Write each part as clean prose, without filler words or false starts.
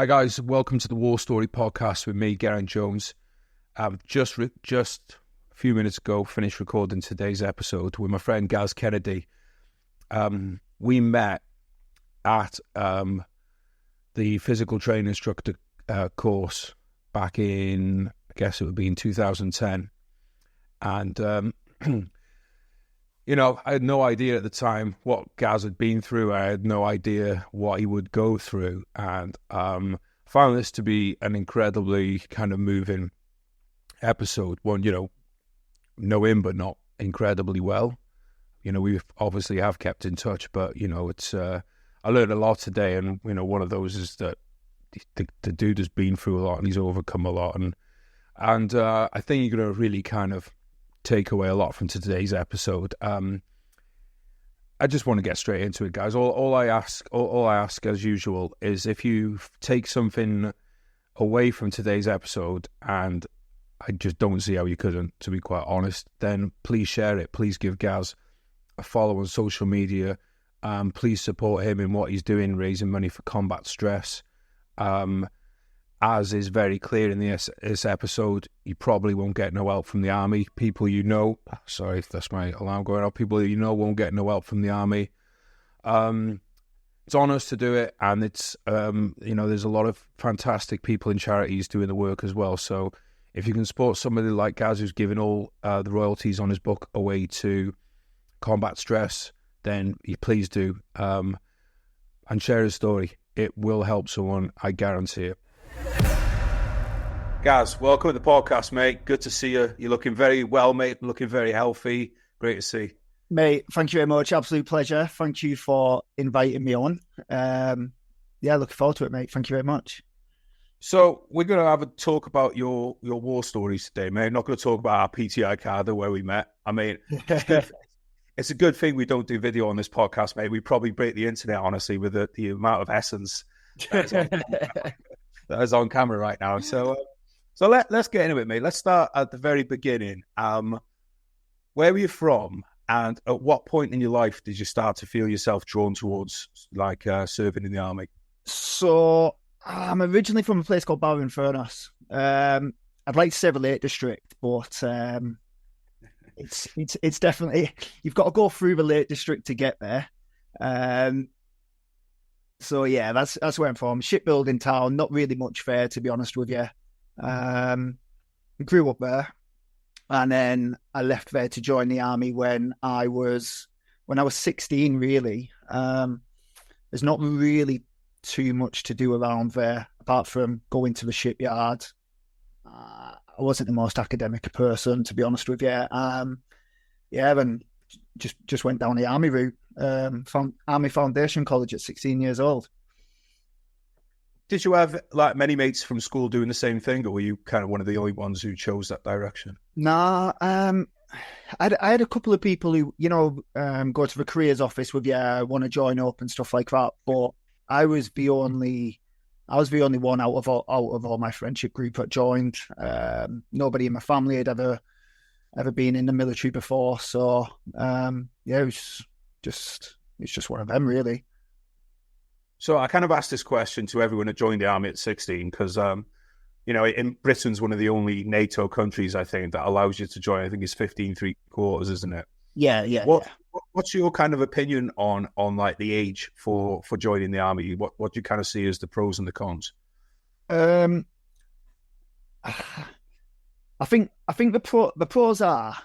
Hi guys, welcome to the War Story podcast with me, Geraint Jones. Just a few minutes ago, finished recording today's episode with my friend Gaz Kennedy. We met at the physical training instructor course back in, I guess it would be in 2010. And, I had no idea at the time what Gaz had been through. I had no idea what he would go through. And found this to be an incredibly kind of moving episode. One, know him, but not incredibly well. We obviously have kept in touch, but, it's I learned a lot today. And, one of those is that the dude has been through a lot and he's overcome a lot. And I think you're going to really kind of take away a lot from today's episode. I just want to get straight into it, guys. All I ask as usual is if you take something away from today's episode, and I just don't see how you couldn't, to be quite honest, then please share it. Please give Gaz a follow on social media. Please support him in what he's doing, raising money for combat stress. As is very clear in this episode, you probably won't get no help from the army. People sorry, that's my alarm going off. People won't get no help from the army. It's on us to do it, and it's there's a lot of fantastic people in charities doing the work as well. So if you can support somebody like Gaz, who's giving all the royalties on his book away to combat stress, then you please do, and share his story. It will help someone, I guarantee it. Gaz, welcome to the podcast, mate. Good to see you. You're looking very well, mate. Looking very healthy. Great to see. Mate, thank you very much. Absolute pleasure. Thank you for inviting me on. Looking forward to it, mate. Thank you very much. So we're going to have a talk about your war stories today, mate. I'm not going to talk about our PTI Carder where we met. I mean, it's a good thing we don't do video on this podcast, mate. We probably break the internet, honestly, with the amount of essence that is on camera right now. So let's get into it, mate. Let's start at the very beginning. Where were you from, and at what point in your life did you start to feel yourself drawn towards serving in the army? So I'm originally from a place called Barrow-in-Furness. I'd like to say the Lake District, but it's definitely, you've got to go through the Lake District to get there. So yeah, that's where I'm from. Shipbuilding town, not really much there, to be honest with you. I grew up there, and then I left there to join the army when I was 16. Really, there's not really too much to do around there apart from going to the shipyard. I wasn't the most academic person, to be honest with you. Then just went down the army route. Found Army Foundation College at 16 years old. Did you have many mates from school doing the same thing, or were you kind of one of the only ones who chose that direction? Nah, I had a couple of people who go to the careers office with you, want to join up and stuff like that. But I was the only one out of all my friendship group that joined. Nobody in my family had ever been in the military before, so it was just one of them, really. So I kind of asked this question to everyone that joined the army at 16 because, in Britain's one of the only NATO countries, I think, that allows you to join. I think it's 15 3/4, isn't it? Yeah. What's your kind of opinion on the age for joining the army? What do you kind of see as the pros and the cons? I think the pros are.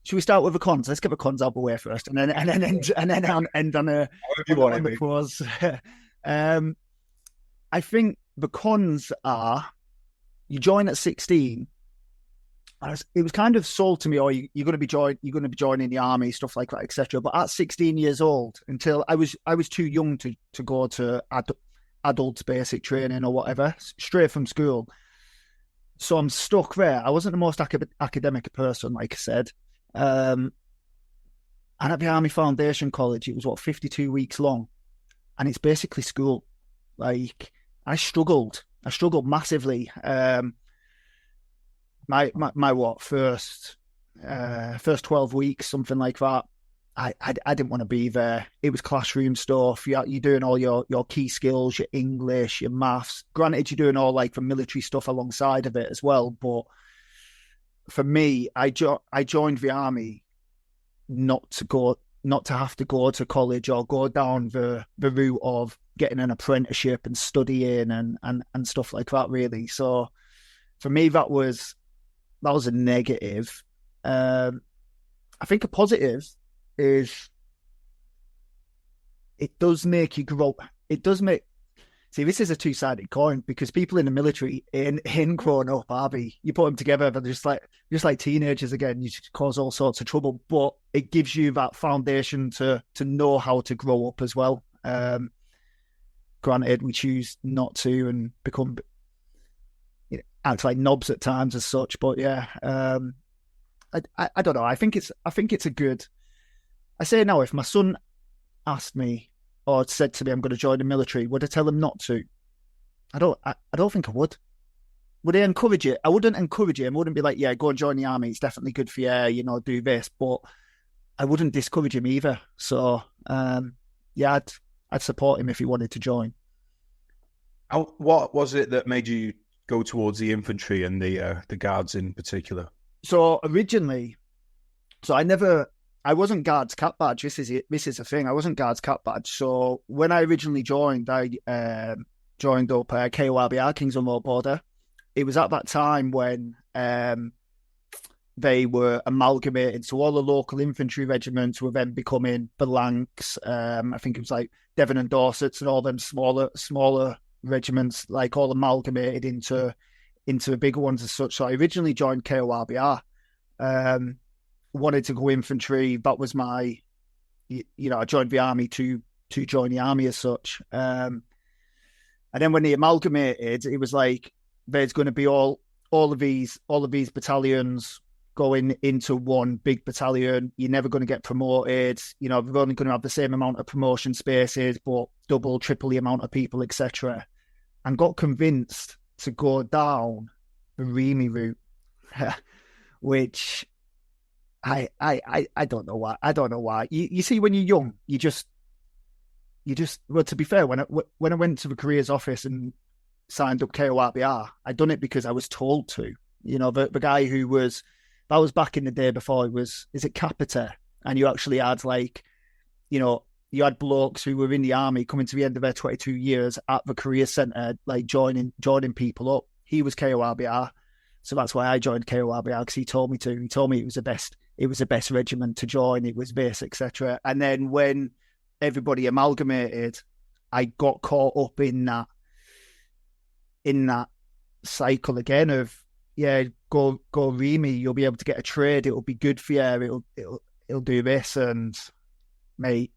Should we start with the cons? Let's get the cons out of the way first, and then end on the pros. I think the cons are you join at 16. It was kind of sold to me, you're going to be joining the army, stuff like that, etc. But at 16 years old, until I was too young to go to adult basic training or whatever, straight from school. So I'm stuck there. I wasn't the most academic person, like I said. And at the Army Foundation College, it was 52 weeks long, and it's basically school. I struggled massively. My first 12 weeks, something like that. I didn't want to be there. It was classroom stuff. You're doing all your key skills, your English, your maths. Granted, you're doing all like the military stuff alongside of it as well. But for me, I joined the army not to have to go to college or go down the route of getting an apprenticeship and studying and stuff like that, really. So for me, that was a negative. I think a positive is it does make you grow. It does make. See, this is a two-sided coin because people in the military ain't growing up, are they? You put them together, but they're just like teenagers again. You just cause all sorts of trouble, but it gives you that foundation to know how to grow up as well. Granted, we choose not to and become act like knobs at times as such, but yeah, I don't know. I think it's a good. I say now, if my son asked me or said to me, "I'm going to join the military," would I tell him not to? I don't think I would. Would I encourage it? I wouldn't encourage him. I wouldn't be like, "Yeah, go and join the army. It's definitely good for you. Do this." But I wouldn't discourage him either. So, yeah, I'd support him if he wanted to join. What was it that made you go towards the infantry and the guards in particular? So originally, I wasn't Guards Cap Badge. This is a thing. I wasn't Guards Cap Badge. So when I originally joined, I joined up KORBR, Kings Unload Border. It was at that time when they were amalgamated. So all the local infantry regiments were then becoming the Lancs. I think it was like Devon and Dorsets and all them smaller regiments, like all amalgamated into the bigger ones as such. So I originally joined KORBR. Wanted to go infantry. That was my, I joined the army to join the army as such. And then when they amalgamated, it was like there's going to be all of these battalions going into one big battalion. You're never going to get promoted. We're only going to have the same amount of promotion spaces, but double, triple the amount of people, etc. And got convinced to go down the REME route, which. I don't know why. I don't know why. You see, when you're young, you just. Well, to be fair, when I went to the careers office and signed up KORBR, I'd done it because I was told to. The guy that was back in the day before is it Capita, and you actually had you had blokes who were in the army coming to the end of their 22 years at the career centre, like joining people up. He was KORBR, so that's why I joined KORBR, because he told me to. He told me it was the best. It was the best regiment to join. It was this, etc. And then when everybody amalgamated, I got caught up in that cycle again of, yeah, go REME. You'll be able to get a trade. It'll be good for you. It'll do this. And mate,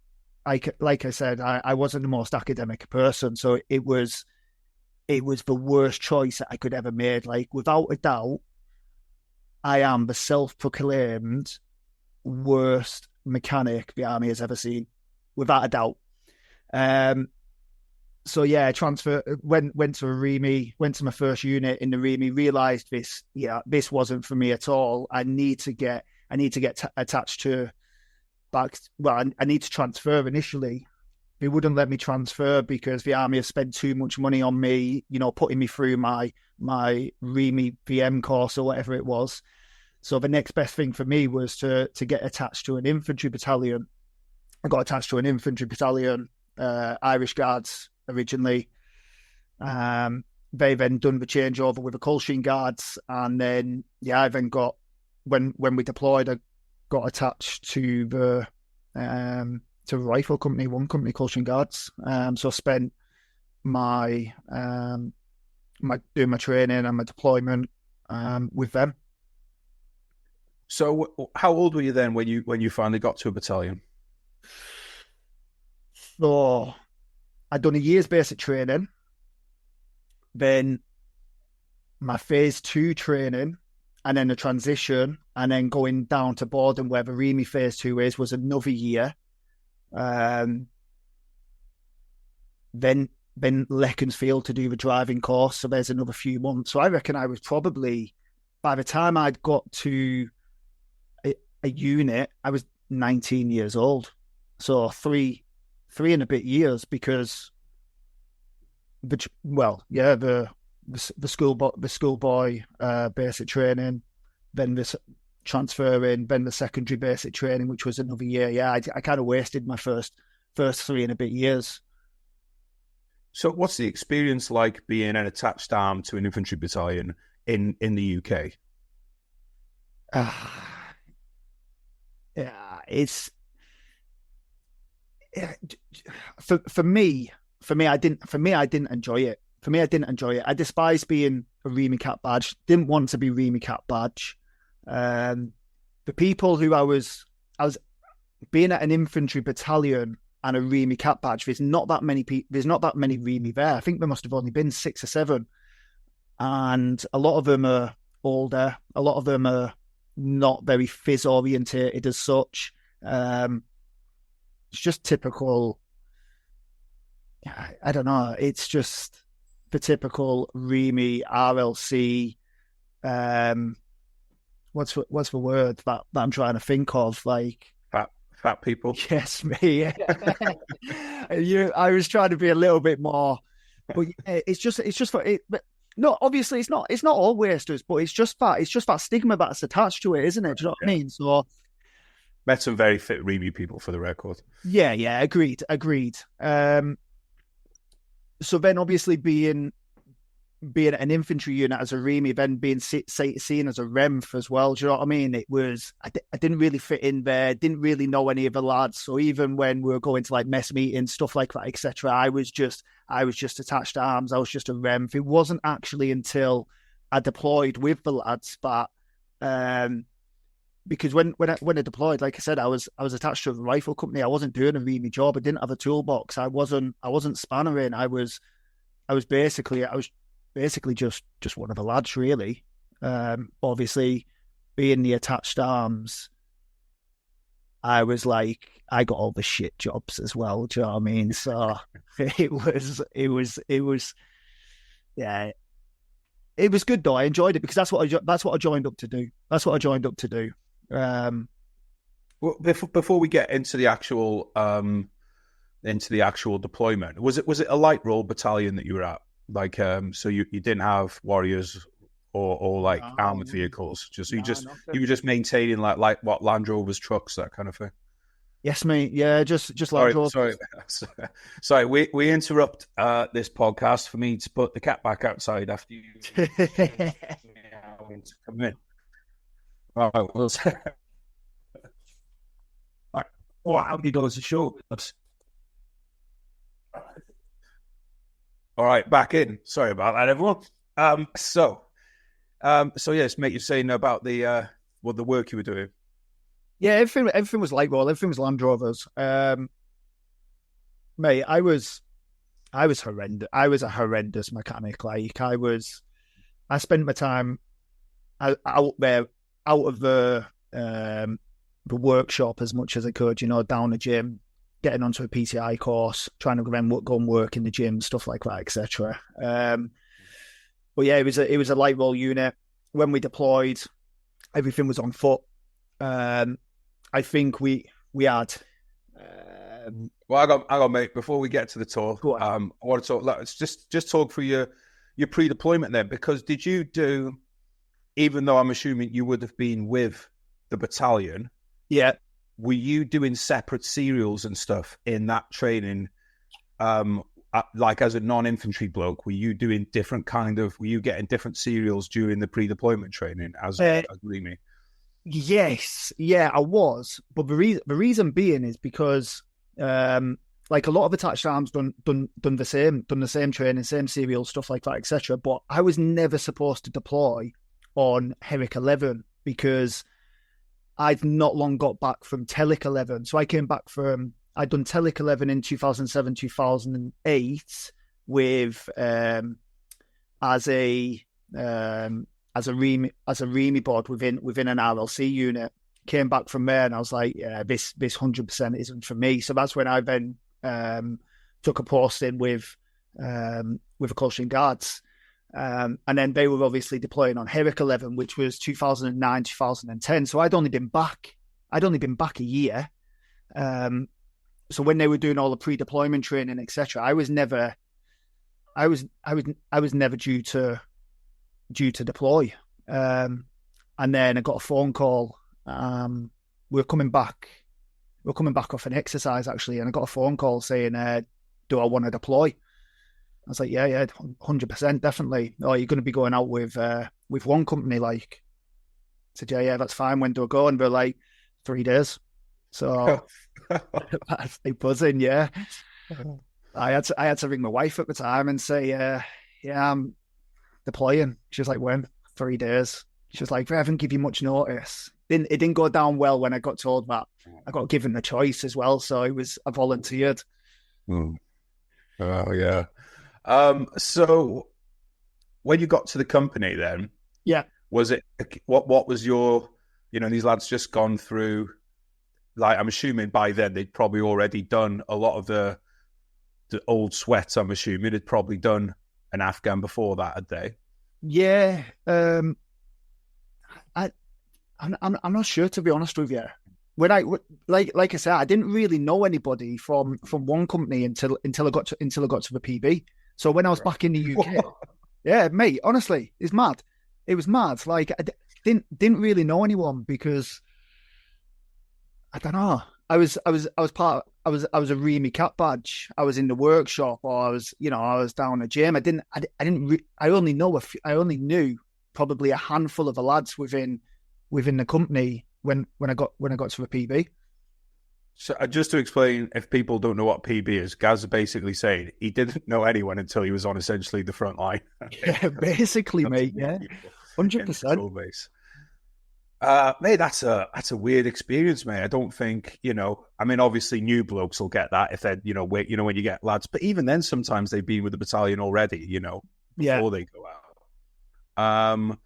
like I said, I wasn't the most academic person, so it was the worst choice that I could ever made. Like, without a doubt, I am the self-proclaimed worst mechanic the army has ever seen, without a doubt. So yeah, went to a REME, went to my first unit in the REME, realised this wasn't for me at all. I need to get attached to back. Well, I need to transfer initially. They wouldn't let me transfer because the army has spent too much money on me, putting me through my REME VM course or whatever it was. So the next best thing for me was to get attached to an infantry battalion. I got attached to an infantry battalion, Irish Guards originally. They then done the changeover with the Coldstream Guards, and then I then got when we deployed, I got attached to the to a rifle company, one company, Coldstream Guards. So I spent my doing my training and my deployment with them. So how old were you then when you finally got to a battalion? So I'd done a year's basic training, then my phase 2 training, and then a transition, and then going down to Borden where the REME phase 2 was another year. Then Leckensfield to do the driving course, so there's another few months. So I reckon I was probably, by the time I'd got to a unit, I 19 years old. So three and a bit years, because the schoolboy basic training, then this transferring, then the secondary basic training, which was another year. Yeah, I kind of wasted my first 3 and a bit years. So what's the experience like being an attached arm to an infantry battalion in the UK? Yeah, it's for me. I didn't enjoy it. I despise being a REME Cap badge. Didn't want to be REME Cap badge. The people who I was being at an infantry battalion and a REME Cap badge. There's not that many people. There's not that many REME there. I think there must have only been 6 or 7, and a lot of them are older. A lot of them are not very phys orientated as such. It's just typical. I don't know. It's just the typical REME RLC. What's the word that I'm trying to think of? Like fat people. Yes, me. I was trying to be a little bit more, but it's just for it. But no, obviously it's not all wasters, but it's just that stigma that's attached to it, isn't it? Do you know what I mean? So met some very fit REME people, for the record. Yeah, agreed. So then, obviously, being an infantry unit as a REME, then being seen as a REMF as well. Do you know what I mean? It was I didn't really fit in there. Didn't really know any of the lads. So even when we were going to like mess meetings, stuff like that, etc., I was just attached arms. I was just a REMF. It wasn't actually until I deployed with the lads, but because when I deployed, like I said, I was attached to a rifle company. I wasn't doing a REME job. I didn't have a toolbox. I wasn't spannering. I was basically just one of the lads, really. Obviously, being the attached arms, I was like, I got all the shit jobs as well. Do you know what I mean? So it was, yeah. It was good though. I enjoyed it because that's what I joined up to do. Well, before we get into the actual deployment, was it a light role battalion that you were at? Like, so you didn't have warriors or like armored vehicles. You were just maintaining like what Land Rovers, trucks, that kind of thing. Yes, mate. Yeah, just Land Rovers. Sorry. We interrupt this podcast for me to put the cat back outside after you come in. All right, well, how many dollars a show? All right, back in. Sorry about that, everyone. So yes, mate, you're saying about the work you were doing. Yeah, everything was light roll. Everything was Land Rovers. Mate, I was horrendous. I was a horrendous mechanic. Like I spent my time out there, out of the workshop as much as I could. Down the gym, getting onto a PTI course, trying to go and work in the gym, stuff like that, etc. But yeah, it was a light roll unit. When we deployed, everything was on foot. I think we had. Well, I got, mate. Before we get to the talk, I want to talk. Let's just talk through your pre-deployment then, because did you do? Even though I'm assuming you would have been with the battalion, yeah. Were you doing separate serials and stuff in that training? Like as a non-infantry bloke, were you doing were you getting different serials during the pre-deployment training as REME? Yes, yeah, I was. But the reason being is because like a lot of attached arms done the same training, same serial, stuff like that, etc. But I was never supposed to deploy on Herrick 11 because I'd not long got back from Telic 11. So I came back I'd done Telic 11 in 2007, 2008 with as a REME board within an RLC unit. Came back from there and I was like, yeah, this 100% isn't for me. So that's when I then took a posting with the Coldstream Guards. And then they were obviously deploying on Herrick 11, which was 2009, 2010. So I'd only been back I'd only been back a year. So when they were doing all the pre-deployment training, etc., I was never due to deploy. And then I got a phone call. We were coming back off an exercise actually, and I got a phone call saying, "Do I want to deploy?" I was like, "Yeah, 100%, definitely." "Oh, you're going to be going out with one company?" Like, I said, "Yeah, that's fine. When do I go?" And they're like, 3 days. So that's like buzzing, yeah. I had to ring my wife at the time and say, "Yeah, I'm deploying." She was like, "When?" 3 days. She was like, "I haven't give you much notice." It didn't go down well when I got told that. I got given the choice as well, so I volunteered. Oh yeah. So when you got to the company, then Yeah, was it what was your, these lads just gone through? Like, I'm assuming by then they'd probably already done a lot of the old sweats. I'm assuming they'd probably done an Afghan before that, had they? yeah. I'm not sure, to be honest with you. When I like I said, I didn't really know anybody from one company until I got to the PB. So when I was back in the UK, yeah, mate, honestly, it's mad. It was mad. Like, I didn't really know anyone because I don't know. I was a REME cat badge. I was in the workshop, or I was down the gym. I only knew probably a handful of the lads within the company when I got to the PB. So just to explain, if people don't know what PB is, Gaz is basically saying he didn't know anyone until he was on essentially the front line. Yeah, basically, mate. Yeah, 100%. Mate, that's a weird experience, mate. I don't think, I mean, obviously new blokes will get that if they're, when you get lads, but even then sometimes they've been with the battalion already, before they go out.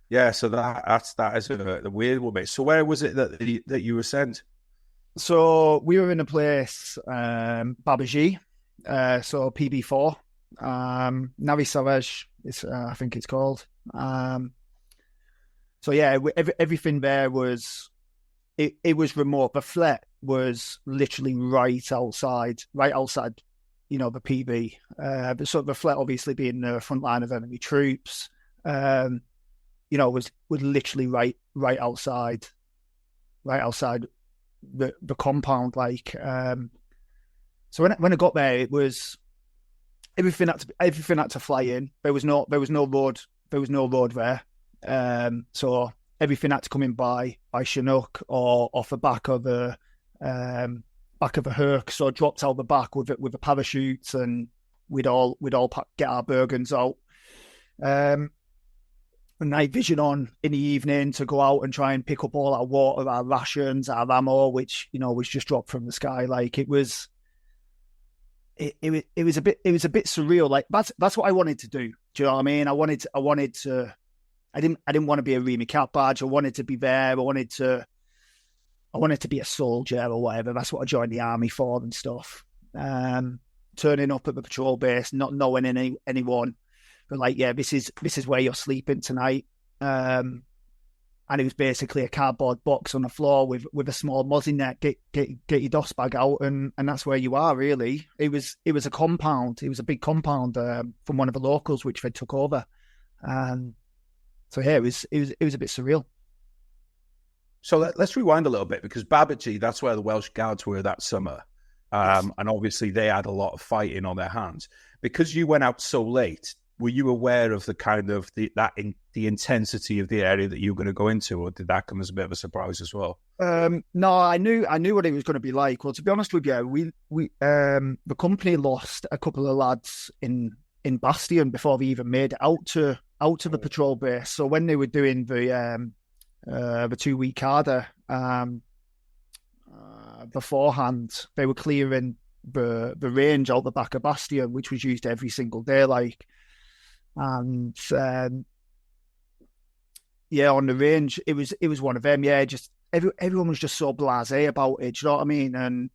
Yeah, so that is a weird one, mate. So where was it that you were sent? So we were in a place, Babaji, so PB4, Navi Savage, I think it's called. So yeah, everything there was, it was remote. The flat was literally right outside, the PB. So the flat obviously being the front line of enemy troops, was literally right outside the compound. Like, so when I got there, it was everything had to fly in. There was no road there. So everything had to come in by Chinook or off the back of a Herc. So I dropped out the back with the parachutes, and we'd all get our Bergens out. Night vision on in the evening to go out and try and pick up all our water, our rations, our ammo, which was just dropped from the sky. Like, it was a bit surreal. Like, that's what I wanted to do. Do you know what I mean? I didn't want to be a REME cat badge. I wanted to be there. I wanted to be a soldier or whatever. That's what I joined the army for and stuff. Turning up at the patrol base, not knowing anyone. But like, yeah, this is where you're sleeping tonight. And it was basically a cardboard box on the floor with a small mozzie net. Get your DOS bag out, and that's where you are. Really, it was a compound. It was a big compound from one of the locals, which they took over. So yeah, it was a bit surreal. So let's rewind a little bit, because Babaji, that's where the Welsh Guards were that summer. And obviously they had a lot of fighting on their hands. Because you went out so late, were you aware of the kind of the intensity of the area that you were going to go into, or did that come as a bit of a surprise as well? No, I knew what it was going to be like. Well, to be honest with you, we the company lost a couple of lads in Bastion before they even made it out to the patrol base. So when they were doing the 2-week harder beforehand, they were clearing the range out the back of Bastion, which was used every single day. Like, and yeah, on the range, it was one of them. Yeah, just everyone was just so blasé about it. Do you know what I mean? And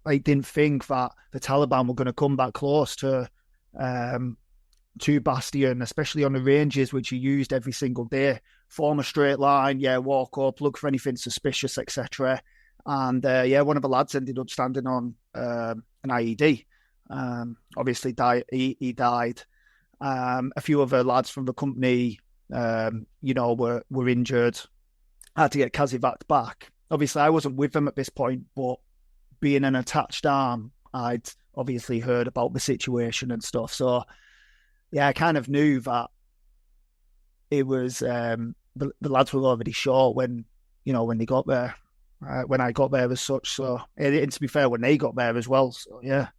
I didn't think that the Taliban were going to come that close to Bastion, especially on the ranges, which are used every single day. form a straight line, walk up, look for anything suspicious, etc. And one of the lads ended up standing on an IED. Obviously, he died. A few other lads from the company, were injured. I had to get Kazivak'd back. Obviously, I wasn't with them at this point, but being an attached arm, I'd obviously heard about the situation and stuff. So, I kind of knew that it was the lads were already short when they got there. When I got there as such. So, and to be fair, when they got there as well. So, yeah.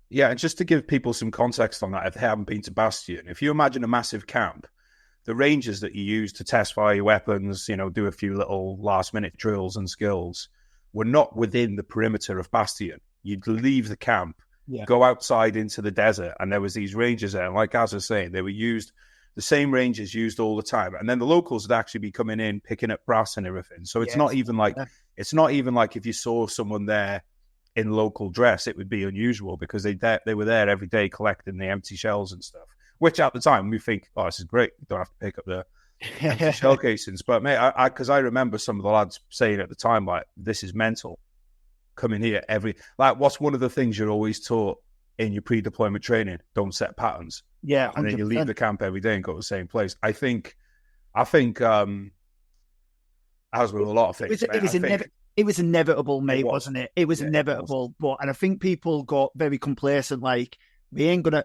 Yeah, and just to give people some context on that, if they haven't been to Bastion, if you imagine a massive camp, the ranges that you use to test fire your weapons, do a few little last-minute drills and skills, were not within the perimeter of Bastion. You'd leave the camp, go outside into the desert, and there was these ranges there. And like Gaz was saying, they were used, the same ranges used all the time. And then the locals would actually be coming in, picking up brass and everything. So it's not even like if you saw someone there in local dress, it would be unusual because they were there every day collecting the empty shells and stuff. Which at the time we think, oh, this is great. You don't have to pick up the empty shell casings. But mate, because I remember some of the lads saying at the time, like, this is mental. Coming here what's one of the things you're always taught in your pre-deployment training? Don't set patterns. Yeah, 100%. And then you leave the camp every day and go to the same place. I think, as with a lot of things, it was inevitable, mate, wasn't it? It was inevitable. And I think people got very complacent, like, we ain't gonna.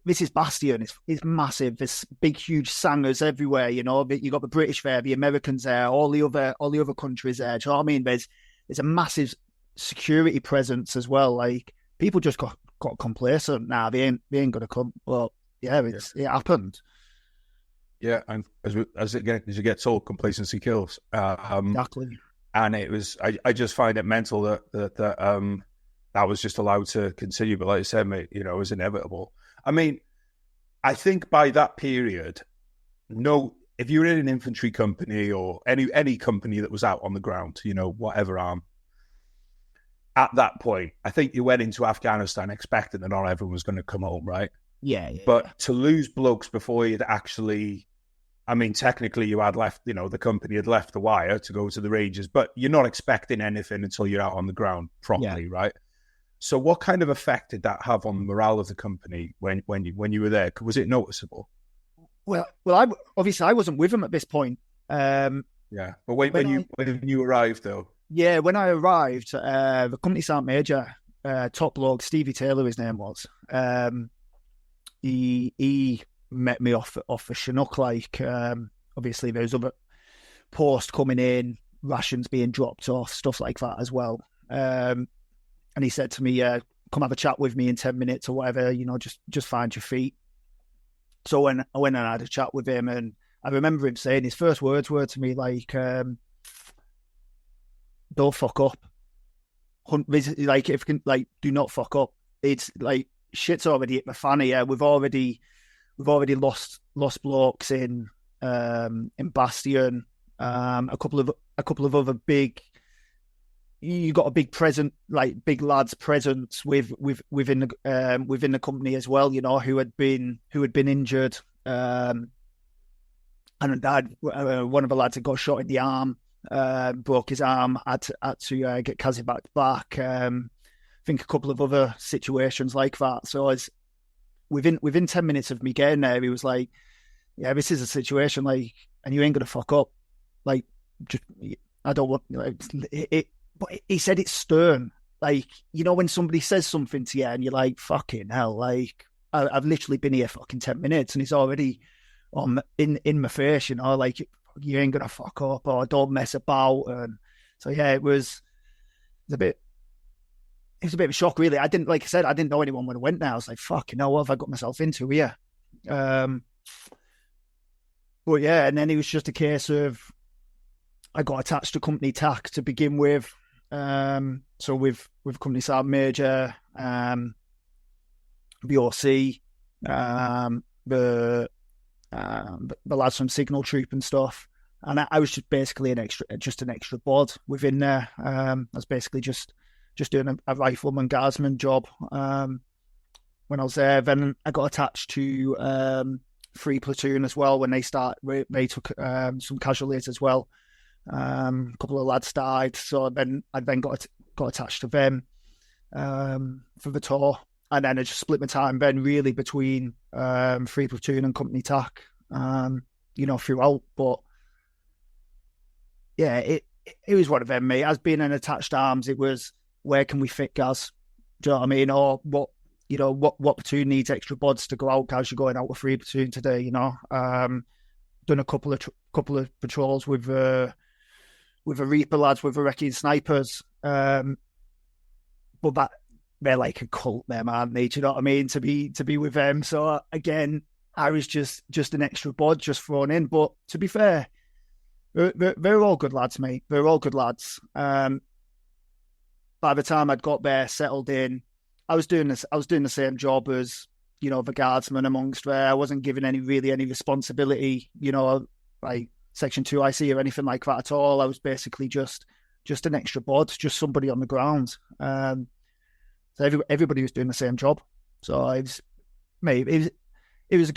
This is Bastion. It's massive. There's big, huge sangers everywhere. You got the British there, the Americans there, all the other countries there. Do you know what I mean? There's a massive security presence as well. Like, people just got complacent. Nah, they ain't gonna come. Well, it happened. Yeah, and as you get told, complacency kills. Exactly. And it was. I just find it mental that was just allowed to continue. But like I said, mate, it was inevitable. I mean, I think by that period, if you were in an infantry company or any company that was out on the ground, whatever arm, at that point, I think you went into Afghanistan expecting that not everyone was going to come home, right? Yeah. But to lose blokes before you'd actually, I mean, technically you had left, the company had left the wire to go to the ranges, but you're not expecting anything until you're out on the ground properly, right? So what kind of effect did that have on the morale of the company when you were there? Was it noticeable? Well, I wasn't with them at this point. But when you arrived, though. Yeah, when I arrived, the company sergeant major, top bloke, Stevie Taylor, his name was. He met me off a Chinook. Like, obviously, there's other posts coming in, rations being dropped off, stuff like that as well. And he said to me, come have a chat with me in 10 minutes or whatever, just find your feet. So when I went and I had a chat with him, and I remember him saying his first words were to me like, don't fuck up. Like, if you can, do not fuck up. It's like, shit's already hit the fan here. We've already lost blokes in Bastion. A couple of other big. You got a big big lads presence within the company as well. Who had been injured. And one of the lads had got shot in the arm, broke his arm. Had to get Kazivak'd back. I think a couple of other situations like that. So as within 10 minutes of me getting there, he was like, "Yeah, this is a situation like, and you ain't gonna fuck up. Like, just I don't want it." But he said it's stern. Like, when somebody says something to you and you're like, fucking hell, like, I've literally been here fucking 10 minutes and he's already in my face, like, you ain't going to fuck up or don't mess about. And so, yeah, it was a bit of a shock, really. I didn't know anyone when I went there. I was like, fucking hell, what have I got myself into here? But yeah, and then it was just a case of, I got attached to company TAC to begin with. So with company sergeant major, BOC, the lads from Signal Troop and stuff, and I was just basically an extra bod within there. I was basically just doing a rifleman guardsman job when I was there. Then I got attached to free platoon as well when they took some casualties as well. A couple of lads died, so then I got attached to them for the tour, and then I just split my time then really between free platoon and company TAC, throughout. But yeah, it was one of them, mate. As being an attached arms, it was, where can we fit Gaz? Do you know what I mean? Or what platoon needs extra bods to go out? Gaz, you're going out with free platoon today. Done a couple of patrols with the Reaper lads, with the wrecking snipers. But that, they're like a cult, them, aren't they? Do you know what I mean? To be with them. So again, I was just an extra bod just thrown in. But to be fair, they're all good lads, mate. They're all good lads. By the time I'd got there, settled in, I was doing the same job as, the guardsman amongst there. I wasn't given any responsibility, like Section 2 IC or anything like that at all. I was basically just an extra bod, just somebody on the ground. So everybody was doing the same job. So it was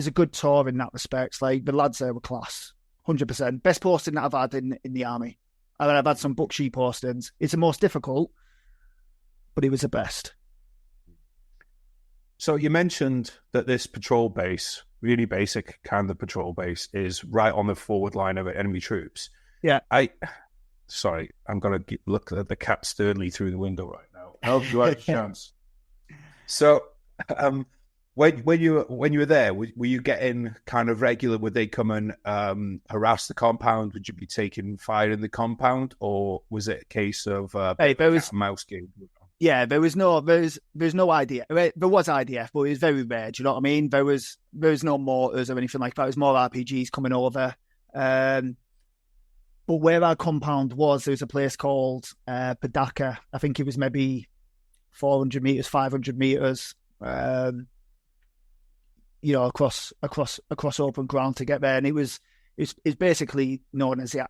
a good tour in that respect. Like, the lads there were class, 100%. Best posting that I've had in the army. I mean, I've had some Buckshee postings. It's the most difficult, but it was the best. So you mentioned that this patrol base, really basic kind of patrol base, is right on the forward line of enemy troops. Yeah. Sorry, I'm going to look at the cat sternly through the window right now. Help you out a chance. So, when you were there, were you getting kind of regular? Would they come and harass the compound? Would you be taking fire in the compound, or was it a case of mouse game? Yeah, there was no idea. There was IDF, but it was very rare. Do you know what I mean? There was no mortars or anything like that. It was more RPGs coming over. But where our compound was, there was a place called Padaka. I think it was maybe 400 meters, 500 meters. Across open ground to get there, and it's basically known as it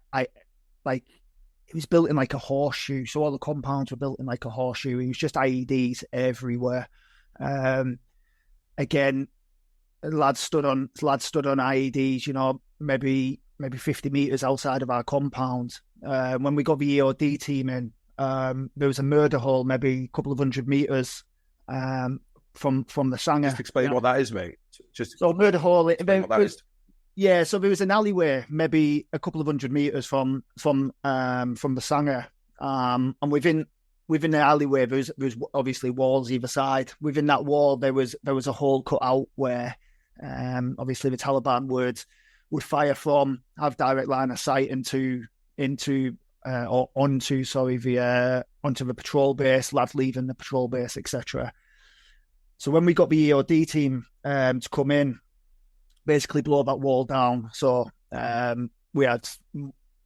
was built in like a horseshoe. So all the compounds were built in like a horseshoe. It was just IEDs everywhere. Again, lads stood on IEDs. Maybe 50 meters outside of our compound. When we got the EOD team in, there was a murder hole, maybe a couple of 100 meters from the Sanger. Just explain what that is, mate. So murder hole. Yeah, so there was an alleyway, maybe a couple of 100 meters from the Sanger, and within the alleyway there was obviously walls either side. Within that wall there was a hole cut out where obviously the Taliban would fire from, have direct line of sight onto the patrol base, lads leaving the patrol base, etc. So when we got the EOD team to come in, basically blow that wall down, so we had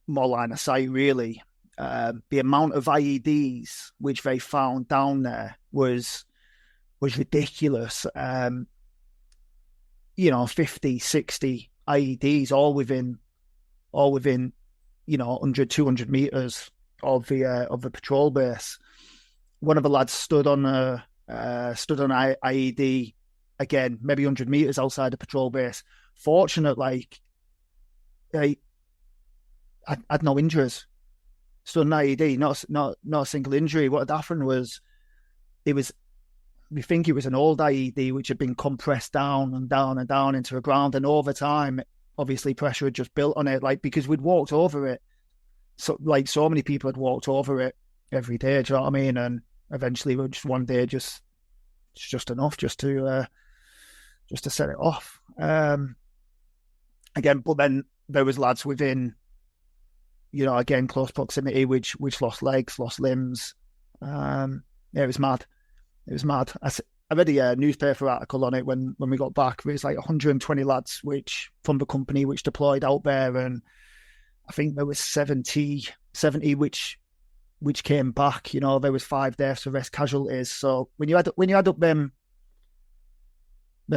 more line of sight, really. The amount of IEDs which they found down there was ridiculous. 50, 60 IEDs, all within 100, 200 meters of the patrol base. One of the lads stood on IED, again, maybe 100 meters outside the patrol base. Fortunate, I had no injuries. Stood on IED, not a single injury. What had happened was, we think it was an old IED which had been compressed down and down and down into the ground, and over time, obviously pressure had just built on it, because we'd walked over it. So many people had walked over it every day, do you know what I mean? And eventually, just one day, it's just enough just to set it off. Again, but then there was lads within, again, close proximity, which lost legs, lost limbs. It was mad. It was mad. I read a newspaper article on it when we got back. There was 120 lads from the company which deployed out there, and I think there was 70 which came back. There was 5 deaths, the rest casualties. So when you add up them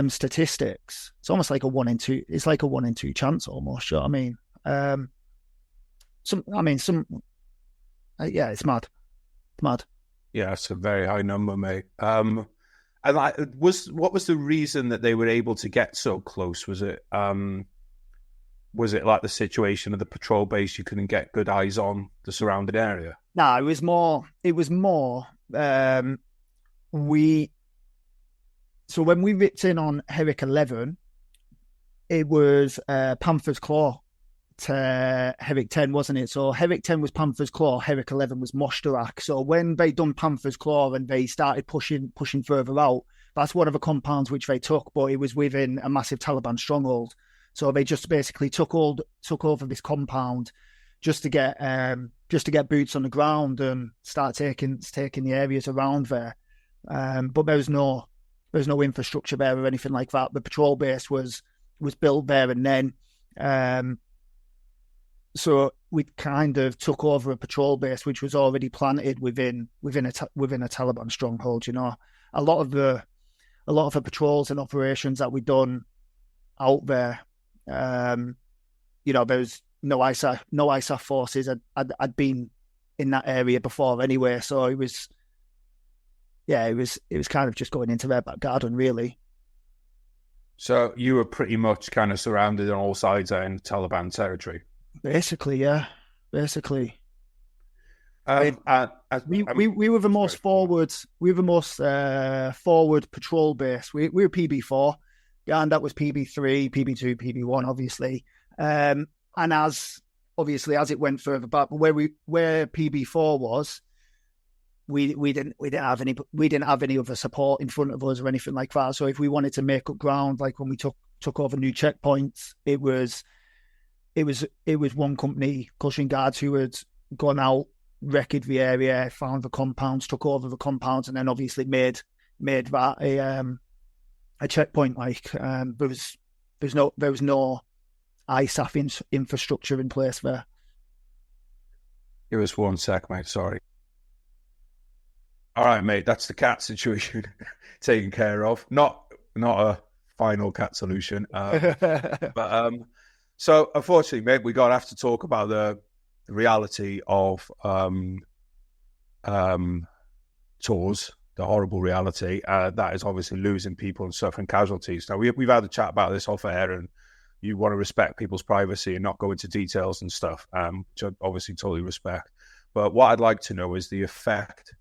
statistics, it's almost like a 1 in 2. It's like a 1 in 2 chance almost. You know what I mean? Yeah, it's mad. It's mad. Yeah, it's a very high number, mate. And And what was the reason that they were able to get so close? Was it like the situation of the patrol base? You couldn't get good eyes on the surrounding area. No, it was more. So when we ripped in on Herrick 11, it was Panther's Claw to Herrick 10, wasn't it? So Herrick 10 was Panther's Claw, Herrick 11 was Moshtarak. So when they done Panther's Claw and they started pushing further out, that's one of the compounds which they took, but it was within a massive Taliban stronghold. So they just basically took over this compound just to get boots on the ground and start taking the areas around there. But there was no infrastructure there or anything like that. The patrol base was built there and then. So we kind of took over a patrol base which was already planted within a Taliban stronghold. You know, a lot of the patrols and operations that we done out there, you know, there's no ISAF forces had been in that area before anyway. So it was kind of just going into their back garden, really. So you were pretty much kind of surrounded on all sides in Taliban territory. Basically, yeah. Basically. We were the most forward. We were the most forward patrol base. We were PB4, and that was PB3, PB2, PB1, obviously. And as it went further back, but where PB4 was, we didn't have any other support in front of us or anything like that. So if we wanted to make up ground, like when we took over new checkpoints, it was one company, Coldstream Guards, who had gone out, wrecked the area, found the compounds, took over the compounds, and then obviously made that a checkpoint. Like there was no ISAF infrastructure in place there. Give us 1 sec, mate. Sorry. All right, mate. That's the cat situation taken care of. Not a final cat solution, but so unfortunately, mate, we got to have to talk about the reality of tours, the horrible reality that is obviously losing people and suffering casualties. Now we've had a chat about this off air, and you want to respect people's privacy and not go into details and stuff, which I obviously totally respect. But what I'd like to know is the effect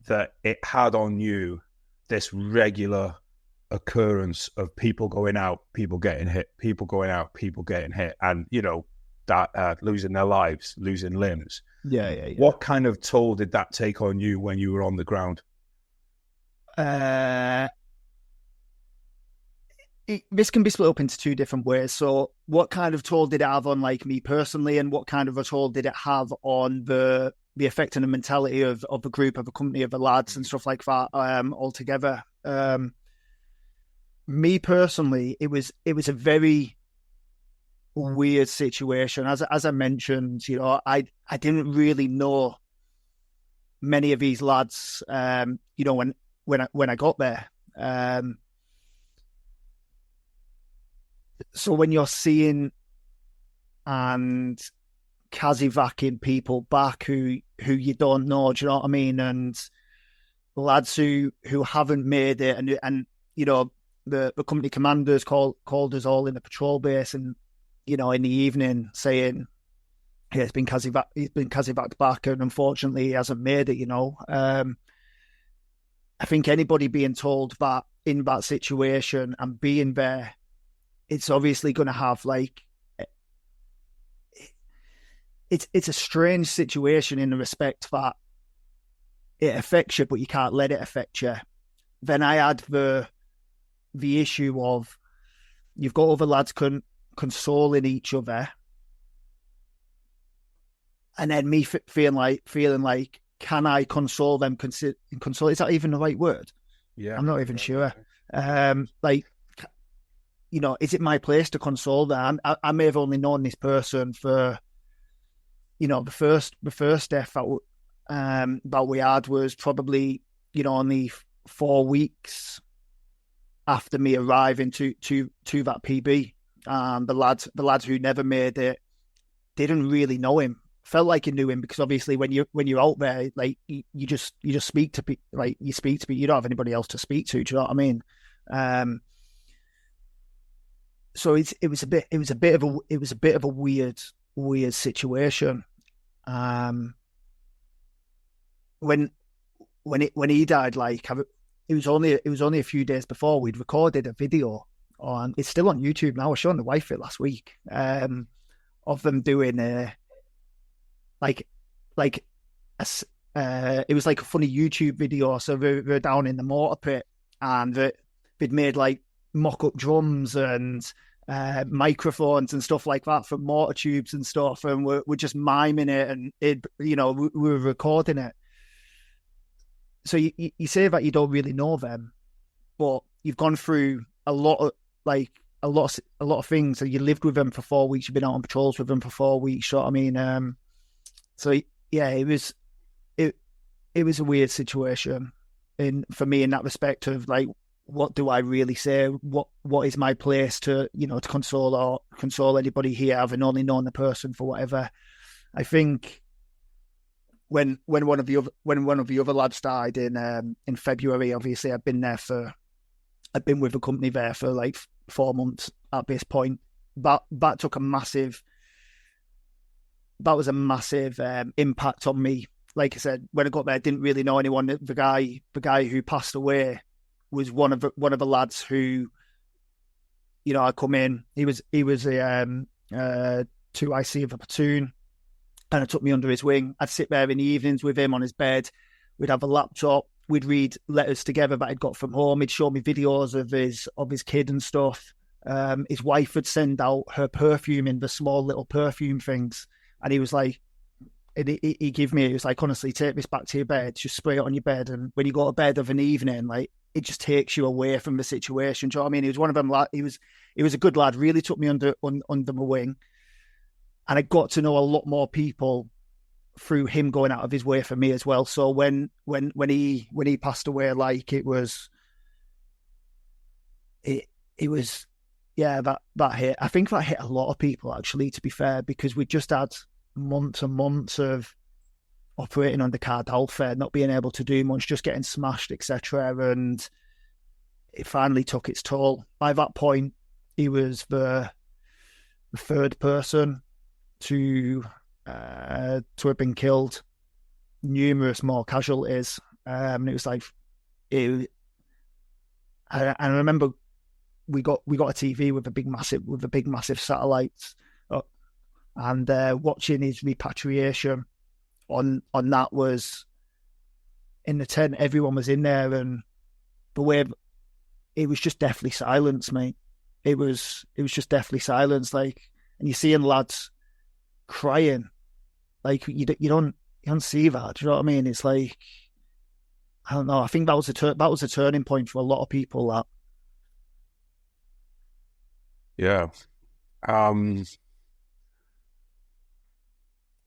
that it had on you, this regular occurrence of people going out, people getting hit, people going out, people getting hit, and you know that losing their lives, losing limbs. Yeah. What kind of toll did that take on you when you were on the ground? This can be split up into two different ways. So what kind of toll did it have on like me personally, and what kind of a toll did it have on the effect and the mentality of the group, of the company, of the lads and stuff like that altogether? Me personally, it was a very weird situation. As I mentioned, you know, I didn't really know many of these lads, you know, when I got there. So when you're seeing and Kazivacking people back who you don't know, do you know what I mean? And lads who haven't made it, and you know, the company commanders called us all in the patrol base, and you know, in the evening saying, "Hey, he's been Kazivacked back, and unfortunately he hasn't made it." You know, I think anybody being told that in that situation and being there, it's obviously going to have like, it's a strange situation in the respect that it affects you, but you can't let it affect you. Then I had the issue of you've got other lads consoling each other, and then me feeling like, can I console them? Console, is that even the right word? Yeah, I'm not even sure. Like, you know, is it my place to console them? I may have only known this person for, you know, the first death that we had was probably, you know, only 4 weeks after me arriving to that PB. The lads who never made it didn't really know him felt like you knew him because obviously when you're out there, like you just speak to people, like you speak to people. You don't have anybody else to speak to. Do you know what I mean? So it was a bit of a weird situation. When he died, like it was only a few days before we'd recorded a video on. It's still on YouTube now. I was showing the wife it last week. Of them doing it was like a funny YouTube video. So we're down in the mortar pit, and they'd made like mock-up drums and microphones and stuff like that from mortar tubes and stuff, and we're just miming it, and we were recording it. So you say that you don't really know them, but you've gone through a lot of things. So you lived with them for 4 weeks. You've been out on patrols with them for 4 weeks. You know what I mean? So yeah, it was a weird situation, for me in that respect of like, what do I really say? What is my place to to console anybody here, having only known the person for whatever? I think when one of the other lads died in February, obviously I'd been with the company there for like 4 months at this point. That was a massive impact on me. Like I said, when I got there, I didn't really know anyone. The guy who passed away was one of the lads who, I come in. He was a 2IC of a platoon, and it took me under his wing. I'd sit there in the evenings with him on his bed. We'd have a laptop. We'd read letters together that I'd got from home. He'd show me videos of his kid and stuff. His wife would send out her perfume in the small little perfume things, and he was like, he gave me, it was like, honestly, take this back to your bed, just spray it on your bed, and when you go to bed of an evening, like, it just takes you away from the situation. Do you know what I mean? He was one of them. He was a good lad. Really took me under my wing, and I got to know a lot more people through him going out of his way for me as well. So when he passed away, like, it was that hit. I think that hit a lot of people, actually, to be fair, because we just had months and months of operating under Cardal fare, not being able to do much, just getting smashed, etc. And it finally took its toll. By that point, he was the third person to have been killed. Numerous more casualties. And it was like, I remember we got a TV with a big massive satellite, and watching his repatriation on that was in the tent. Everyone was in there, and the way it was just deathly silence, mate. It was just deathly silence, like, and you're seeing lads crying, like you don't see that. Do you know what I mean? It's like, I don't know. I think that was a turning point for a lot of people. That. Yeah.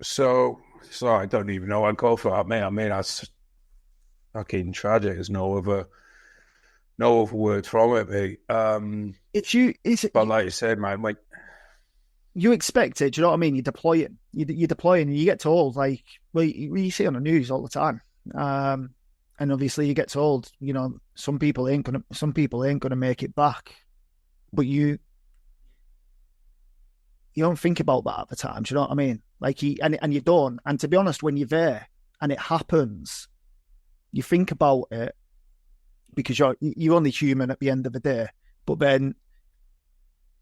So I don't even know I'd go for that, mate. I mean, that's fucking tragic. There's no other word from it, mate. But like you said, man, like, you expect it. Do you know what I mean? You're deploying, and you get told, like, well, you see on the news all the time. And obviously you get told, some people ain't gonna make it back, but you don't think about that at the time. Do you know what I mean? Like, and you don't. And to be honest, when you're there and it happens, you think about it because you're only human at the end of the day. But then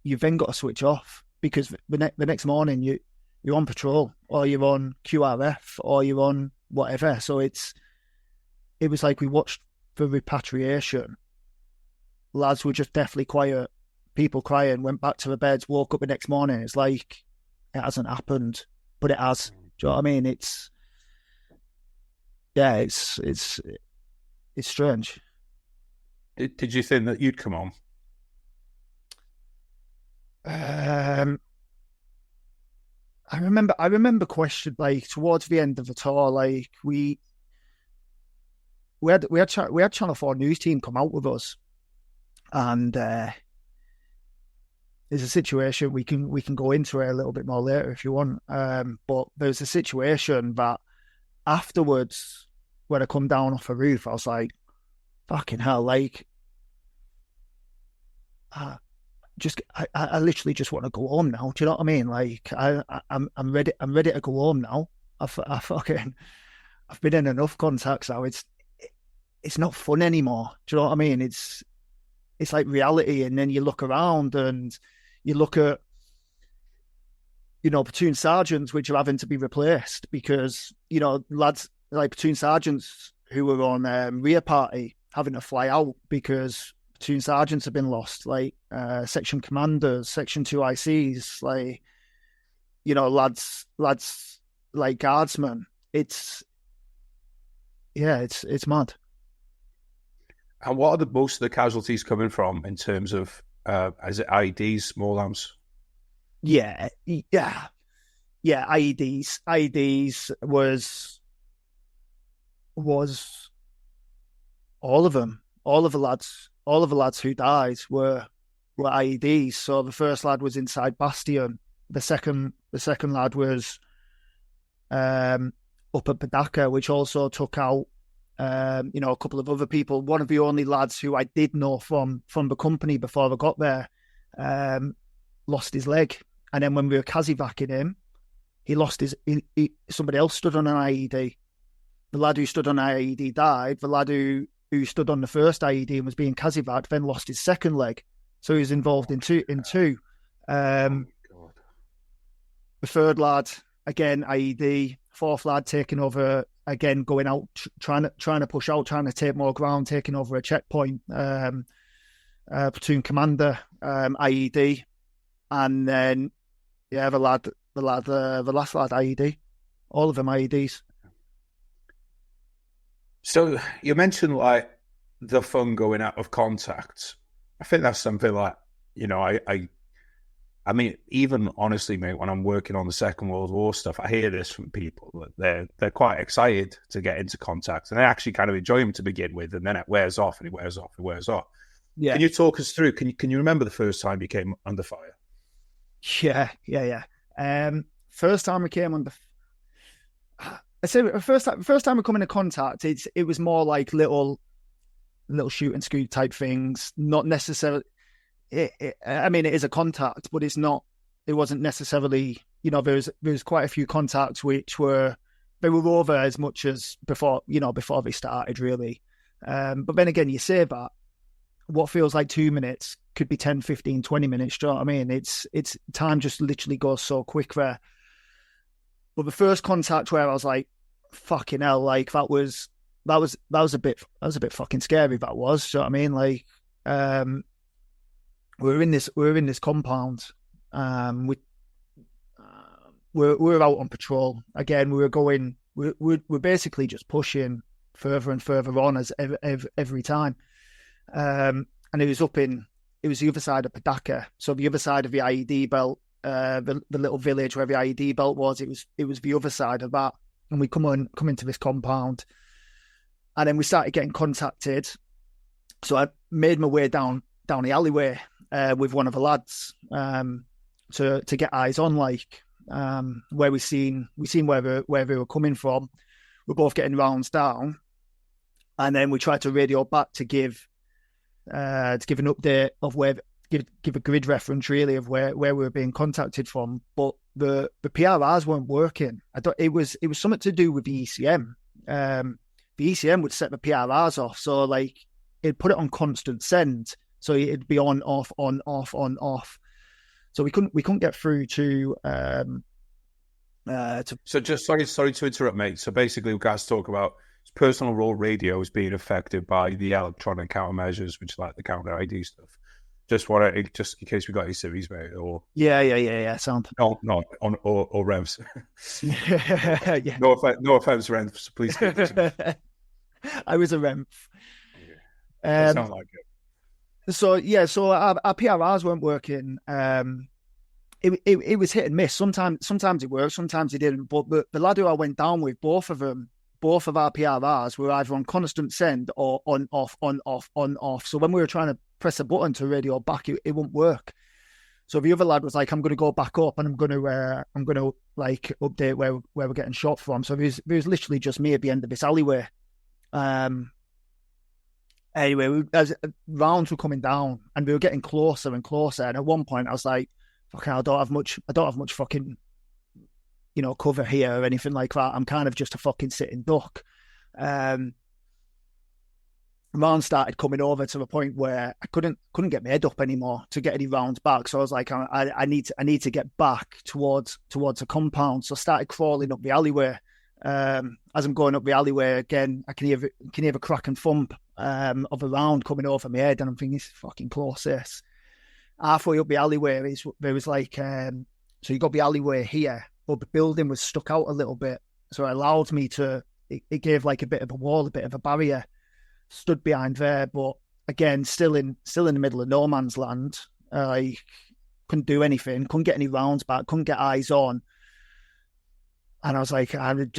you've then got to switch off, because the next morning you're on patrol, or you're on QRF, or you're on whatever. So it was like we watched the repatriation. Lads were just deathly quiet. People crying, went back to their beds, woke up the next morning. It's like it hasn't happened, but it has. Do you know what I mean? It's strange. Did you think that you'd come on? I remember question, like, towards the end of the tour, like we had Channel 4 news team come out with us, and there's a situation we can go into it a little bit more later if you want. But there's a situation that afterwards, when I come down off a roof, I was like, fucking hell, like, I literally just want to go home now. Do you know what I mean? Like, I'm ready. I'm ready to go home now. I've been in enough contacts now. It's not fun anymore. Do you know what I mean? It's like reality. And then you look around and you look at, platoon sergeants which are having to be replaced because, lads like platoon sergeants who were on rear party having to fly out because platoon sergeants have been lost, like section commanders, section 2 ICs, like, lads like guardsmen. It's mad. And what are most of the casualties coming from in terms of, is it IEDs, small arms? Yeah. IEDs was all of them. All of the lads who died were IEDs. So the first lad was inside Bastion. The second lad was up at Padaka, which also took out a couple of other people. One of the only lads who I did know from the company before I got there lost his leg. And then when we were Kazivacking him, he lost his. Somebody else stood on an IED. The lad who stood on an IED died. The lad who stood on the first IED and was being Kazivac then lost his second leg. So he was involved in two. The third lad, again, IED. Fourth lad taking over, again, going out, trying to push out, trying to take more ground, taking over a checkpoint. Platoon commander, IED. And then, the last lad, IED. All of them IEDs. So you mentioned like the fun going out of contact. I think that's something like, I mean, even honestly, mate, when I'm working on the Second World War stuff, I hear this from people that they're quite excited to get into contact, and they actually kind of enjoy them to begin with, and then it wears off, and it wears off, and it wears off. Yeah. Can you talk us through? Can you remember the first time you came under fire? Yeah. First time we came under. I say first time we come into contact, it was more like little shoot and scoot type things, not necessarily. I mean, it is a contact, but it's not. It wasn't necessarily. There's quite a few contacts which were over as much as before. Before they started really. But then again, you say that what feels like 2 minutes could be 10, 15, 20 minutes. Do you know what I mean? It's time just literally goes so quick there. But the first contact where I was like, fucking hell, like that was a bit fucking scary. That was, do you know what I mean? Like, we were in this compound. We were out on patrol again. We were going. We're basically just pushing further and further on as every time. And it was the other side of Padaka, so the other side of the IED belt. The little village where the IED belt was, it was the other side of that, and we come into this compound, and then we started getting contacted. So I made my way down the alleyway with one of the lads to get eyes on, like where we seen where they were coming from. We're both getting rounds down, and then we tried to radio back to give an update of where. Give a grid reference really of where we were being contacted from, but the PRRs weren't working. I thought it was something to do with the ECM. The ECM would set the PRRs off, so like it'd put it on constant send, so it'd be on off on off on off. So we couldn't get through to. So just sorry to interrupt, mate. So basically, guys talk about personal role radios being affected by the electronic countermeasures, which is like the counter ID stuff. Just in case we got any series, mate, or sound. No, or REMs. Yeah. No offense, REMs. Please. I was a REM. Yeah. Sound like it. So our PRRs weren't working. It was hit and miss. Sometimes it worked, sometimes it didn't. But the lad who I went down with, both of our PRRs were either on constant send or on off. So when we were trying to press a button to radio back, it wouldn't work. So the other lad was like, I'm going to go back up and I'm going to like update where we're getting shot from. So there was literally just me at the end of this alleyway. Anyway, as rounds were coming down and we were getting closer and closer. And at one point I was like, fucking, I don't have much fucking, cover here or anything like that. I'm kind of just a fucking sitting duck. Rounds started coming over to the point where I couldn't get my head up anymore to get any rounds back. So I was like, I need to get back towards a compound. So I started crawling up the alleyway. As I'm going up the alleyway again, I can hear the crack and thump of a round coming over my head, and I'm thinking, this is fucking close. This halfway up the alleyway, there was like, so you got the alleyway here, but the building was stuck out a little bit, so it allowed me to. It gave like a bit of a wall, a bit of a barrier. Stood behind there, but again, still in the middle of no man's land. I couldn't do anything, couldn't get any rounds back, couldn't get eyes on. And I was like, I'm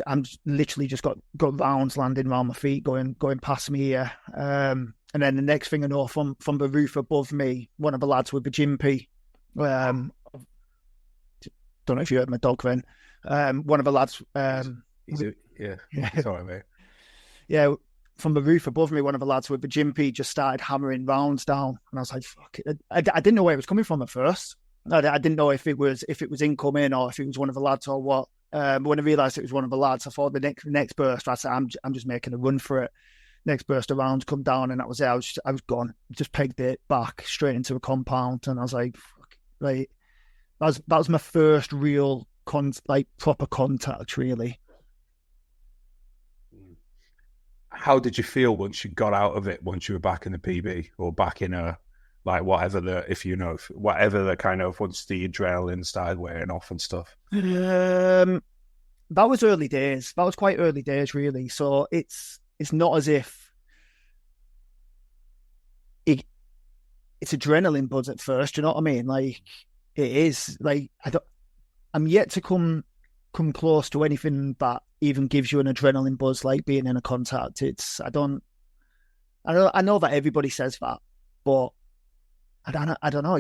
literally just got rounds landing around my feet, going past me here. And then the next thing I know, from the roof above me, one of the lads with the Jimpy, don't know if you heard my dog then. One of the lads, yeah, sorry, mate. Yeah, from the roof above me, one of the lads with the Jimpy just started hammering rounds down, and I was like, "Fuck it!" I didn't know where it was coming from at first. I didn't know if it was incoming or if it was one of the lads or what. But when I realised it was one of the lads, I thought the next burst, I said, I'm just making a run for it. Next burst of rounds come down, and that was it. I was gone. Just pegged it back straight into a compound, and I was like, fuck, like that was my first real proper contact, really. How did you feel once you got out of it? Once you were back in the PB or back in a whatever the kind of once the adrenaline started wearing off and stuff? That was early days. That was quite early days, really. So it's not as if it's adrenaline buzz at first. You know what I mean? Like it is. Like I'm yet to come close to anything that even gives you an adrenaline buzz like being in a contact. I know that everybody says that, but I don't know.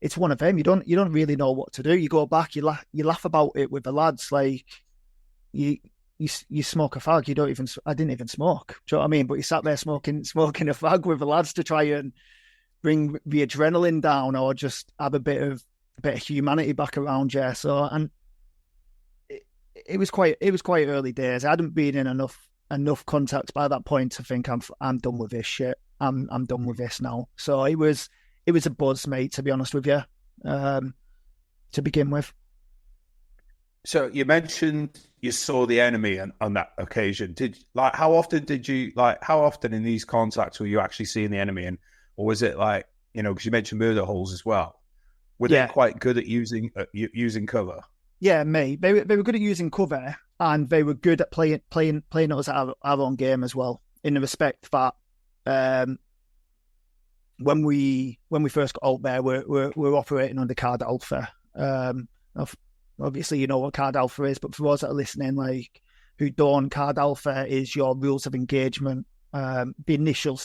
It's one of them. You don't really know what to do. You go back, you laugh about it with the lads. Like you smoke a fag. I didn't even smoke. Do you know what I mean? But you sat there smoking a fag with the lads to try and bring the adrenaline down, or just have a bit of humanity back around you. So, and it was quite early days. I hadn't been in enough contacts by that point to think I'm done with this shit. I'm done with this now. So it was a buzz, mate, to be honest with you, to begin with. So you mentioned you saw the enemy on that occasion. How often in these contacts were you actually seeing the enemy, or was it like, because you mentioned murder holes as well? Were they quite good at using cover? Yeah, mate. They were good at using cover, and they were good at playing us our own game as well. In the respect that when we first got out there, we're operating under Card Alpha. Obviously, you know what Card Alpha is, but for those that are listening, like who don't, Card Alpha is your rules of engagement. The initial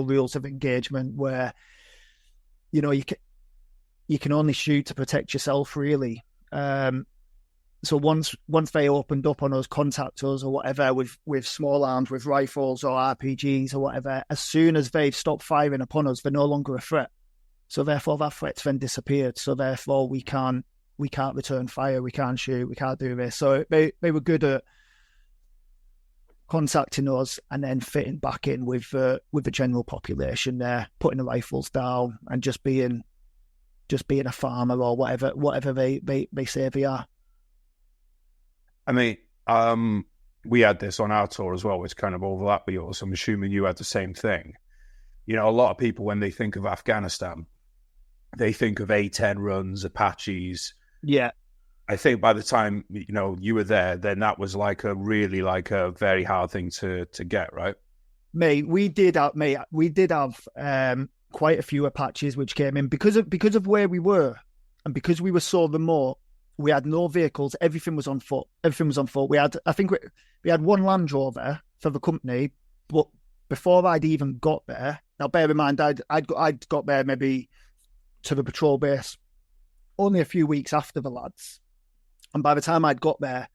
rules of engagement, where you can only shoot to protect yourself, really. So once they opened up on us, contact us or whatever with small arms, with rifles or RPGs or whatever, as soon as they've stopped firing upon us, they're no longer a threat. So therefore that threat's then disappeared. So therefore we can't return fire, we can't shoot, we can't do this. So they were good at contacting us and then fitting back in with the general population there, putting the rifles down and just being a farmer or whatever they say they are. I mean, we had this on our tour as well, which kind of overlapped with yours. I'm assuming you had the same thing. A lot of people, when they think of Afghanistan, they think of A-10 runs, Apaches. Yeah. I think by the time, you were there, then that was like a very hard thing to get, right? Mate, we did have quite a few Apaches which came in because of where we were, and because we were so remote. We had no vehicles. Everything was on foot. We had one Land Rover for the company, but before I'd even got there, now bear in mind I'd got there maybe to the patrol base only a few weeks after the lads. And by the time I'd got there,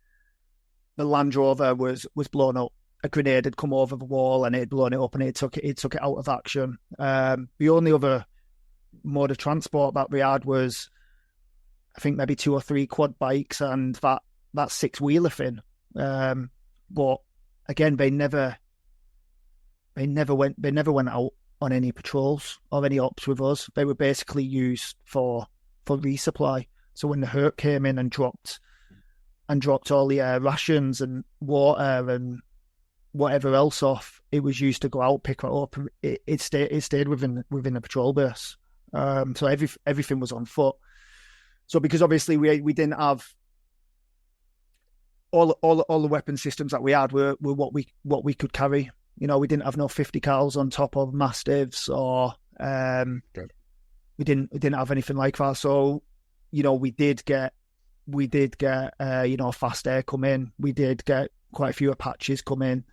the Land Rover was blown up. A grenade had come over the wall and it had blown it up, and it took it out of action. The only other mode of transport that we had was, I think, maybe 2 or 3 quad bikes and that 6-wheeler thing. But again, they never went out on any patrols or any ops with us. They were basically used for resupply. So when the hurt came in and dropped all the rations and water and whatever else off, it was used to go out, pick it up. It stayed within the patrol base. So everything was on foot. So because obviously we didn't have all the weapon systems that we had were what we could carry. You know, we didn't have no 50 cals on top of Mastiffs, or we didn't have anything like that. So, you know, we did get fast air come in. We did get quite a few Apaches come in.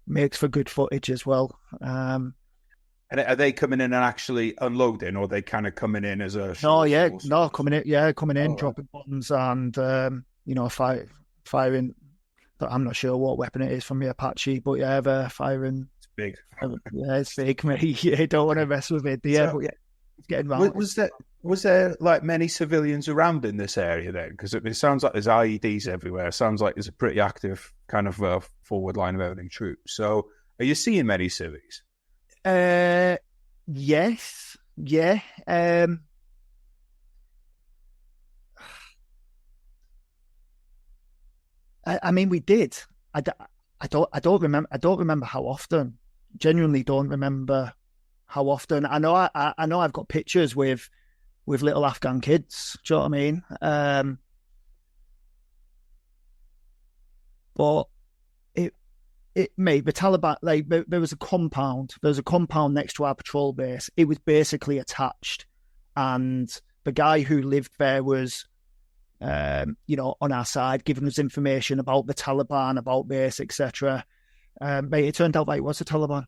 Makes for good footage as well. And are they coming in and actually unloading, or are they kind of coming in as a... coming in, dropping bombs and, firing. But I'm not sure what weapon it is from the Apache, but yeah, they're firing. It's big. Yeah, it's big, mate. You don't want to mess with it. Yeah, but yeah, it's getting round. Was there like many civilians around in this area then? Because it sounds like there's IEDs everywhere. It sounds like there's a pretty active kind of forward line of everything troops. So are you seeing many civvies? Yes. Yeah. I mean, we did. I don't remember how often. Genuinely don't remember how often. I know I've got pictures with little Afghan kids. Do you know what I mean? But mate, the Taliban, like, there was a compound. There was a compound next to our patrol base. It was basically attached, and the guy who lived there was, on our side, giving us information about the Taliban, about base, etc. Mate, it turned out that it was the Taliban.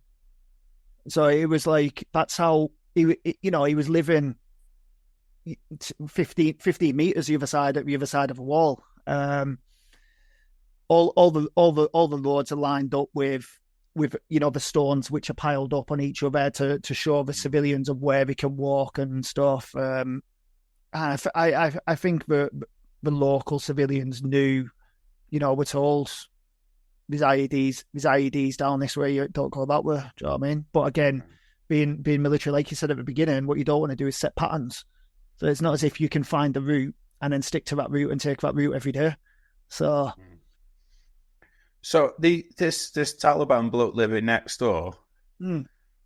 So it was like, that's how he was living 15 meters the other side of a wall. All the roads are lined up with the stones which are piled up on each other to show the civilians of where they can walk and stuff. And I think the local civilians knew, were told there's IEDs down this way, you don't go that way. Do you know what I mean? But again, being military, like you said at the beginning, what you don't want to do is set patterns. So it's not as if you can find the route and then stick to that route and take that route every day. So this Taliban bloke living next door,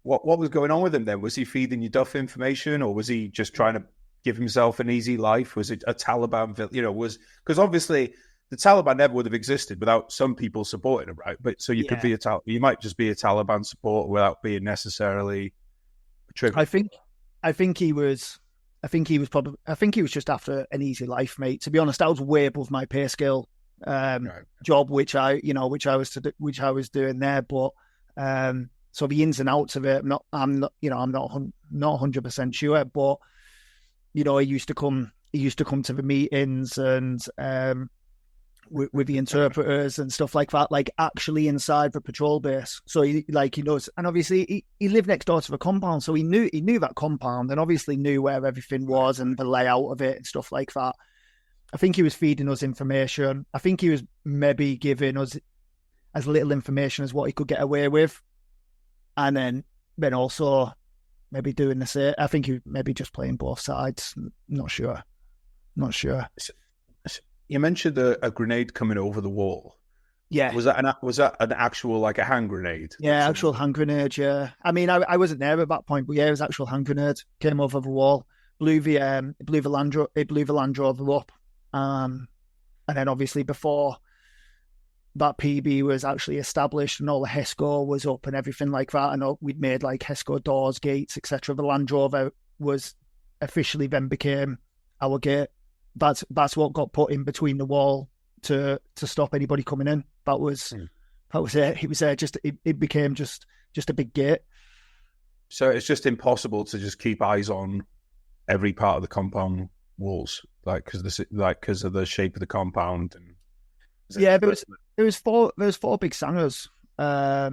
what was going on with him then? Was he feeding you duff information, or was he just trying to give himself an easy life? Was it a Taliban, because obviously the Taliban never would have existed without some people supporting him, right? But so you could be you might just be a Taliban supporter without being necessarily a trigger. I think he was just after an easy life, mate. To be honest, that was way above my pay scale job, which I was doing there. But so the ins and outs of it, I'm not 100% sure. But he used to come to the meetings and with the interpreters and stuff like that, like actually inside the patrol base. So he knows, and obviously he lived next door to the compound, so he knew that compound, and obviously knew where everything was and the layout of it and stuff like that. I think he was feeding us information. I think he was maybe giving us as little information as what he could get away with, and then also maybe doing the same. I think he maybe just playing both sides. Not sure. You mentioned a grenade coming over the wall. Yeah. Was that an actual, like, a hand grenade? Yeah, actual hand grenade. Yeah. I mean, I wasn't there at that point, but yeah, it was actual hand grenade. Came over the wall, blew the Land Rover up, and then obviously before that PB was actually established and all the HESCO was up and everything like that, and we'd made like HESCO doors, gates, etc. The Land Rover was officially then became our gate. That's what got put in between the wall to stop anybody coming in. That was it. It was there. It became just a big gate. So it's just impossible to just keep eyes on every part of the compound walls, like because of the shape of the compound? And yeah, there was four big sangers. But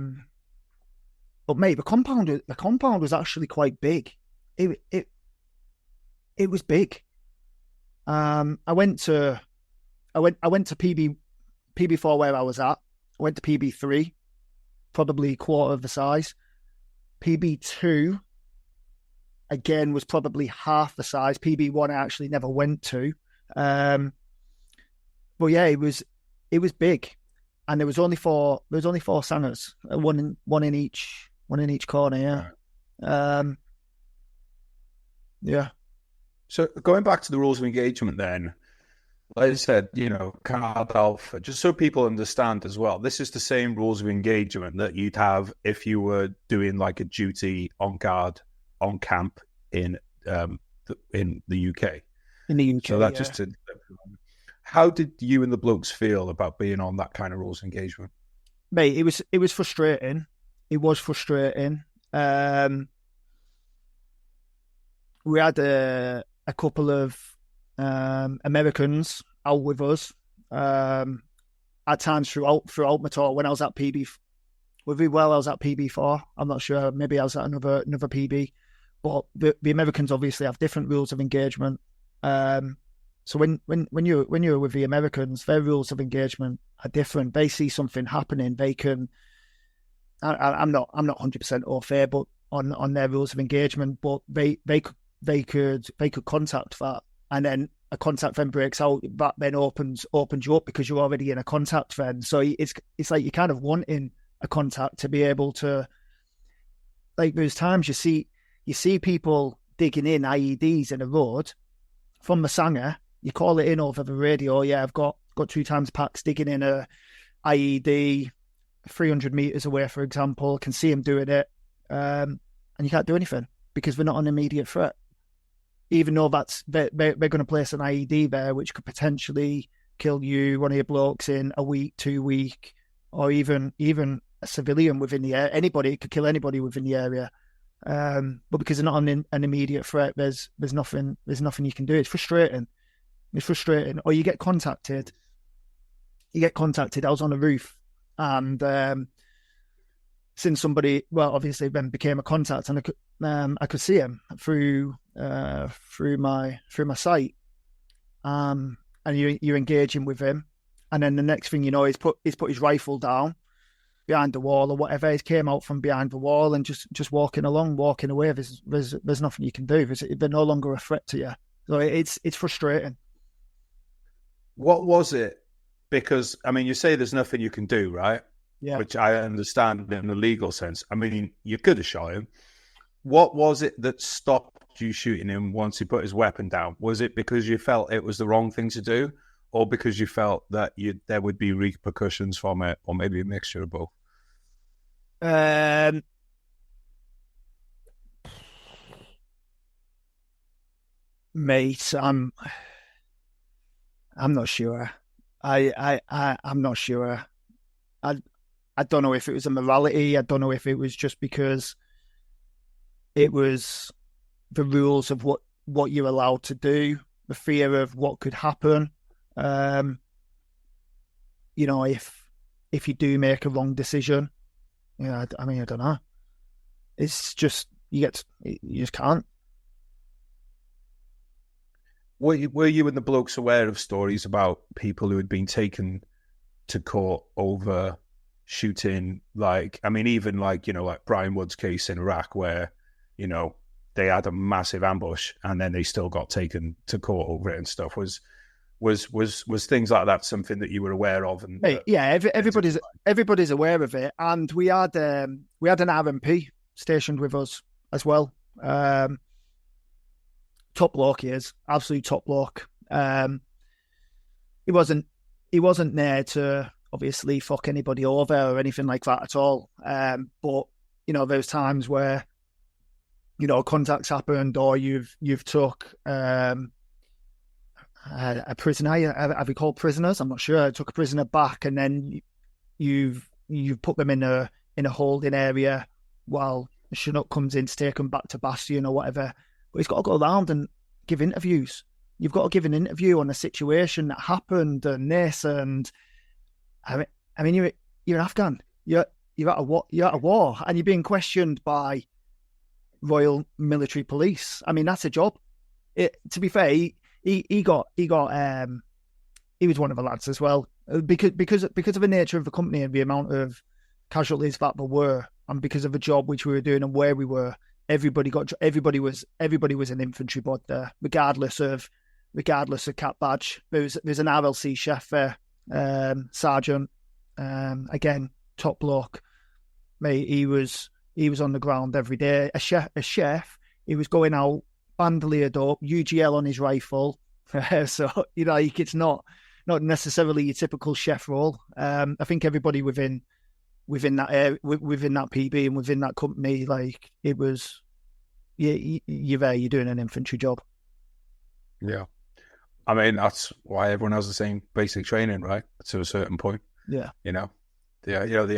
mate, the compound was actually quite big. It was big. I went to PB4 where I was at. I went to PB3, probably quarter of the size. PB2 again was probably half the size. PB1 I actually never went to. But yeah, it was big, and there was only four sangers, one in each corner. Yeah, yeah. So going back to the rules of engagement, then, like I said, Card Alpha, just so people understand as well, this is the same rules of engagement that you'd have if you were doing like a duty on guard on camp in the UK. In the UK, so that just to. How did you and the blokes feel about being on that kind of rules of engagement? Mate, it was frustrating. It was frustrating. We had a couple of Americans out with us at times throughout my tour. When I was at PB, I was at PB4. I'm not sure. Maybe I was at another PB. But the Americans obviously have different rules of engagement. So when you're with the Americans, their rules of engagement are different. They see something happening, they can. I'm not 100% au fait, but on their rules of engagement, but they could contact that, and then a contact then breaks out. That then opens you up because you're already in a contact then. So it's like you're kind of wanting a contact to be able to. Like there's times you see people digging in IEDs in a road from the Sanger. You call it in over the radio. Yeah, I've got 2 times packs digging in a IED 300 meters away, for example. Can see them doing it, and you can't do anything because they're not an immediate threat. Even though they're going to place an IED there, which could potentially kill you, one of your blokes in a week, 2 week, or even a civilian within the area. Anybody could kill anybody within the area. But because they're not an immediate threat, there's nothing you can do. It's frustrating. Or you get contacted. I was on a roof, and since somebody, well, obviously then became a contact, and I could see him through my sight, and you're engaging with him, and then the next thing you know, he's put his rifle down behind the wall or whatever. He came out from behind the wall and just walking away. There's nothing you can do. They're no longer a threat to you. So it's frustrating. What was it? Because I mean, you say there's nothing you can do, right? Yeah. Which I understand in the legal sense. I mean, you could have shot him. What was it that stopped you shooting him once he put his weapon down? Was it because you felt it was the wrong thing to do, or because you felt that there would be repercussions from it, or maybe a mixture of both? Mate, I'm not sure. I'm not sure. I don't know if it was a morality. I don't know if it was just because it was the rules of what you're allowed to do, the fear of what could happen. If you do make a wrong decision, I don't know. It's just you just can't. Were you and the blokes aware of stories about people who had been taken to court over shooting? Like, I mean, even like Brian Wood's case in Iraq, where they had a massive ambush and then they still got taken to court over it and stuff. Was things like that something that you were aware of? And everybody's aware of it, and we had an RMP stationed with us as well. Top bloke he is, absolute top bloke. He wasn't there to obviously fuck anybody over or anything like that at all. But there's times where contacts happened, or you've took a prisoner. Have you called prisoners? I'm not sure. I took a prisoner back, and then you've put them in a holding area while Chinook comes in to take them back to Bastion or whatever. But he's got to go around and give interviews. You've got to give an interview on a situation that happened and this, and I mean, you're an Afghan. You're at a war. You're at a war, and you're being questioned by Royal Military Police. I mean, that's a job. To be fair, he was one of the lads as well, because of the nature of the company and the amount of casualties that there were, and because of the job which we were doing and where we were. Everybody was an infantry bod there, regardless of cap badge. There's an RLC chef there, sergeant, again top bloke. Mate, he was on the ground every day. A chef. He was going out bandoliered up, UGL on his rifle. So it's not necessarily your typical chef role. I think everybody within that PB and within that company, like, it was, you're there, you're doing an infantry job. Yeah. I mean, that's why everyone has the same basic training, right? To a certain point. Yeah. The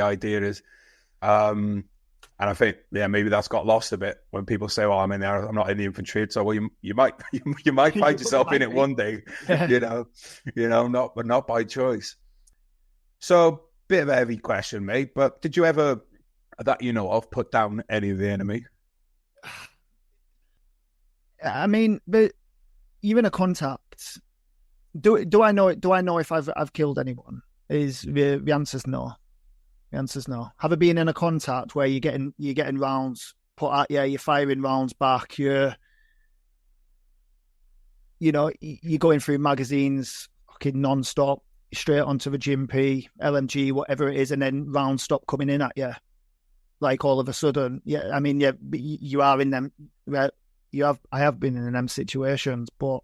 idea is, and I think, maybe that's got lost a bit when people say, well, I'm in there, I'm not in the infantry. So, well, you might find yourself in it one day, but not by choice. So, bit of a heavy question, mate, but did you ever, that you know of, put down any of the enemy? I mean, but you're in a contact. Do I know if I've killed anyone? Is the answer's no. The answer's no. Have I been in a contact where you're getting rounds put at you, you're firing rounds back, you're going through magazines fucking non-stop, straight onto the GMP, LMG, whatever it is, and then rounds stop coming in at you, like all of a sudden. Yeah, I mean, you are in them. I have been in them situations, but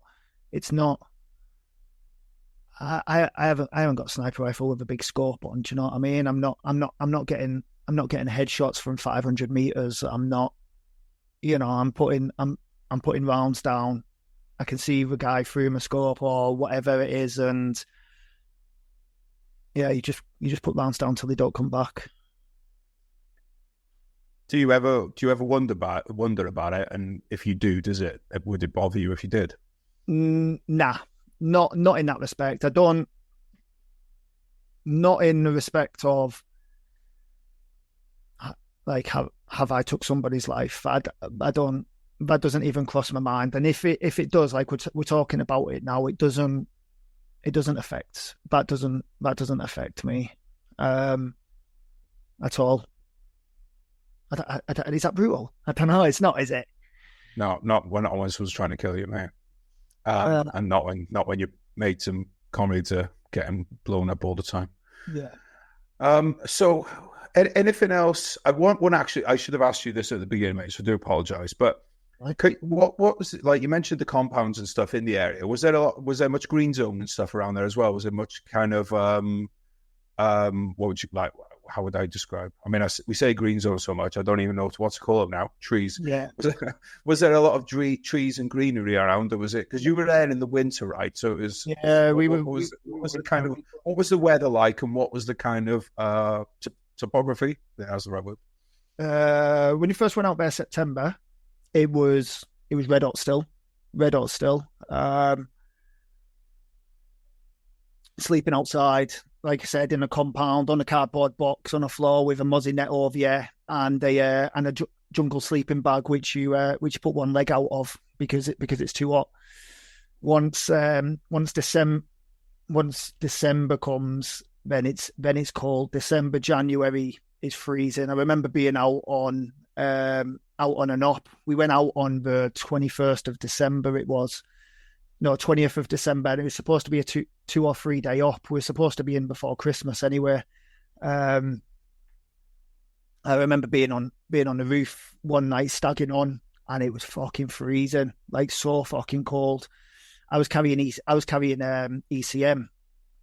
it's not. I haven't got a sniper rifle with a big scope on. Do you know what I mean? I'm not getting headshots from 500 meters. I'm not. I'm putting rounds down. I can see the guy through my scope or whatever it is, and yeah, you just put rounds down till they don't come back. Do you ever wonder about it? And if you do, would it bother you if you did? Nah, not in that respect. I don't. Not in the respect of, like, have I took somebody's life? I don't. That doesn't even cross my mind. And if it does, like we're talking about it now, it doesn't affect. That doesn't affect me, at all. Is that brutal? I don't know. It's not, is it? No, not when I was trying to kill you, man. And not when your mates and comrades are getting blown up all the time. Yeah. So anything else? I should have asked you this at the beginning, mate. So I do apologize. But what was it like? You mentioned the compounds and stuff in the area. Was there much green zone and stuff around there as well? Was there much kind of what would you like? How would I describe? I mean, we say green zone so much, I don't even know what's called now. Trees. Yeah. Was there a lot of trees and greenery around, or was it because you were there in the winter, right? So it was. Yeah, what was the weather like, and what was the kind of topography? Yeah, that's the right word. When you first went out there September, it was red hot still. Sleeping outside, like I said, in a compound on a cardboard box on a floor with a muzzy net over you and a jungle sleeping bag which you put one leg out of because it's too hot. Once December comes, then it's cold. December, January is freezing. I remember being out on an op. We went out on the 21st of December. It was. No, 20th of December. And it was supposed to be a 2 or 3 day op. We were supposed to be in before Christmas anyway. I remember being on the roof one night, stagging on, and it was fucking freezing, like so fucking cold. I was carrying ECM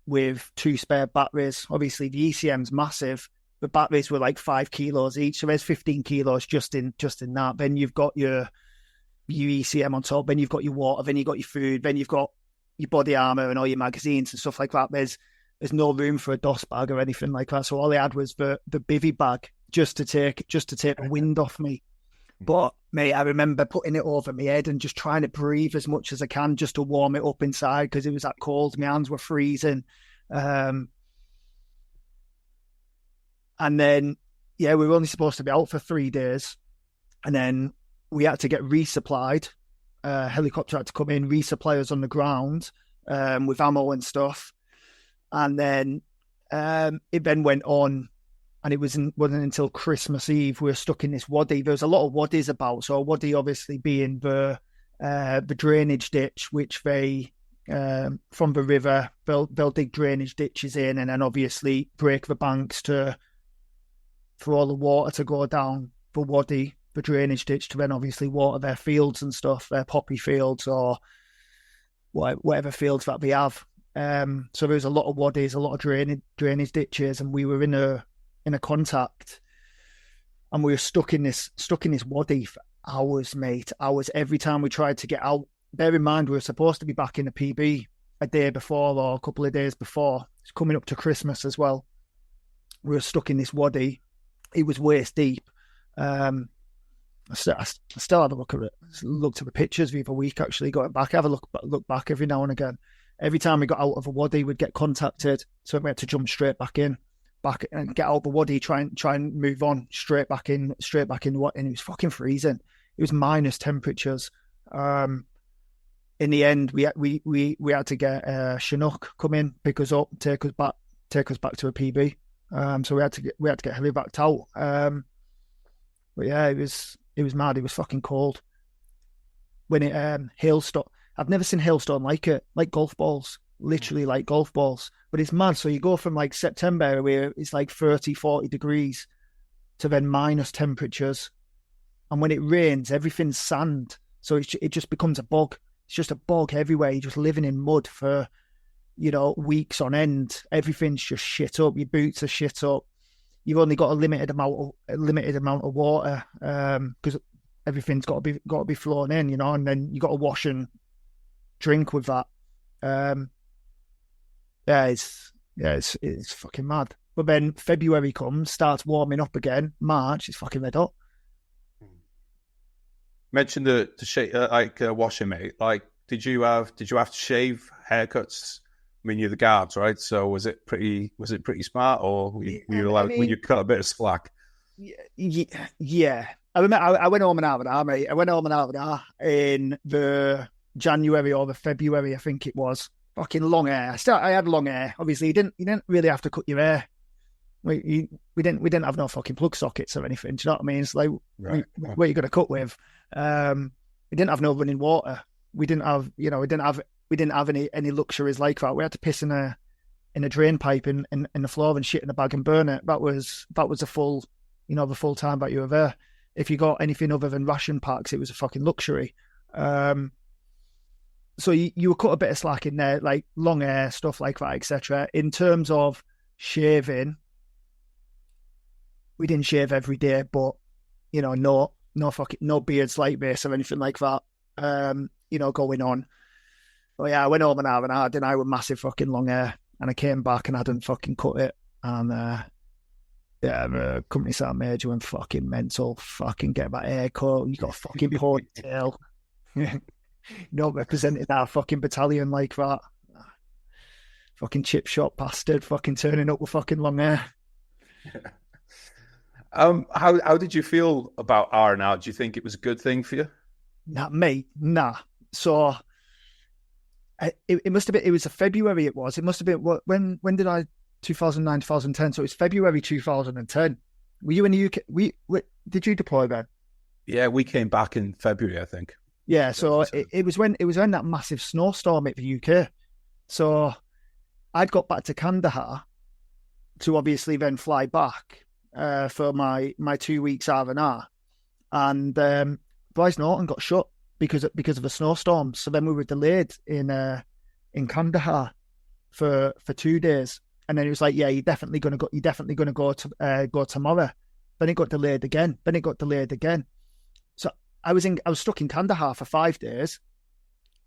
with 2 spare batteries. Obviously, the ECM's massive. The batteries were like 5 kilos each, so there's 15 kilos just in that. Then you've got your ECM on top, then you've got your water, then you've got your food, then you've got your body armor and all your magazines and stuff like that. There's no room for a DOS bag or anything like that. So all I had was the bivvy bag just to take the wind off me. But mate, I remember putting it over my head and just trying to breathe as much as I can just to warm it up inside because it was that cold. My hands were freezing. And then, yeah, we were only supposed to be out for 3 days. And then we had to get resupplied. Helicopter had to come in, resupply us on the ground with ammo and stuff. And then it then went on. And it wasn't until Christmas Eve we were stuck in this wadi. There was a lot of wadis about. So a wadi obviously being the drainage ditch, which they, from the river, they'll dig drainage ditches in and then obviously break the banks for all the water to go down the wadi, the drainage ditch, to then obviously water their fields and stuff, their poppy fields or whatever fields that they have. So there was a lot of wadis, a lot of drainage ditches, and we were in a contact, and we were stuck in this wadi for hours, mate. Hours every time we tried to get out. Bear in mind, we were supposed to be back in the PB a day before or a couple of days before. It's coming up to Christmas as well. We were stuck in this wadi. It was waist deep. I still had a look at it. Looked at the pictures the other week. Actually, got it back. I have a look back every now and again. Every time we got out of a wadi, we'd get contacted, so we had to jump straight back in. Back and get out the wadi, try and move on straight back in what, and it was fucking freezing. It was minus temperatures. In the end, we had to get Chinook come in, pick us up, take us back to a PB. So we had to get heavy backed out. But yeah, it was mad. It was fucking cold. When it hailstorm, I've never seen hailstorm like it, like golf balls. Literally like golf balls, but it's mad. So you go from like September where it's like 30-40 degrees to then minus temperatures, and when it rains everything's sand, so it just becomes a bog. It's just a bog everywhere. You're just living in mud for weeks on end. Everything's just shit up. Your boots are shit up. You've only got a limited amount of water because everything's got to be flown in, and then you got to wash and drink with that. It's fucking mad. But then February comes, starts warming up again. March, it's fucking red hot. Mention the washing, mate. Like, did you have to shave haircuts? I mean, you're the guards, right? So was it pretty smart, or were you cut a bit of slack? Yeah. I remember I went home and out of an hour, mate. I went home and out of an hour in the January or the February, I think it was. Fucking long hair. I had long hair. Obviously, you didn't really have to cut your hair. We didn't have no fucking plug sockets or anything. Do you know what I mean? It's like, right. What are you going to cut with? We didn't have no running water. We didn't have any luxuries like that. We had to piss in a drain pipe in the floor and shit in a bag and burn it. That was a full, the full time that you were there. If you got anything other than ration packs, it was a fucking luxury. So you would cut a bit of slack in there, like long hair, stuff like that, etc. In terms of shaving, we didn't shave every day, but no beards like this or anything like that. Going on. But yeah, I went home and I had I with massive fucking long hair, and I came back and I didn't fucking cut it. And the company sergeant major went fucking mental. Fucking get that haircut. You got a fucking ponytail. Not representing our fucking battalion like that. Fucking chip shop bastard. Fucking turning up with fucking long hair. How did you feel about R&R? Do you think it was a good thing for you? Nah, mate. Nah. So it must have been. It was a February. It must have been. When did I? 2009, 2010. So it was February 2010. Were you in the UK? Did you deploy then? Yeah, we came back in February, I think. Yeah, so it was when that massive snowstorm hit the UK. So I'd got back to Kandahar to obviously then fly back for my 2 weeks R&R, and Bryce Norton got shut because of a snowstorm. So then we were delayed in Kandahar for 2 days, and then it was like, yeah, you're definitely gonna go tomorrow. Then it got delayed again. So I was stuck in Kandahar for 5 days.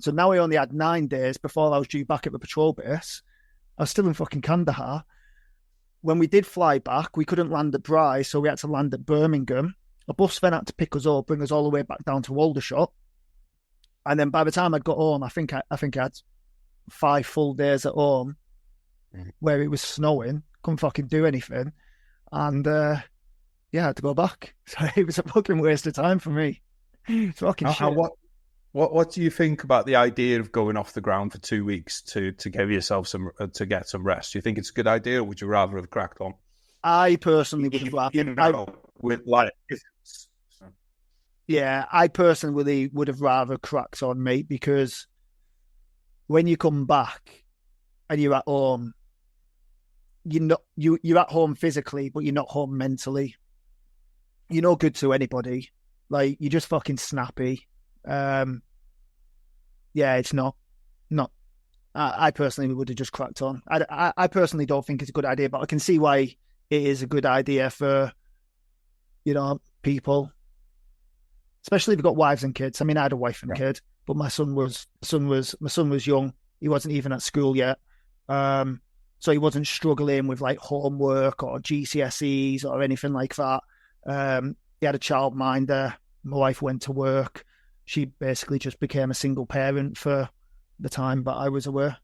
So now I only had 9 days before I was due back at the patrol base. I was still in fucking Kandahar. When we did fly back, we couldn't land at Bryce, so we had to land at Birmingham. A bus then had to pick us up, bring us all the way back down to Aldershot. And then by the time I'd got home, I think I had 5 full days at home where it was snowing, couldn't fucking do anything. And I had to go back. So it was a fucking waste of time for me. It's fucking shit. What do you think about the idea of going off the ground for 2 weeks to give yourself to get some rest? Do you think it's a good idea, or would you rather have cracked on? I personally would have rather. I personally would have rather cracked on, mate, because when you come back and you're at home, you're at home physically, but you're not home mentally. You're no good to anybody. Like, you're just fucking snappy. It's not. I personally would have just cracked on. I personally don't think it's a good idea, but I can see why it is a good idea for, people, especially if you've got wives and kids. I mean, I had a wife and kid, but my son was young. He wasn't even at school yet, so he wasn't struggling with like homework or GCSEs or anything like that. He had a childminder. My wife went to work. She basically just became a single parent for the time that I was away.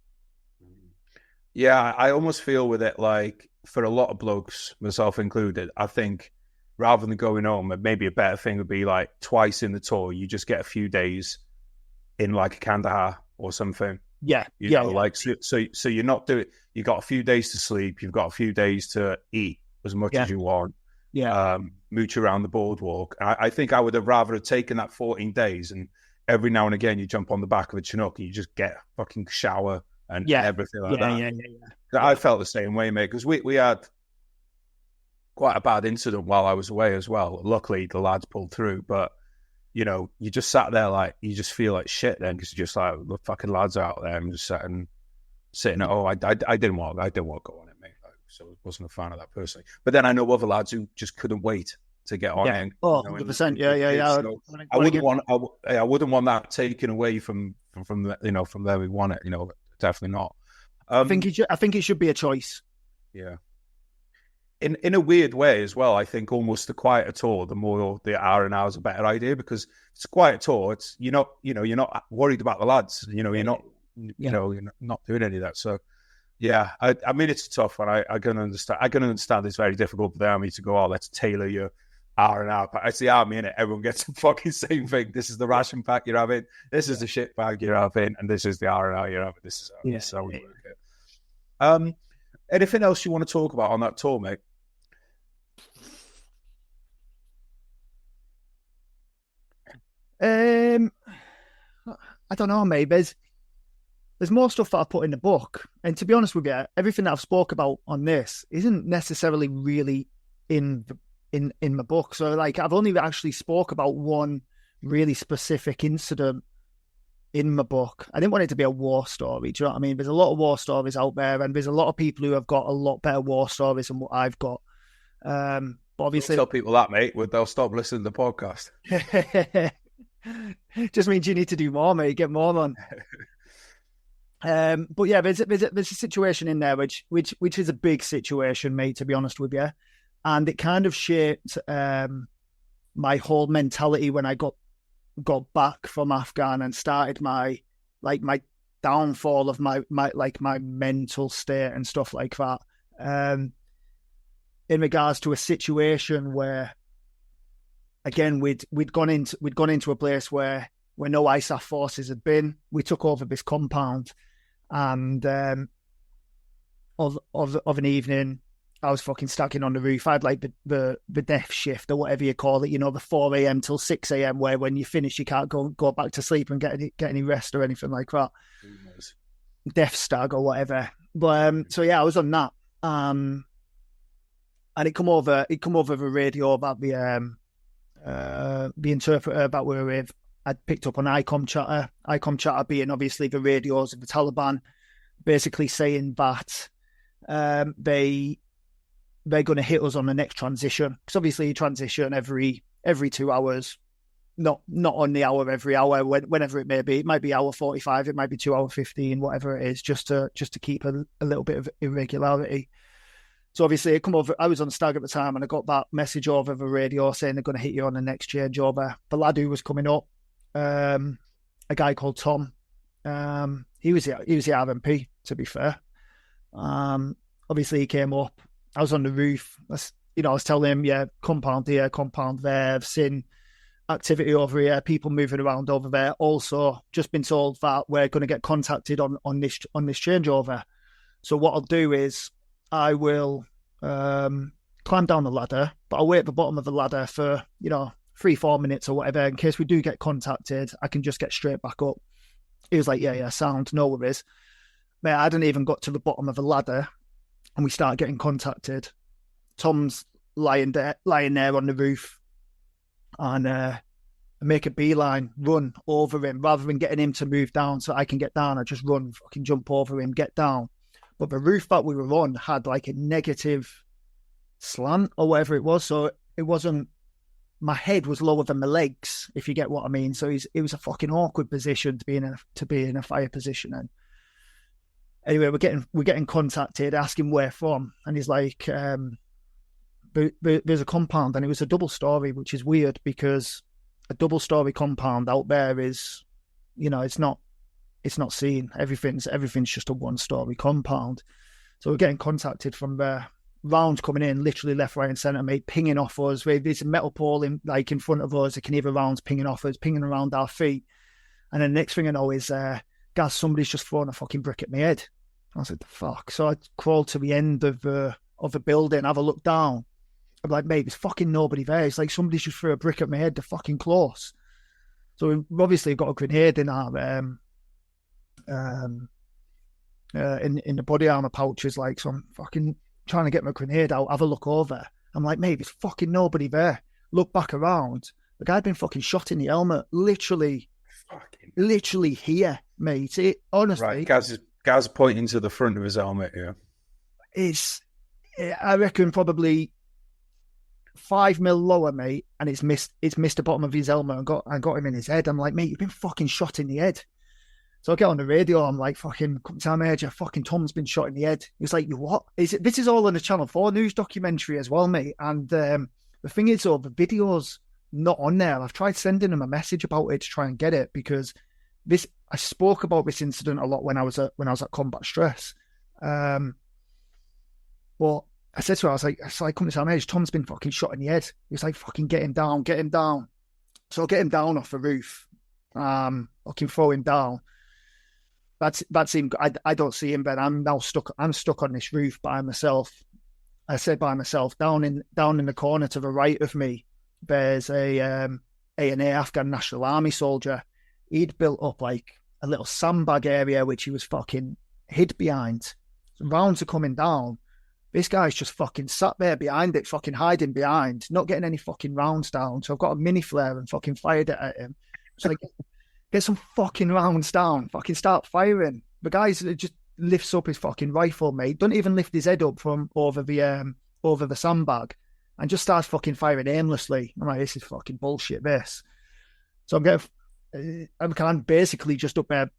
Yeah, I almost feel with it, like, for a lot of blokes, myself included, I think rather than going home, maybe a better thing would be like twice in the tour, you just get a few days in like a Kandahar or something. So you're not doing, you got a few days to sleep, you've got a few days to eat as much as you want. Mooch around the boardwalk. I think I would have rather have taken that 14 days, and every now and again you jump on the back of a Chinook and you just get a fucking shower and everything like that. I felt the same way, mate, because we had quite a bad incident while I was away as well. Luckily, the lads pulled through, but you just sat there like, you just feel like shit then, because you're just like, the fucking lads are out there and just sitting at home. I didn't want to go on it, mate. So I wasn't a fan of that personally. But then I know other lads who just couldn't wait to get on it. 100%. So I wouldn't want that taken away from where we want it. Definitely not. I think it should be a choice. Yeah. In a weird way as well, I think almost the quieter tour, the more the R&R is a better idea, because it's a quiet tour. It's you're not worried about the lads. You're not doing any of that. So. Yeah, I mean, it's a tough one. I can understand. I can understand it's very difficult for the army to go, let's tailor your R&R. It's the army, innit? Everyone gets the fucking same thing. This is the ration pack you're having. This is the shit bag you're having. And this is the R&R you're having. This is how we work it. Anything else you want to talk about on that tour, mate? I don't know, mate. There's more stuff that I put in the book. And to be honest with you, everything that I've spoke about on this isn't necessarily really in my book. So like, I've only actually spoke about one really specific incident in my book. I didn't want it to be a war story. Do you know what I mean? There's a lot of war stories out there, and there's a lot of people who have got a lot better war stories than what I've got. But obviously, don't tell people that, mate. They'll stop listening to the podcast. Just means you need to do more, mate. Get more on. But yeah, there's a situation in there which is a big situation, mate, to be honest with you, and it kind of shaped my whole mentality when I got back from Afghan and started my downfall of my mental state and stuff like that. In regards to a situation where, again, we'd gone into a place where no ISAF forces had been. We took over this compound. And of an evening, I was fucking stacking on the roof. I had like the death shift or whatever you call it, the 4 a.m. till 6 a.m. where when you finish, you can't go back to sleep and get any rest or anything like that. Death stag or whatever. But so yeah, I was on that. And it come over the radio about the interpreter that we were with. I'd picked up on ICOM chatter being obviously the radios of the Taliban, basically saying that they're going to hit us on the next transition. Because obviously you transition every 2 hours, not on the hour every hour, whenever it may be. It might be hour 45, it might be 2 hour 15, whatever it is, just to keep a little bit of irregularity. So obviously, it come over. I was on stag at the time, and I got that message over the radio saying they're going to hit you on the next changeover. The lad who was coming up, a guy called Tom, he was the RMP. To be fair, obviously he came up. I was on the roof. I was telling him, yeah, compound here, compound there. I've seen activity over here, people moving around over there. Also, just been told that we're going to get contacted on this changeover. So what I'll do is I will climb down the ladder, but I'll wait at the bottom of the ladder for 3-4 minutes or whatever in case we do get contacted. I can just get straight back up. He was like, yeah, sound, no worries. Mate, I hadn't even got to the bottom of the ladder, and we start getting contacted. Tom's lying there on the roof, and I make a beeline, run over him rather than getting him to move down so I can get down. I just run, fucking jump over him, get down. But the roof that we were on had like a negative slant or whatever it was, so it wasn't. My head was lower than my legs, if you get what I mean. So it was a fucking awkward position to be in a fire position in. Anyway, we're getting contacted, asking where from, and he's like, there's a compound, and it was a double story, which is weird because a double story compound out there is, it's not seen. Everything's just a 1-story compound. So we're getting contacted from there. Rounds coming in, literally left, right, and centre, mate, pinging off us. There's a metal pole in front of us. I can hear the rounds pinging off us, pinging around our feet. And then the next thing I know is, Gaz, somebody's just thrown a fucking brick at my head. I was like, the fuck? So I crawled to the end of the building, have a look down. I'm like, mate, there's fucking nobody there. It's like somebody's just threw a brick at my head. They're fucking close. So we obviously got a grenade in our in the body armor pouches. Like, so I'm fucking trying to get my grenade out, have a look over. I'm like, mate, there's fucking nobody there. Look back around. The guy had been fucking shot in the helmet, literally here, mate. Honestly, right. Gaz pointing to the front of his helmet. Yeah, I reckon probably 5 mil lower, mate, and it's missed the bottom of his helmet and got him in his head. I'm like, mate, you've been fucking shot in the head. So I get on the radio, I'm like, fucking, come to our major, fucking Tom's been shot in the head. He's like, you what? This is all in a Channel 4 news documentary as well, mate. And the thing is, the video's not on there. I've tried sending him a message about it to try and get it, because I spoke about this incident a lot when I was at Combat Stress. But I said to her, I was like, come to our major, Tom's been fucking shot in the head. He was like, fucking get him down. So I'll get him down off the roof. I can throw him down. That's him. I don't see him, but I'm stuck on this roof by myself. I said by myself, down in the corner to the right of me, there's a A&A Afghan National Army soldier. He'd built up like a little sandbag area which he was fucking hid behind. Rounds are coming down. This guy's just fucking sat there behind it, fucking hiding behind, not getting any fucking rounds down. So I've got a mini flare and fucking fired it at him. So like, get some fucking rounds down, fucking start firing. The guy just lifts up his fucking rifle, mate. Don't even lift his head up from over the sandbag, and just starts fucking firing aimlessly. I'm like, this is fucking bullshit, this. So I'm basically just up there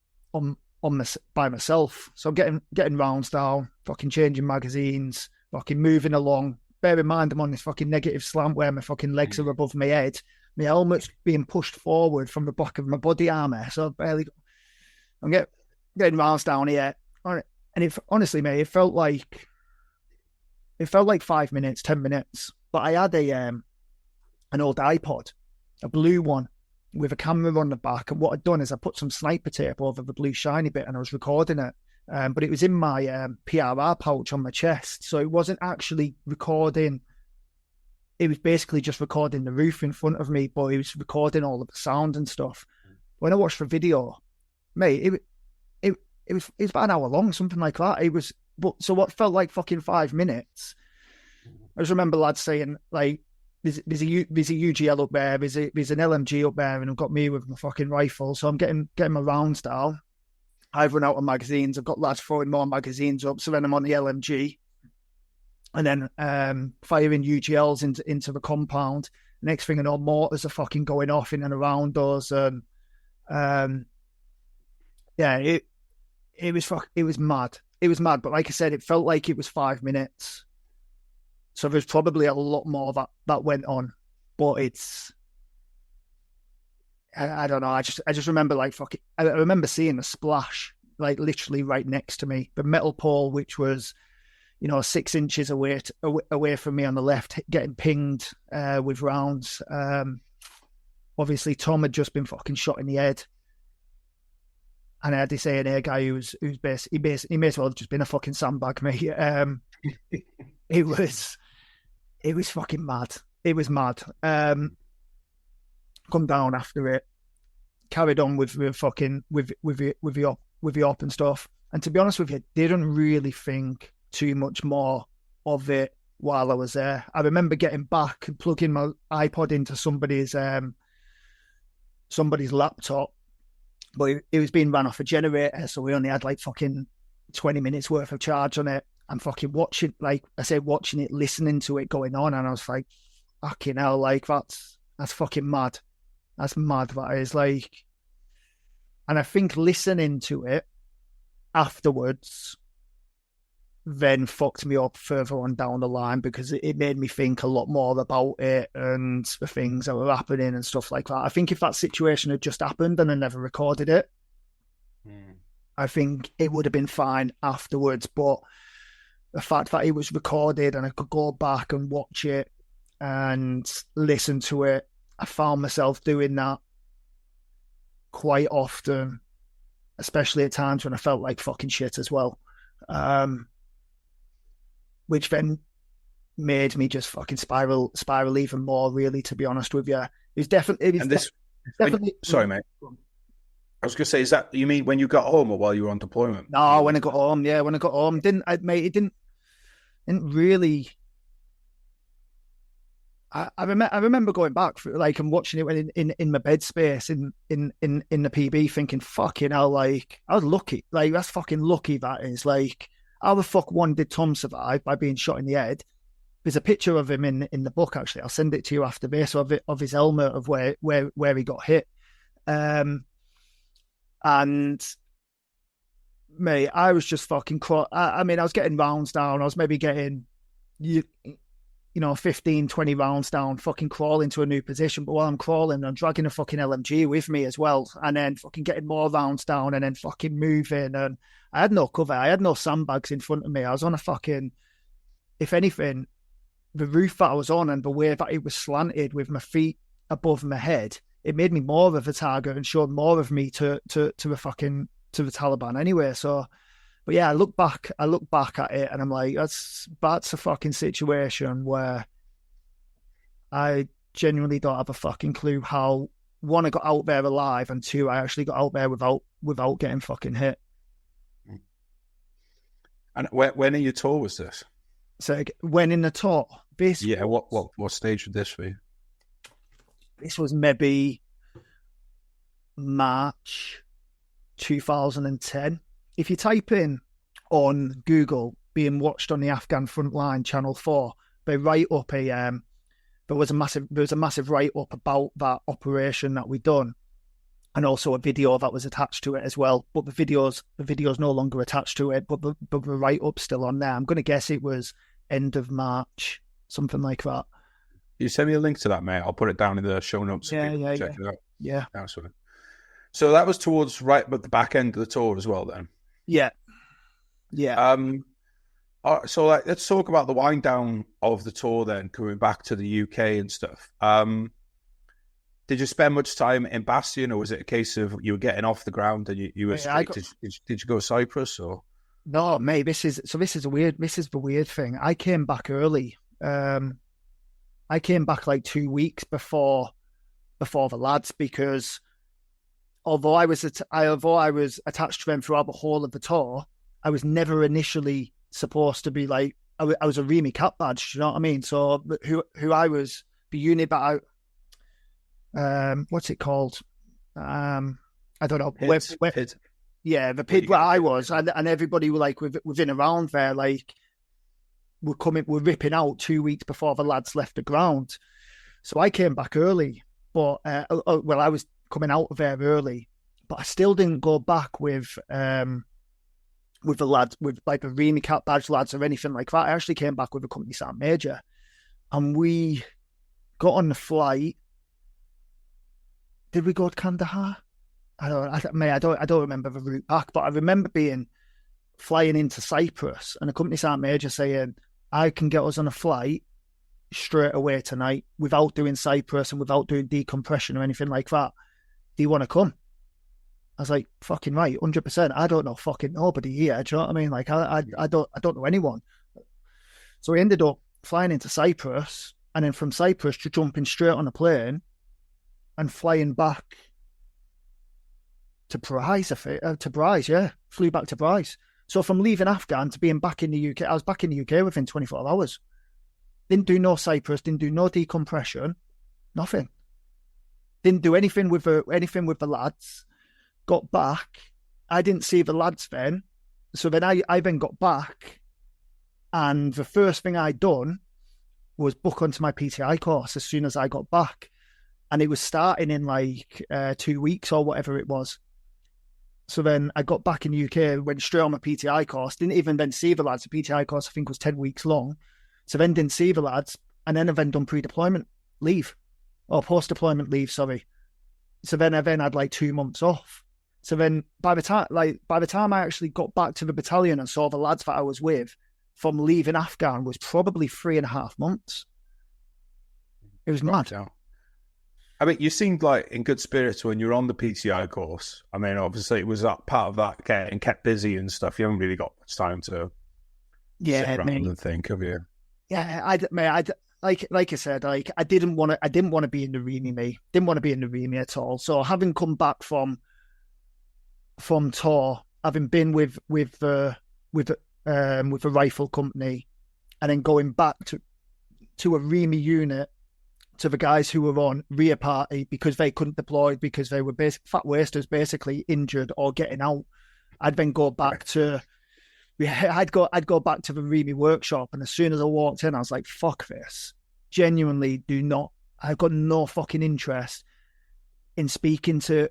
by myself. So I'm getting rounds down, fucking changing magazines, fucking moving along. Bear in mind, I'm on this fucking negative slant where my fucking legs are above my head. My helmet's being pushed forward from the back of my body armor, so I'm getting rounds down here. And honestly, mate, it felt like 5 minutes, 10 minutes. But I had an old iPod, a blue one, with a camera on the back. And what I'd done is I put some sniper tape over the blue shiny bit, and I was recording it. But it was in my PRR pouch on my chest, so it wasn't actually recording. It was basically just recording the roof in front of me, but it was recording all of the sound and stuff. When I watched the video, mate, it was about an hour long, something like that. So what felt like fucking 5 minutes. I just remember lads saying, like, there's a UGL up there, there's an LMG up there, and I've got me with my fucking rifle, so I'm getting my rounds down. I've run out of magazines. I've got lads throwing more magazines up, so then I'm on the LMG. And then firing UGLs into the compound. Next thing I know, mortars are fucking going off in and around us. And it was mad. It was mad. But like I said, it felt like it was 5 minutes. So there's probably a lot more that went on, but I don't know. I just remember like fucking. I remember seeing a splash like literally right next to me. The metal pole, which was 6 inches away from me on the left, getting pinged with rounds. Obviously, Tom had just been fucking shot in the head, and I had this A&A guy he may as well have just been a fucking sandbag, mate. It was fucking mad. It was mad. Come down after it, carried on with the op and stuff. And to be honest with you, didn't really think too much more of it while I was there. I remember getting back and plugging my iPod into somebody's laptop, but it was being ran off a generator, so we only had like fucking 20 minutes worth of charge on it. I'm fucking watching it, listening to it going on, and I was like, fucking hell, like that's fucking mad. That's mad, that is, like. And I think listening to it afterwards then fucked me up further on down the line, because it made me think a lot more about it and the things that were happening and stuff like that. I think if that situation had just happened and I never recorded it, I think it would have been fine afterwards. But the fact that it was recorded and I could go back and watch it and listen to it, I found myself doing that quite often, especially at times when I felt like fucking shit as well. Which then made me just fucking spiral even more, really, to be honest with you. It's definitely... Sorry, mate. I was going to say, is that, you mean when you got home or while you were on deployment? No, when I got home, yeah, when I got home. It didn't really... I remember going back for, like, and watching it when in my bed space in the PB, thinking, fucking hell, like, I was lucky. Like, that's fucking lucky, that is. Like, how the fuck did Tom survive by being shot in the head? There's a picture of him in the book, actually. I'll send it to you after this, of his helmet, of where he got hit. And mate, I was just fucking I mean, I was getting rounds down. I was maybe getting 15, 20 rounds down, fucking crawling to a new position. But while I'm crawling, I'm dragging a fucking LMG with me as well. And then fucking getting more rounds down and then fucking moving. And I had no cover. I had no sandbags in front of me. I was on a fucking, if anything, the roof that I was on and the way that it was slanted with my feet above my head, it made me more of a target and showed more of me to the Taliban anyway. So, but yeah, I look back at it and I'm like, that's a fucking situation where I genuinely don't have a fucking clue how, one, I got out there alive, and two, I actually got out there without getting fucking hit. And when in your tour was this? So when in the tour, this... Yeah, what stage would this be? This was maybe March 2010. If you type in on Google being watched on the Afghan front line, Channel 4, they write up there was a massive write up about that operation that we done, and also a video that was attached to it as well. But the video's no longer attached to it, but the write up's still on there. I'm going to guess it was end of March, something like that. You send me a link to that, mate. I'll put it down in the show notes. Yeah. Check it out. Yeah. That's right. So that was towards right, but the back end of the tour as well, then. Yeah. So let's talk about the wind down of the tour then, coming back to the UK and stuff. Did you spend much time in Bastion, or was it a case of you were getting off the ground and you were straight? Did you go to Cyprus or? No, mate. This is the weird thing. I came back early. I came back like 2 weeks before the lads, because although I was attached to them throughout the whole of the tour, I was never initially supposed to be like, I was a REME cap badge, you know what I mean? So who I was, the unit that what's it called? I don't know. PID. Yeah, the PID where I was, and everybody were like within around there, like we're ripping out 2 weeks before the lads left the ground. So I came back early, but I was coming out of there early, but I still didn't go back with the lads, with like the REME cap badge lads or anything like that. I actually came back with a company sergeant major. and we got on the flight. Did we go to Kandahar? I don't remember the route back, but I remember flying into Cyprus and a company sergeant major saying, I can get us on a flight straight away tonight without doing Cyprus and without doing decompression or anything like that. Do you want to come? I was like, fucking right, 100%. I don't know fucking nobody here. Do you know what I mean? Like, I don't know anyone. So we ended up flying into Cyprus, and then from Cyprus to jumping straight on a plane and flying back to Bryce. Yeah. Flew back to Bryce. So from leaving Afghan to being back in the UK, I was back in the UK within 24 hours. Didn't do no Cyprus, didn't do no decompression, nothing. Didn't do anything with the lads. Got back. I didn't see the lads then. So then I then got back, and the first thing I'd done was book onto my PTI course as soon as I got back. And it was starting in like 2 weeks or whatever it was. So then I got back in the UK, went straight on my PTI course, didn't even then see the lads. The PTI course, I think, was 10 weeks long. So then didn't see the lads, and then I've then done pre-deployment leave, or post-deployment leave, sorry. So then I had like 2 months off. So then by the time I actually got back to the battalion and saw the lads that I was with from leaving Afghan was probably 3.5 months. It was mad. I mean, you seemed like in good spirits when you were on the PTI course. I mean, obviously it was that part of that getting kept busy and stuff. You haven't really got much time to sit around and think, have you? Yeah, like I said, like I didn't want to be in the REME, mate. Didn't want to be in the REME at all. So having come back from tour, having been with a rifle company, and then going back to a REME unit, to the guys who were on rear party because they couldn't deploy because they were fat wasters, basically injured or getting out. I'd then go back to, I'd go back to the REME workshop, and as soon as I walked in, I was like, fuck this. Genuinely I've got no fucking interest in speaking to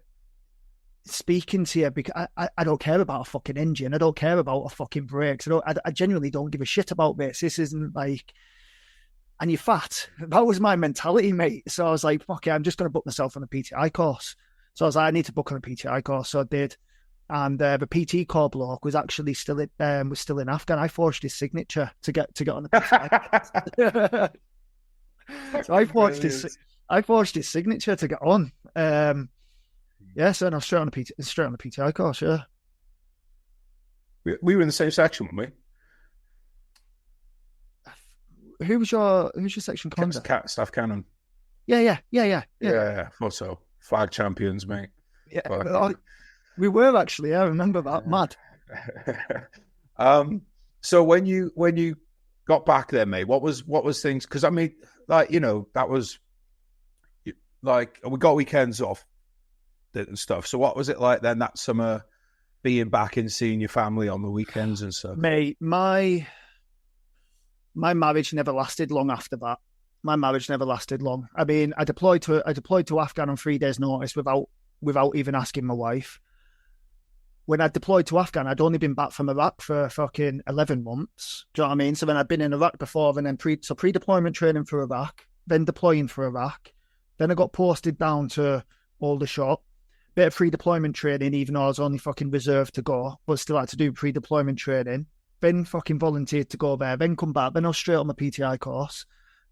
you because I don't care about a fucking engine. I don't care about a fucking brakes. I genuinely don't give a shit about this. This isn't like, and you're fat. That was my mentality, mate. So I was like, fuck it, I'm just going to book myself on a PTI course. So I was like, I need to book on a PTI course. So I did. And the PT core bloke was actually still in Afghan. I forged his signature to get on the PTI course. So I forged his signature to get on. Yeah, so I was straight on the PTI course, yeah. We were in the same section, weren't we? Who was your section commander? Staff Cannon. Yeah. I thought so. Flag champions, mate. Yeah, we were actually. I remember that. Mad. So when you got back there, mate, what was things? Because I mean, like, you know, that was like we got weekends off and stuff. So what was it like then that summer, being back and seeing your family on the weekends and stuff? Mate, my marriage never lasted long after that. My marriage never lasted long. I mean, I deployed to Afghan on 3 days' notice without even asking my wife. When I deployed to Afghan, I'd only been back from Iraq for fucking 11 months. Do you know what I mean? So then I'd been in Iraq before, and then pre-deployment training for Iraq, then deploying for Iraq. Then I got posted down to Aldershot. Bit of pre-deployment training, even though I was only fucking reserved to go, but still had to do pre-deployment training. Then fucking volunteered to go there, then come back, then I was straight on my PTI course.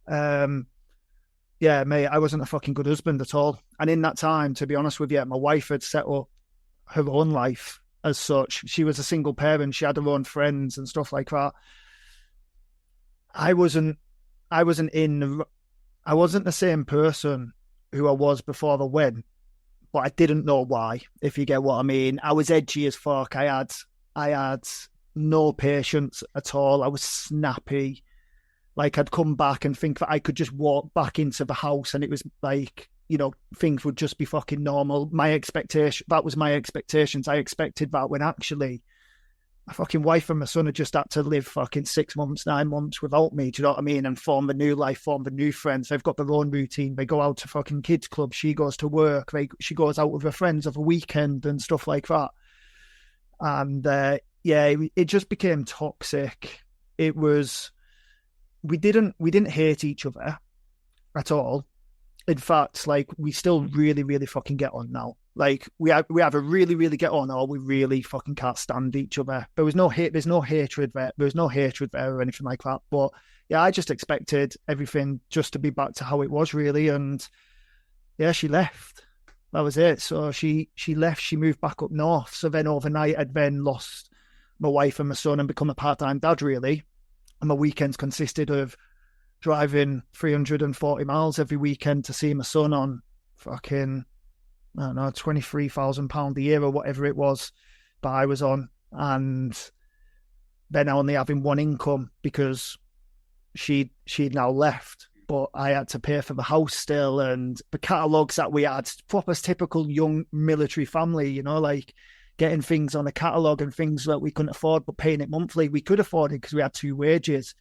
Yeah, mate, I wasn't a fucking good husband at all. And in that time, to be honest with you, my wife had set up her own life as such. She was a single parent. She had her own friends and stuff like that. I wasn't the same person who I was before I went, but I didn't know why, if you get what I mean. I was edgy as fuck. I had no patience at all. I was snappy. Like, I'd come back and think that I could just walk back into the house and it was like, you know, things would just be fucking normal. That was my expectations. I expected that, when actually my fucking wife and my son had just had to live fucking 6 months, 9 months without me. Do you know what I mean? And form a new life, form the new friends. They've got their own routine. They go out to fucking kids clubs. She goes to work. She goes out with her friends of a weekend and stuff like that. And yeah, it just became toxic. It was we didn't hate each other at all. In fact, like, we still really, really fucking get on now. Like, we either really, really get on, or we really fucking can't stand each other. There was no hate, there's no hatred there. There was no hatred there or anything like that. But yeah, I just expected everything just to be back to how it was, really. And yeah, she left. That was it. So she left. She moved back up north. So then overnight, I'd then lost my wife and my son and become a part-time dad, really. And my weekends consisted of driving 340 miles every weekend to see my son on fucking, I don't know, £23,000 a year or whatever it was that I was on. And then only having one income because she'd now left. But I had to pay for the house still, and the catalogues that we had, proper typical young military family, you know, like getting things on a catalogue and things that we couldn't afford, but paying it monthly. We could afford it because we had 2 wages.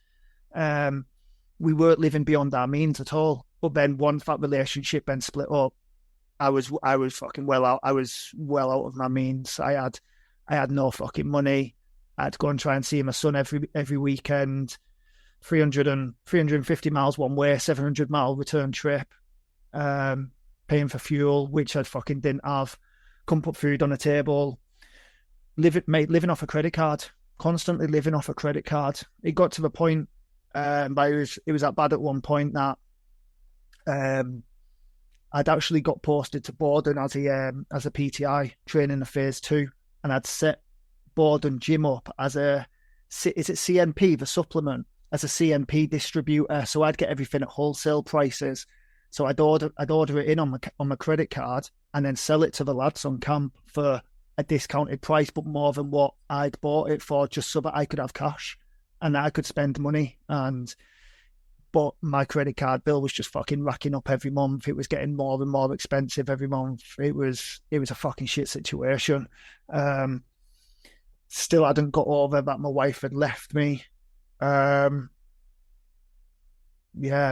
We weren't living beyond our means at all. But then once that relationship then split up, I was fucking well out. I was well out of my means. I had no fucking money. I had to go and try and see my son every weekend. 350 miles one way, 700-mile return trip, paying for fuel, which I fucking didn't have. Couldn't put food on the table. Living off a credit card, constantly living off a credit card. It got to the point, but it was that bad at one point that I'd actually got posted to Borden as a PTI, training a phase 2, and I'd set Borden Gym up as is it CNP, the supplement, as a CNP distributor. So I'd get everything at wholesale prices. So I'd order it in on my credit card and then sell it to the lads on camp for a discounted price, but more than what I'd bought it for, just so that I could have cash and I could spend money. But my credit card bill was just fucking racking up every month. It was getting more and more expensive every month. It was a fucking shit situation. Still hadn't got over that my wife had left me. Yeah,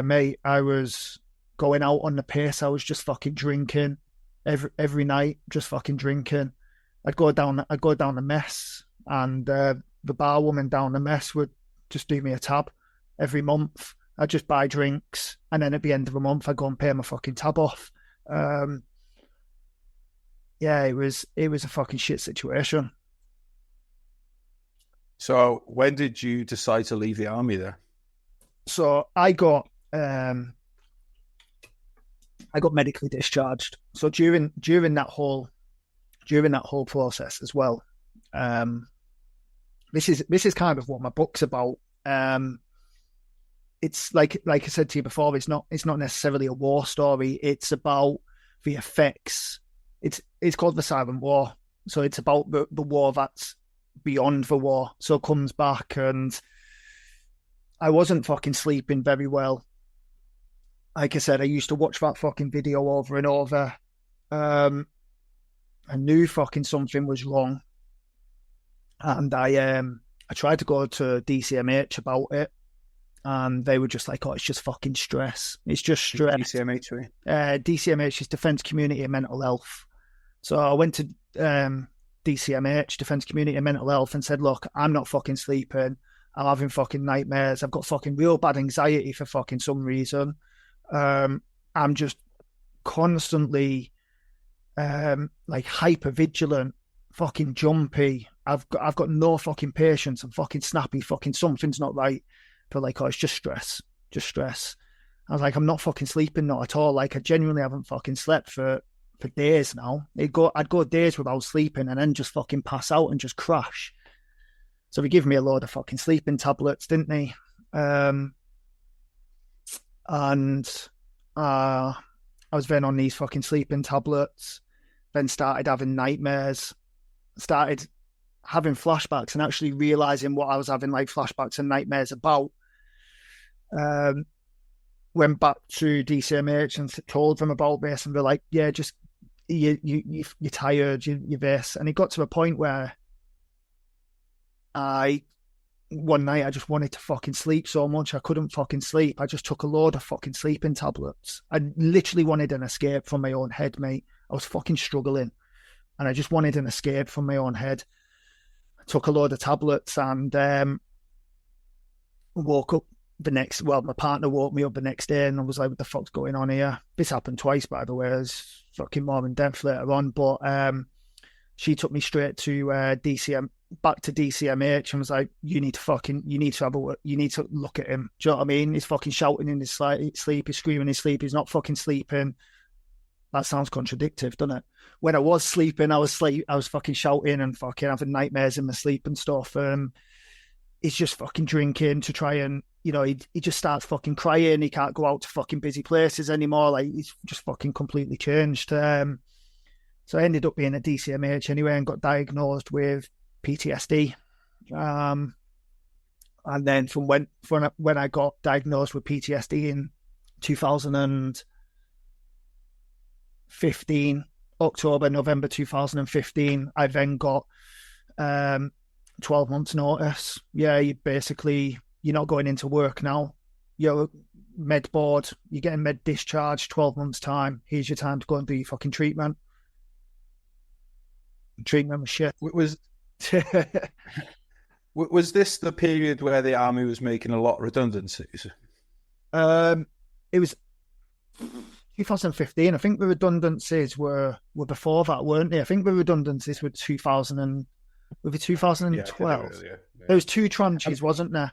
mate, I was going out on the piss. I was just fucking drinking every night, just fucking drinking. I'd go down the mess, and the bar woman down the mess would just do me a tab every month. I'd just buy drinks, and then at the end of the month, I'd go and pay my fucking tab off. Yeah, it was a fucking shit situation. So when did you decide to leave the army there? So I got medically discharged. So during that whole process as well, this is kind of what my book's about. It's like I said to you before, it's not necessarily a war story. It's about the effects. It's called the Silent War. So it's about the war that's beyond the war. So it comes back, and I wasn't fucking sleeping very well. Like I said, I used to watch that fucking video over and over. I knew fucking something was wrong, and I tried to go to DCMH about it, and they were just like, "Oh, it's just fucking stress. It's just stress." DCMH, right? DCMH is Defence Community and Mental Health. So I went to DCMH, Defence Community and Mental Health, and said, "Look, I'm not fucking sleeping. I'm having fucking nightmares. I've got fucking real bad anxiety for fucking some reason. I'm just constantly like hyper vigilant, fucking jumpy. I've got no fucking patience. I'm fucking snappy. Fucking something's not right." But like, "Oh, it's just stress. I was like, "I'm not fucking sleeping, not at all. Like, I genuinely haven't fucking slept for days now. I'd go days without sleeping and then just fucking pass out and just crash." So they gave me a load of fucking sleeping tablets, didn't they? And I was then on these fucking sleeping tablets, then started having nightmares, started having flashbacks, and actually realizing what I was having like flashbacks and nightmares about. Went back to DCMH and told them about this, and they're like, "Yeah, just you're tired, you're this." And it got to a point where one night I just wanted to fucking sleep so much I couldn't fucking sleep. I just took a load of fucking sleeping tablets. I literally wanted an escape from my own head, mate. I was fucking struggling, and I just wanted an escape from my own head. I took a load of tablets and woke my partner woke me up the next day and I was like, what the fuck's going on here? This happened twice, by the way. There's fucking more in depth later on. But she took me straight to back to DCMH and was like, you need to look at him. Do you know what I mean? He's fucking shouting in his sleep, he's screaming in his sleep, he's not fucking sleeping. That sounds contradictory, doesn't it? When I was sleeping, I was fucking shouting and fucking having nightmares in my sleep and stuff. He's just fucking drinking to try and, he just starts fucking crying. He can't go out to fucking busy places anymore. Like, he's just fucking completely changed. So I ended up being at DCMH anyway and got diagnosed with PTSD. And then from when I got diagnosed with PTSD in 2015, November 2015, I then got 12 months notice. Yeah, you're not going into work now. You're med board, you're getting med discharged, 12 months time. Here's your time to go and do your fucking treatment. Treatment was shit. Was this the period where the army was making a lot of redundancies? It was 2015. I think the redundancies were before that, weren't they? I think the redundancies were 2012. Yeah. There was two tranches, wasn't there?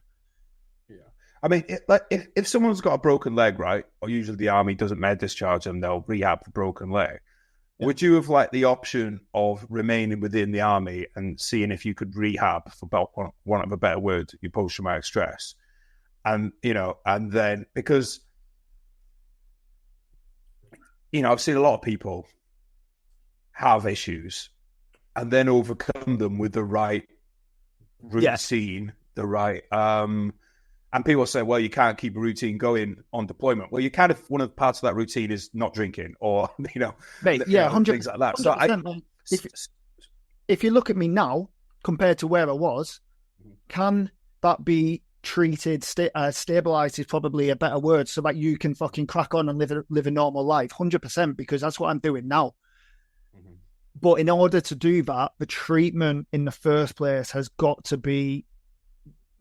Yeah. I mean, if someone's got a broken leg, right, or usually the army doesn't med discharge them, they'll rehab the broken leg. Yeah. Would you have liked the option of remaining within the army and seeing if you could rehab, for want of a better word, your post-traumatic stress? And, and then, because, I've seen a lot of people have issues and then overcome them with the right routine, the right, and people say, well, you can't keep a routine going on deployment. Well, you kind of, one of the parts of that routine is not drinking or, Mate, yeah, 100, things like that. So if you look at me now, compared to where I was, can that be treated, stabilized is probably a better word, so that you can fucking crack on and live a normal life? 100%, because that's what I'm doing now. Mm-hmm. But in order to do that, the treatment in the first place has got to be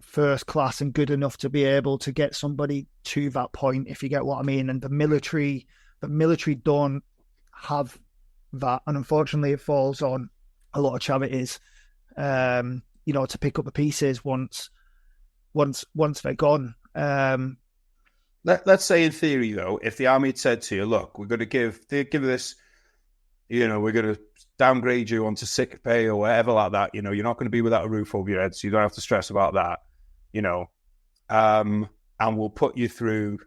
first class and good enough to be able to get somebody to that point, if you get what I mean. And the military don't have that, and unfortunately it falls on a lot of charities to pick up the pieces once they're gone. Let's say in theory though, if the army had said to you, look, we're going to give this, we're going to downgrade you onto sick pay or whatever like that, you're not going to be without a roof over your head, so you don't have to stress about that, and we'll put you through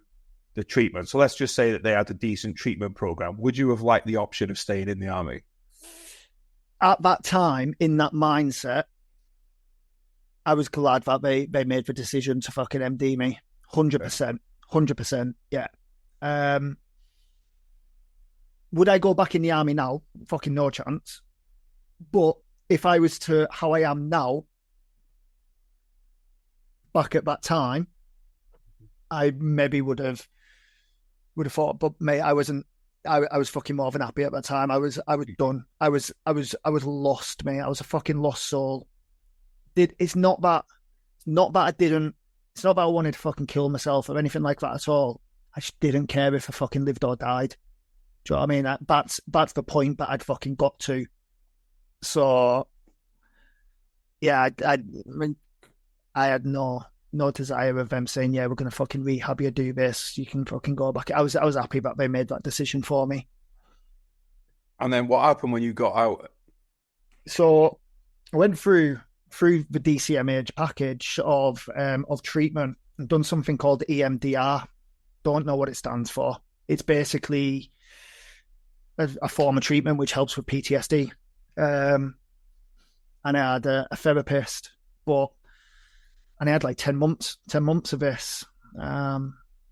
the treatment. So let's just say that they had a decent treatment program. Would you have liked the option of staying in the army? At that time, in that mindset, I was glad that they made the decision to fucking MD me. 100%. Yeah. Would I go back in the army now? Fucking no chance. But if I was to how I am now, back at that time, I maybe would have thought, but mate, I wasn't. I was fucking more than happy at that time. I was done. I was lost, mate. I was a fucking lost soul. It's not that I didn't. It's not that I wanted to fucking kill myself or anything like that at all. I just didn't care if I fucking lived or died. Do you know what I mean? That's the point that I'd fucking got to. So, yeah, I mean, I had no desire of them saying, yeah, we're going to fucking rehab you, do this, you can fucking go back. I was happy that they made that decision for me. And then what happened when you got out? So I went through the DCMH package of treatment and done something called EMDR. Don't know what it stands for. It's basically a form of treatment which helps with PTSD. And I had a therapist, and I had like 10 months of this.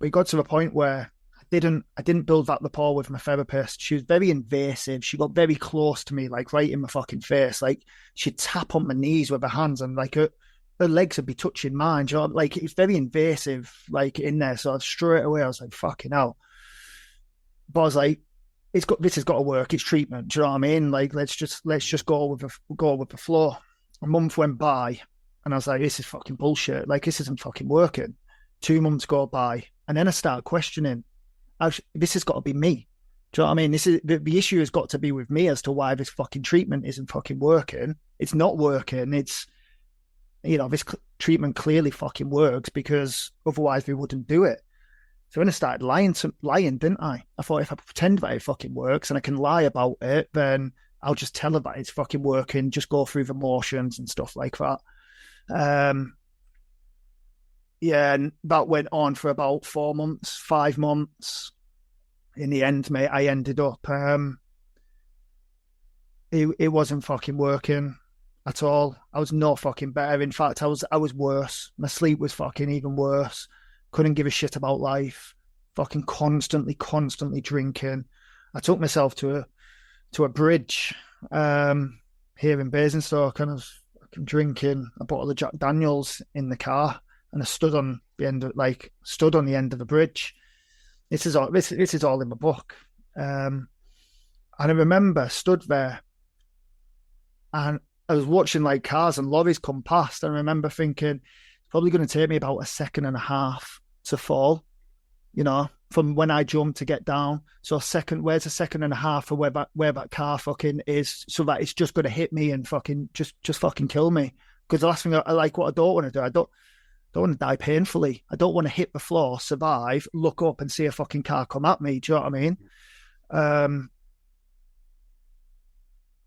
We got to the point where I didn't build that rapport with my therapist. She was very invasive. She got very close to me, like right in my fucking face. Like she'd tap on my knees with her hands and like her legs would be touching mine. You know? Like it's very invasive, like in there. So straight away I was like, fucking hell. But I was like, this has got to work. It's treatment. Do you know what I mean? Like let's just go with the flow. A month went by, and I was like, this is fucking bullshit. Like this isn't fucking working. 2 months go by, and then I start questioning, this has got to be me. Do you know what I mean? This is the issue has got to be with me as to why this fucking treatment isn't fucking working. It's not working. It's, this treatment clearly fucking works, because otherwise we wouldn't do it. So when I started lying, didn't I? I thought if I pretend that it fucking works and I can lie about it, then I'll just tell her that it's fucking working, just go through the motions and stuff like that. And that went on for about 4 months, 5 months. In the end, mate, I ended up, it wasn't fucking working at all. I was no fucking better. In fact, I was worse. My sleep was fucking even worse. Couldn't give a shit about life. Fucking constantly drinking. I took myself to a bridge here in Basingstoke, and I was fucking drinking a bottle of Jack Daniels in the car, and I stood on the end of the bridge. This is all in my book. And I remember stood there, and I was watching like cars and lorries come past. And I remember thinking, it's probably going to take me about a second and a half to fall, from when I jump to get down. So where's a second and a half for where that car fucking is, so that it's just going to hit me and fucking just fucking kill me. Because the last thing what I don't want to do, I don't want to die painfully. I don't want to hit the floor, survive, look up and see a fucking car come at me. Do you know what I mean?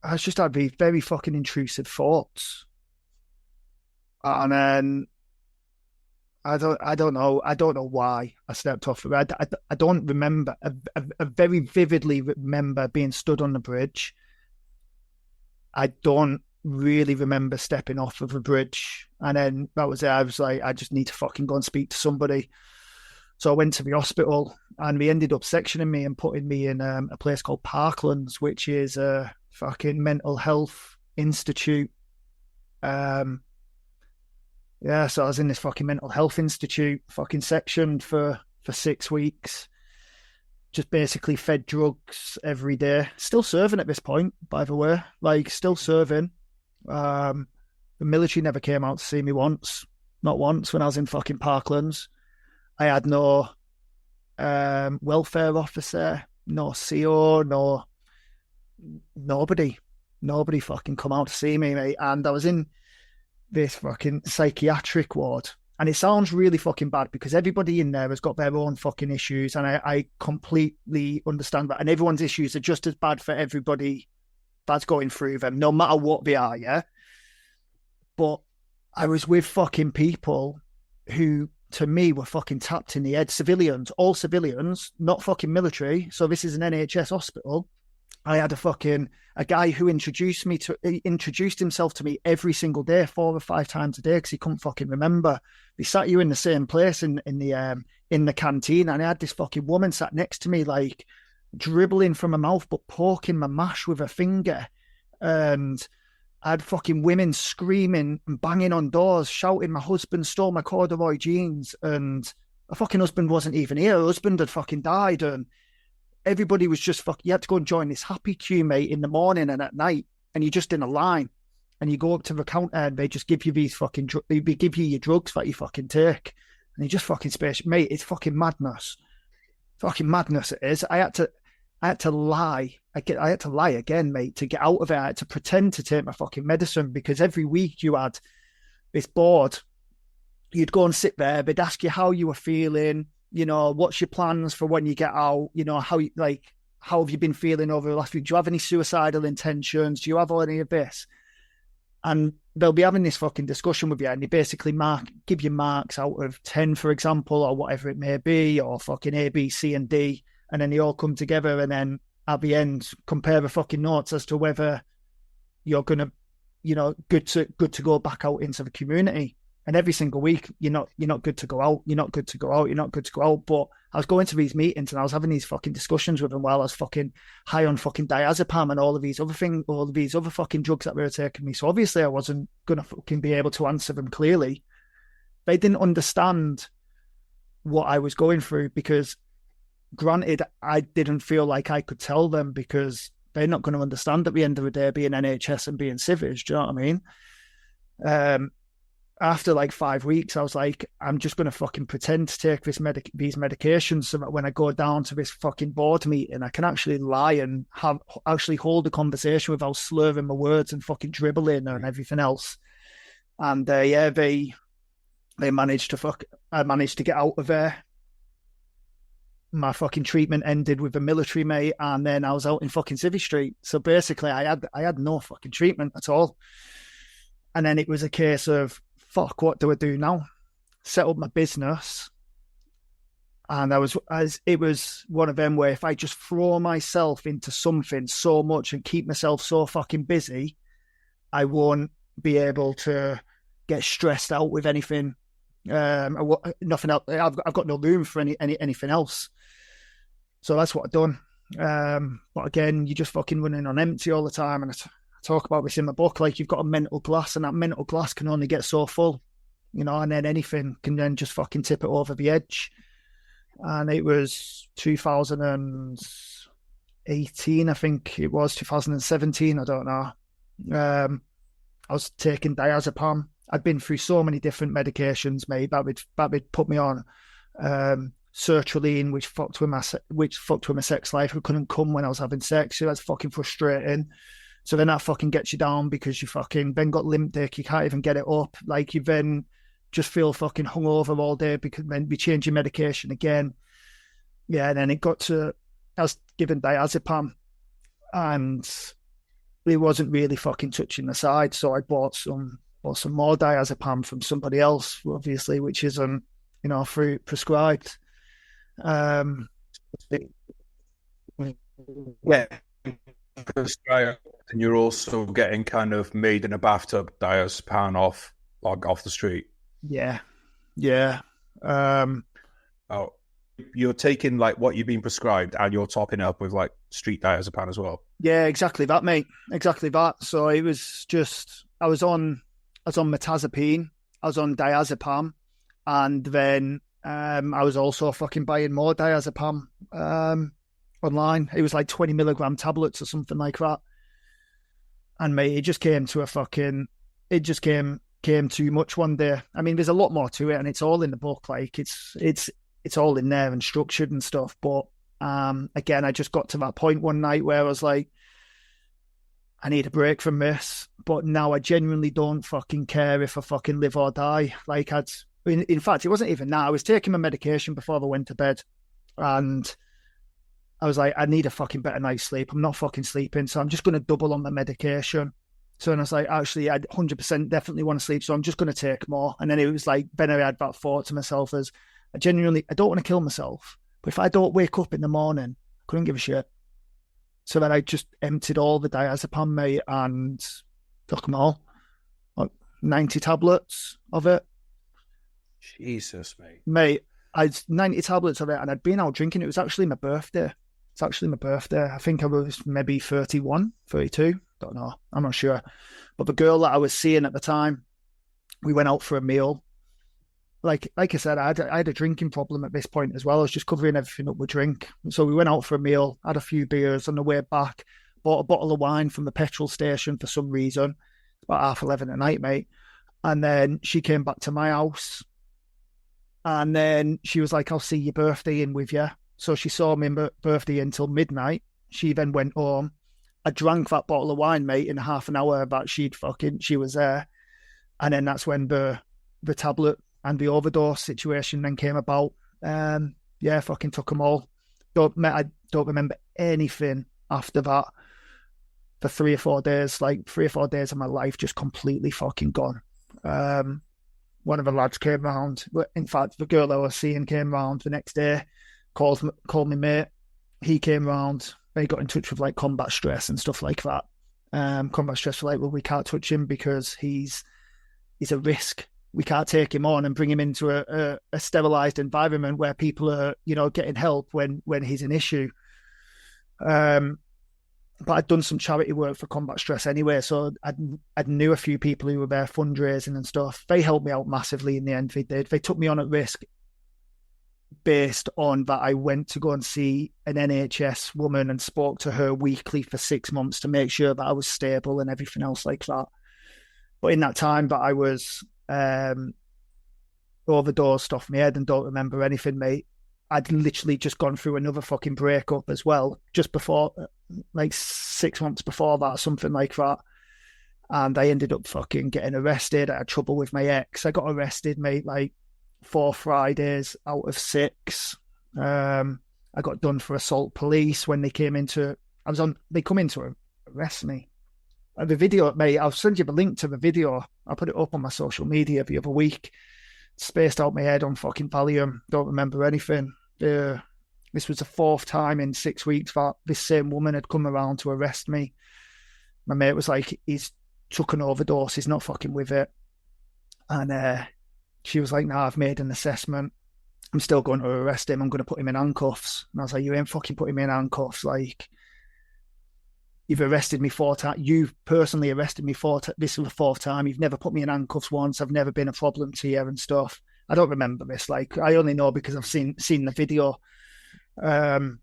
I just had these very fucking intrusive thoughts. And then I don't know why I stepped off of it. I don't remember. I very vividly remember being stood on the bridge. I don't really remember stepping off of a bridge, and then that was it. I was like, I just need to fucking go and speak to somebody. So I went to the hospital, and they ended up sectioning me and putting me in a place called Parklands, which is a fucking mental health institute. So I was in this fucking mental health institute fucking section for 6 weeks. Just basically fed drugs every day. Still serving at this point, by the way. Like, still serving. The military never came out to see me once. Not once when I was in fucking Parklands. I had no welfare officer, no CO, nobody fucking come out to see me, mate. And I was in this fucking psychiatric ward. And it sounds really fucking bad because everybody in there has got their own fucking issues. And I completely understand that. And everyone's issues are just as bad for everybody that's going through them, no matter what they are, yeah? But I was with fucking people who, to me, were fucking tapped in the head. Civilians, all civilians, not fucking military. So this is an NHS hospital. I had a guy who introduced himself to me every single day, 4 or 5 times a day, because he couldn't fucking remember. He sat you in the same place in the canteen, and I had this fucking woman sat next to me, like dribbling from her mouth but poking my mash with her finger, and I had fucking women screaming and banging on doors, shouting my husband stole my corduroy jeans, and my fucking husband wasn't even here. Her husband had fucking died, and everybody was just you had to go and join this happy queue, mate, in the morning and at night, and you're just in a line, and you go up to the counter and they just give you these fucking they give you your drugs that you fucking take, and you just fucking space, mate. It's fucking madness. Fucking madness it is. I had to lie. I had to lie again, mate, to get out of it. I had to pretend to take my fucking medicine, because every week you had this board. You'd go and sit there. They'd ask you how you were feeling. What's your plans for when you get out? How have you been feeling over the last week? Do you have any suicidal intentions? Do you have any of this? And they'll be having this fucking discussion with you, and they basically give you marks out of 10, for example, or whatever it may be, or fucking A, B, C, and D. And then they all come together, and then at the end, compare the fucking notes as to whether you're going to, good to go back out into the community. And every single week, you're not good to go out. You're not good to go out. You're not good to go out. But I was going to these meetings and I was having these fucking discussions with them while I was fucking high on fucking diazepam and all of these other fucking drugs that were taking me. So obviously I wasn't going to fucking be able to answer them clearly. They didn't understand what I was going through, because granted, I didn't feel like I could tell them, because they're not going to understand at the end of the day being NHS and being civics. Do you know what I mean? after like 5 weeks, I was like, I'm just going to fucking pretend to take these medications so that when I go down to this fucking board meeting, I can actually lie and actually hold a conversation without slurring my words and fucking dribbling and everything else. And they managed to I managed to get out of there. My fucking treatment ended with a military mate, and then I was out in fucking Civvy Street. So basically, I had no fucking treatment at all. And then it was a case of, fuck, what do I do now? Set up my business. And it was one of them where if I just throw myself into something so much and keep myself so fucking busy, I won't be able to get stressed out with anything. Nothing else. I've got no room for anything else. So that's what I've done. But again, you're just fucking running on empty all the time. And I talk about this in my book. Like, you've got a mental glass, and that mental glass can only get so full, and then anything can then just fucking tip it over the edge. And it was 2018, I think it was 2017. I don't know. I was taking diazepam. I'd been through so many different medications, mate. That would put me on sertraline, which fucked with my sex life. I couldn't come when I was having sex. So that's fucking frustrating. So then that fucking gets you down because you fucking then got limp dick. You can't even get it up. Like, you then just feel fucking hungover all day because then be changing medication again. Yeah, and then it got to, I was given diazepam, and it wasn't really fucking touching the side. So I bought some more diazepam from somebody else, obviously, which isn't, free prescribed. Yeah. And you're also getting kind of made in a bathtub diazepam off the street. Yeah. You're taking like what you've been prescribed, and you're topping it up with like street diazepam as well. Yeah, exactly that, mate. Exactly that. So it was just, I was on metazapine, I was on diazepam, and then I was also fucking buying more diazepam online. It was like 20 milligram tablets or something like that. And mate, it just came too much one day. I mean, there's a lot more to it, and it's all in the book. Like, it's all in there and structured and stuff. But again, I just got to that point one night where I was like, I need a break from this. But now I genuinely don't fucking care if I fucking live or die. Like, in fact, it wasn't even that. I was taking my medication before I went to bed, and I was like, I need a fucking better night's sleep. I'm not fucking sleeping, so I'm just going to double on my medication. So then I was like, actually, I 100% definitely want to sleep, so I'm just going to take more. And then it was like, then I had that thought to myself as, I don't want to kill myself, but if I don't wake up in the morning, I couldn't give a shit. So then I just emptied all the diazepam, mate, and took them all. Like 90 tablets of it. Jesus, mate. Mate, I had 90 tablets of it, and I'd been out drinking. It was actually my birthday. I think I was maybe 31, 32. Don't know. I'm not sure. But the girl that I was seeing at the time, we went out for a meal. Like I said, I had a drinking problem at this point as well. I was just covering everything up with drink. So we went out for a meal, had a few beers. On the way back, bought a bottle of wine from the petrol station for some reason. It's about 11:30 at night, mate. And then she came back to my house. And then she was like, I'll see your birthday in with you. So she saw me birthday until midnight. She then went home. I drank that bottle of wine, mate, in half an hour that she was there. And then that's when the tablet and the overdose situation then came about. Fucking took them all. I don't remember anything after that for 3 or 4 days. Like 3 or 4 days of my life just completely fucking gone. One of the lads came round. In fact, the girl I was seeing came round the next day, called me mate. He came round. They got in touch with like combat stress and stuff like that. Combat stress were like, well, we can't touch him because he's a risk. We can't take him on and bring him into a sterilized environment where people are, getting help when he's an issue. But I'd done some charity work for combat stress anyway, so I'd knew a few people who were there fundraising and stuff. They helped me out massively in the end. They did. They took me on at risk based on that I went to go and see an NHS woman and spoke to her weekly for 6 months to make sure that I was stable and everything else like that. But in that time that I was overdosed off my head and don't remember anything, mate. I'd literally just gone through another fucking breakup as well, just before, like 6 months before that, something like that. And I ended up fucking getting arrested. I had trouble with my ex. I got arrested, mate, like 4 Fridays out of 6. I got done for assault police when they came into. They come in to arrest me. The video, mate, I'll send you the link to the video. I put it up on my social media the other week. Spaced out my head on fucking Valium. Don't remember anything. This was the 4th time in 6 weeks that this same woman had come around to arrest me. My mate was like, he's took an overdose. He's not fucking with it. And she was like, nah, I've made an assessment. I'm still going to arrest him. I'm going to put him in handcuffs. And I was like, you ain't fucking putting me in handcuffs. Like, you've arrested me 4 times. You've personally arrested me 4 times. This is the 4th time. You've never put me in handcuffs once. I've never been a problem to you and stuff. I don't remember this. Like, I only know because I've seen the video. And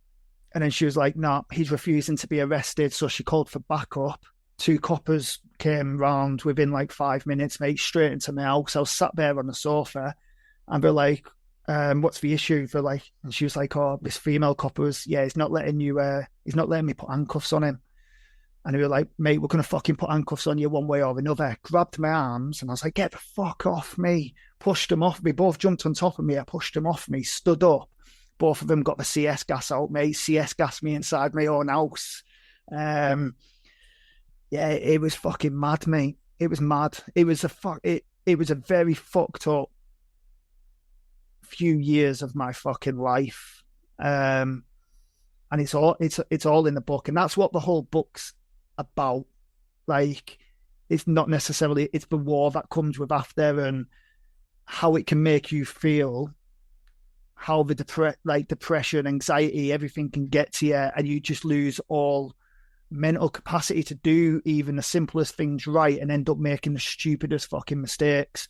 then she was like, nah, he's refusing to be arrested. So she called for backup. 2 coppers came round within like 5 minutes, mate, straight into my house. I was sat there on the sofa and they're like, what's the issue? They're like, and she was like, oh, this female copper was, he's not letting me put handcuffs on him. And they were like, mate, we're going to fucking put handcuffs on you one way or another. Grabbed my arms and I was like, get the fuck off me. Pushed them off me. Both jumped on top of me. I pushed them off me, stood up. Both of them got the CS gas out, mate. CS gassed me inside my own house. Yeah, it was fucking mad, mate. It was mad. It was a very fucked up few years of my fucking life. And it's all in the book. And that's what the whole book's about. Like, it's not necessarily, it's the war that comes with after and how it can make you feel, how the depression, anxiety, everything can get to you, and you just lose all mental capacity to do even the simplest things right and end up making the stupidest fucking mistakes.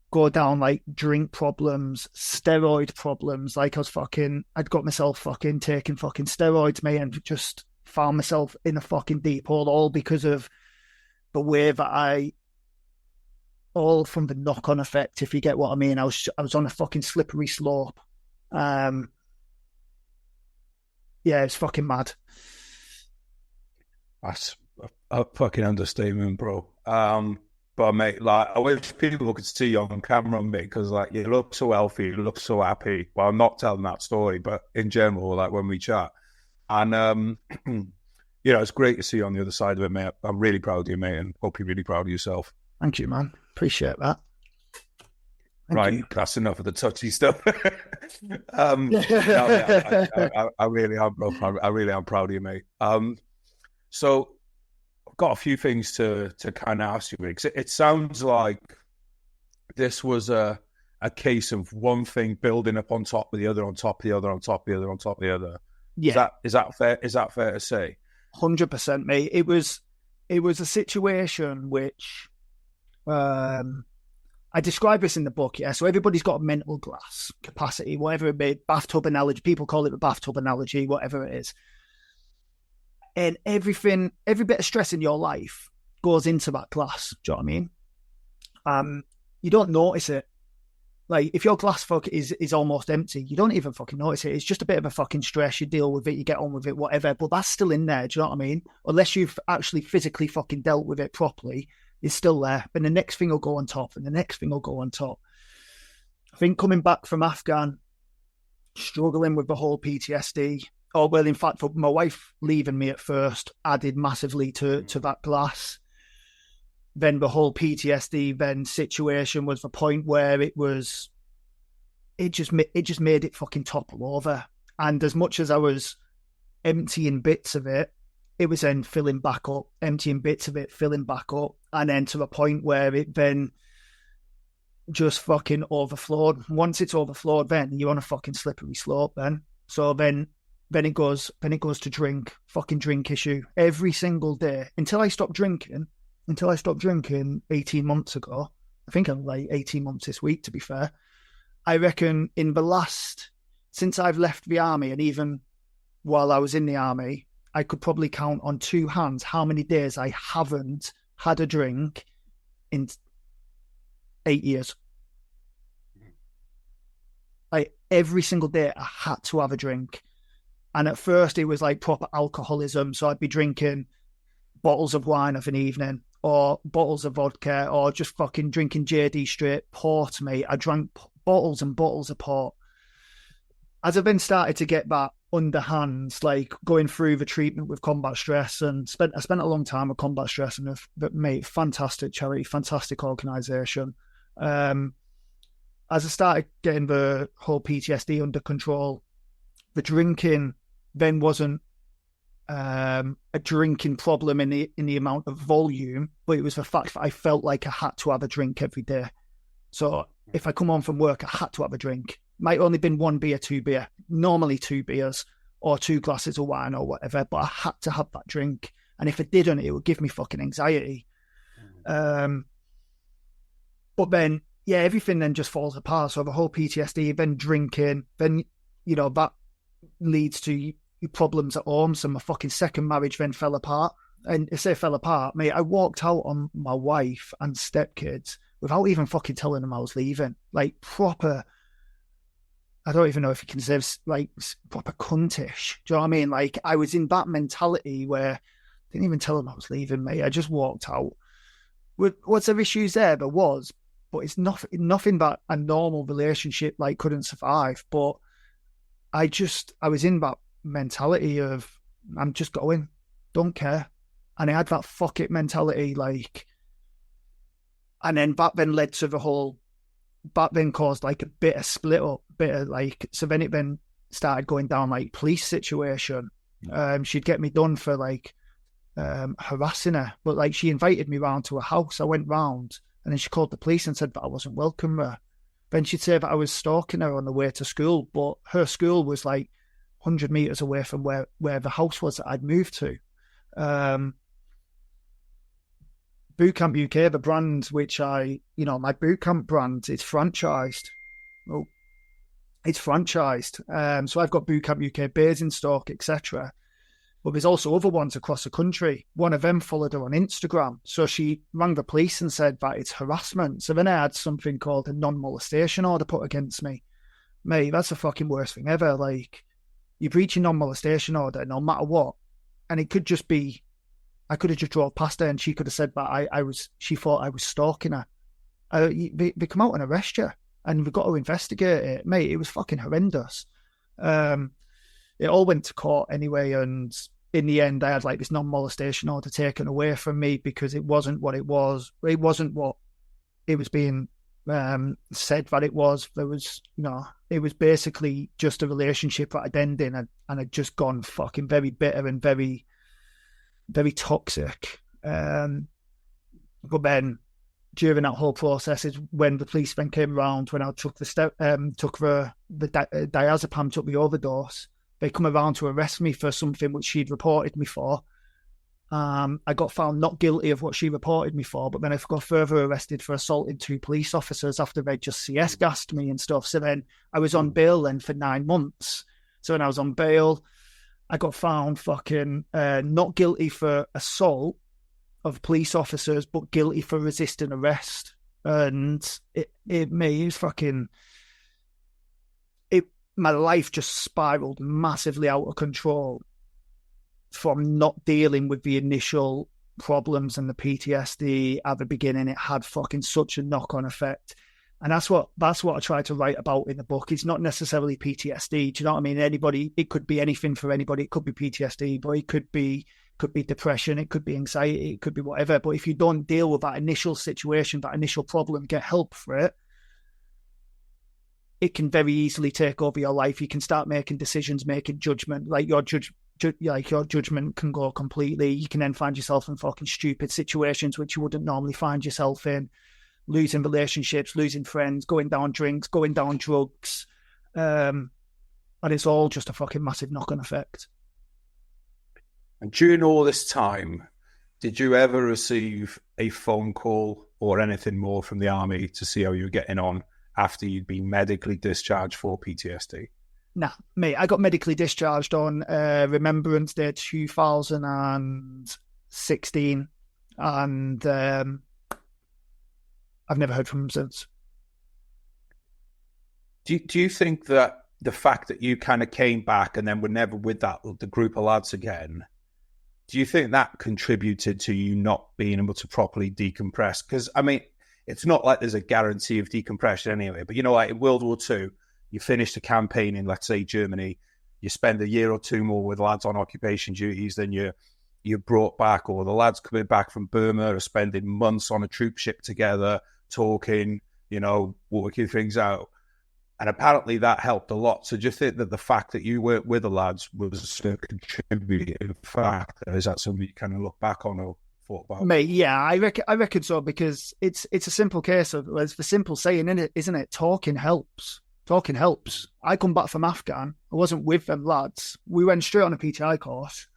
Go down like drink problems, steroid problems. Like I'd got myself fucking taking fucking steroids, mate, and just found myself in a fucking deep hole, all because of the way that all from the knock-on effect, if you get what I mean. I was on a fucking slippery slope. Yeah, it's fucking mad. That's a fucking understatement, bro. But mate, like, I wish people could see you on camera, mate, because like you look so healthy, you look so happy. Well, I'm not telling that story, but in general, like when we chat, and it's great to see you on the other side of it, mate. I'm really proud of you, mate, and hope you're really proud of yourself. Thank you, man. Appreciate that. Thank you. That's enough of the touchy stuff. I really am, bro. I really am proud of you, mate. So I've got a few things to kind of ask you, because it sounds like this was a case of one thing building up on top of the other, on top of the other, on top of the other, on top of the other. Yeah. Is that fair? Is that fair to say? 100%, mate. It was a situation which I describe this in the book, yeah. So everybody's got a mental glass capacity, whatever it may be, bathtub analogy. People call it the bathtub analogy, whatever it is. And every bit of stress in your life goes into that glass. Do you know what I mean? You don't notice it. Like, if your glass is almost empty, you don't even fucking notice it. It's just a bit of a fucking stress. You deal with it, you get on with it, whatever. But that's still in there. Do you know what I mean? Unless you've actually physically fucking dealt with it properly, it's still there. And the next thing will go on top, and the next thing will go on top. I think coming back from Afghan, struggling with the whole PTSD. Oh, well, in fact, for my wife leaving me at first added massively to that glass. Then the whole PTSD situation was the point where it just made it fucking topple over. And as much as I was emptying bits of it, it was then filling back up, emptying bits of it, filling back up, and then to the point where it then just fucking overflowed. Once it's overflowed, then you're on a fucking slippery slope then. So then it goes to fucking drink issue every single day until I stopped drinking 18 months ago. I think I'm like 18 months this week, to be fair. I reckon since I've left the army, and even while I was in the army, I could probably count on 2 hands how many days I haven't had a drink in 8 years. Like every single day I had to have a drink. And at first it was like proper alcoholism. So I'd be drinking bottles of wine of an evening, or bottles of vodka, or just fucking drinking JD straight port, mate. I drank bottles and bottles of port. As I've then started to get that underhands, like going through the treatment with combat stress, and I spent a long time with combat stress, and mate, fantastic charity, fantastic organisation. As I started getting the whole PTSD under control, the drinking then wasn't a drinking problem in the amount of volume, but it was the fact that I felt like I had to have a drink every day. So if I come home from work, I had to have a drink. Might only been 1 beer, 2 beer, normally 2 beers or 2 glasses of wine or whatever, but I had to have that drink. And if I didn't, it would give me fucking anxiety. But then, yeah, everything then just falls apart. So the whole PTSD, then drinking, then, you know, that leads to problems at home. So my fucking second marriage then fell apart. And I say fell apart, mate, I walked out on my wife and stepkids without even fucking telling them I was leaving. Like proper, I don't even know if you can say, like, proper cuntish. Do you know what I mean? Like, I was in that mentality where I didn't even tell them I was leaving, mate. I just walked out. Was there issues there? There was, but it's nothing that a normal relationship, like, couldn't survive. But I was in that mentality of, I'm just going, don't care. And I had that fuck it mentality, like, and then that then led to the whole, that then caused like a bit of split up, so then it then started going down like police situation. She'd get me done for like harassing her, but like she invited me round to her house. I went round and then she called the police and said that I wasn't welcome there. Then she'd say that I was stalking her on the way to school, but her school was like 100 meters away from where the house was that I'd moved to. Bootcamp UK, the brand which my Bootcamp brand, it's franchised. Oh, it's franchised. So I've got Bootcamp UK Basingstoke, etc. But there's also other ones across the country. One of them followed her on Instagram. So she rang the police and said that it's harassment. So then I had something called a non-molestation order put against me. Mate, that's the fucking worst thing ever. Like, you breach a non-molestation order no matter what. And it could just be, I could have just drove past her and she could have said that she thought I was stalking her. They come out and arrest you and we've got to investigate it. Mate, it was fucking horrendous. It all went to court anyway, and in the end I had like this non-molestation order taken away from me because it wasn't what it was. It wasn't what it was being said that it was. It was basically just a relationship that had ended and had just gone fucking very bitter and very, very toxic. But then during that whole process is when the police then came around, when I took the diazepam, took the overdose. They come around to arrest me for something which she'd reported me for. I got found not guilty of what she reported me for, but then I got further arrested for assaulting 2 police officers after they just CS gassed me and stuff. So then I was on bail then for 9 months. So when I was on bail, I got found fucking not guilty for assault of police officers, but guilty for resisting arrest. And my life just spiraled massively out of control from not dealing with the initial problems and the PTSD at the beginning. It had fucking such a knock-on effect. And that's what I try to write about in the book. It's not necessarily PTSD. Do you know what I mean? It could be anything for anybody. It could be PTSD, but it could be depression. It could be anxiety. It could be whatever. But if you don't deal with that initial situation, that initial problem, get help for it, it can very easily take over your life. You can start making decisions, making judgment. Like your judgment can go completely. You can then find yourself in fucking stupid situations which you wouldn't normally find yourself in. Losing relationships, losing friends, going down drinks, going down drugs. And it's all just a fucking massive knock-on effect. And during all this time, did you ever receive a phone call or anything more from the army to see how you were getting on after you'd been medically discharged for PTSD? Nah, mate, I got medically discharged on Remembrance Day 2016. And I've never heard from them since. Do you think that the fact that you kind of came back and then were never with the group of lads again, do you think that contributed to you not being able to properly decompress? Because, I mean, it's not like there's a guarantee of decompression anyway, but, like in World War II, you finished a campaign in, let's say, Germany, you spend a year or two more with lads on occupation duties than you're brought back, or the lads coming back from Burma are spending months on a troop ship together, talking, working things out. And apparently that helped a lot. So do you think that the fact that you weren't with the lads was a contributing factor? Is that something you kind of look back on or thought about? Mate, yeah, I reckon so, because it's a simple case of, it's the simple saying, isn't it? Talking helps. Talking helps. I come back from Afghan. I wasn't with them lads. We went straight on a PTI course.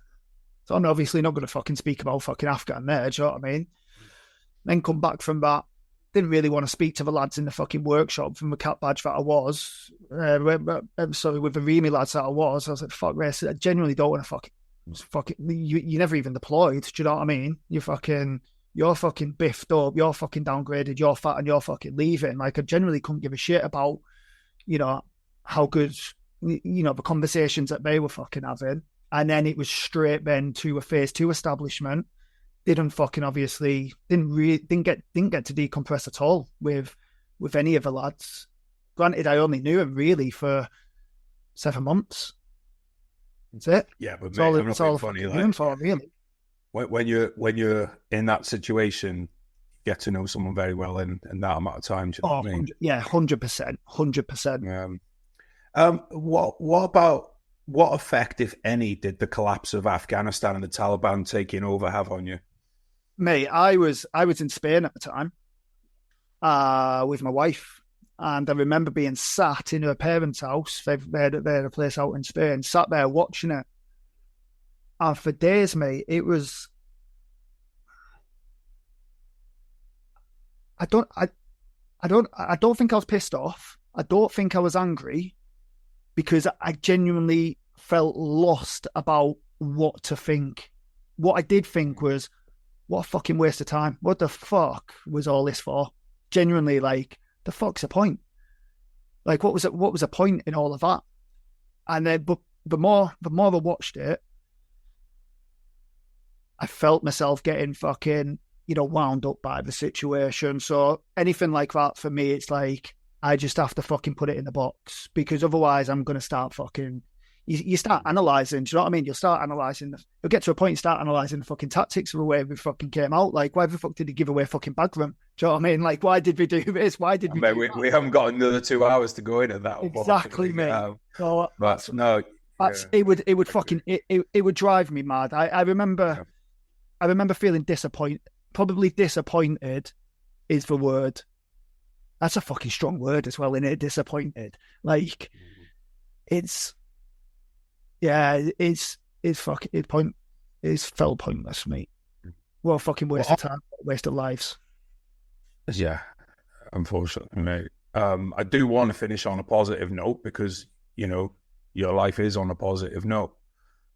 So I'm obviously not going to fucking speak about fucking Afghan there, do you know what I mean? Then come back from that. Didn't really want to speak to the lads in the fucking workshop from the cat badge that I was. Sorry, with the REME lads that I was like, fuck this. I genuinely don't want to fucking you never even deployed, do you know what I mean? You're fucking biffed up, you're fucking downgraded, you're fat, and you're fucking leaving. Like, I generally couldn't give a shit about, how good, the conversations that they were fucking having. And then it was straight then to a phase 2 establishment. Didn't get to decompress at all with any of the lads. Granted, I only knew him really for 7 months. That's it. Yeah, but it's mate, all, I'm it's not all being funny. Like, for, really. When you're in that situation, you get to know someone very well in that amount of time. Do you know what I mean? Yeah, 100%. What effect, if any, did the collapse of Afghanistan and the Taliban taking over have on you? Mate, I was in Spain at the time with my wife, and I remember being sat in her parents' house. They had a place out in Spain, sat there watching it. And for days, mate, it was. I don't think I was pissed off. I don't think I was angry, because I genuinely felt lost about what to think. What I did think was, what a fucking waste of time. What the fuck was all this for? Genuinely, like, the fuck's the point? Like, what was the point in all of that? And then, but the more I watched it, I felt myself getting fucking, wound up by the situation. So anything like that for me, it's like, I just have to fucking put it in the box, because otherwise I'm going to start fucking, you start analysing, do you know what I mean? You'll start analysing, you'll get to a point, you start analysing the fucking tactics of the way we fucking came out. Like, why the fuck did he give away fucking Bagram? Do you know what I mean? Like, why did we do this? Why did we haven't got another 2 hours to go into that. Exactly, mate. So, but no. It would drive me mad. I remember feeling disappointed. Probably disappointed is the word. That's a fucking strong word as well, innit? Disappointed. Like, it's felt pointless, mate. What a fucking waste of time, waste of lives. Yeah, unfortunately, mate. I do want to finish on a positive note, because, your life is on a positive note.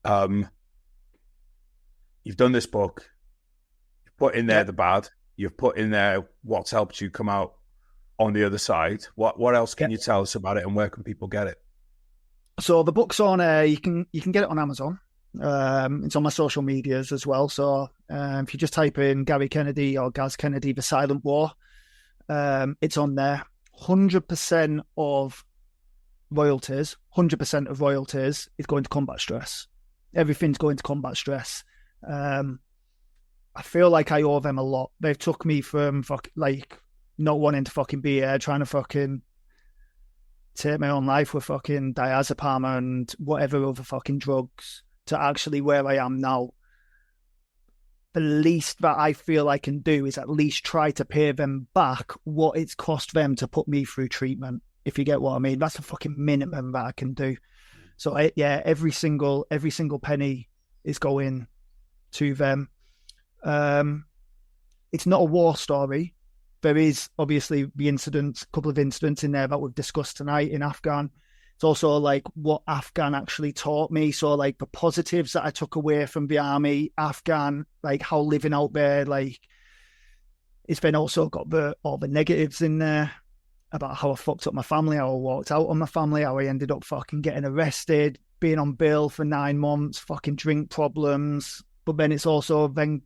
You've done this book. You've put in there the bad. You've put in there what's helped you come out on the other side. What else can you tell us about it, and where can people get it? So the book's on. You can get it on Amazon. It's on my social medias as well. So if you just type in Gary Kennedy or Gaz Kennedy, The Silent War, it's on there. 100% of royalties. 100% of royalties is going to combat stress. Everything's going to combat stress. I feel like I owe them a lot. They've took me from not wanting to fucking be here, trying to fucking take my own life with fucking diazepam and whatever other fucking drugs, to actually where I am now. The least that I feel I can do is at least try to pay them back what it's cost them to put me through treatment, if you get what I mean. That's the fucking minimum that I can do. So every single penny is going to them. It's not a war story. There is obviously a couple of incidents in there that we've discussed tonight in Afghan. It's also like what Afghan actually taught me. So like the positives that I took away from the army, Afghan, like how living out there, like it's then also got all the negatives in there about how I fucked up my family, how I walked out on my family, how I ended up fucking getting arrested, being on bail for 9 months, fucking drink problems. But then it's also then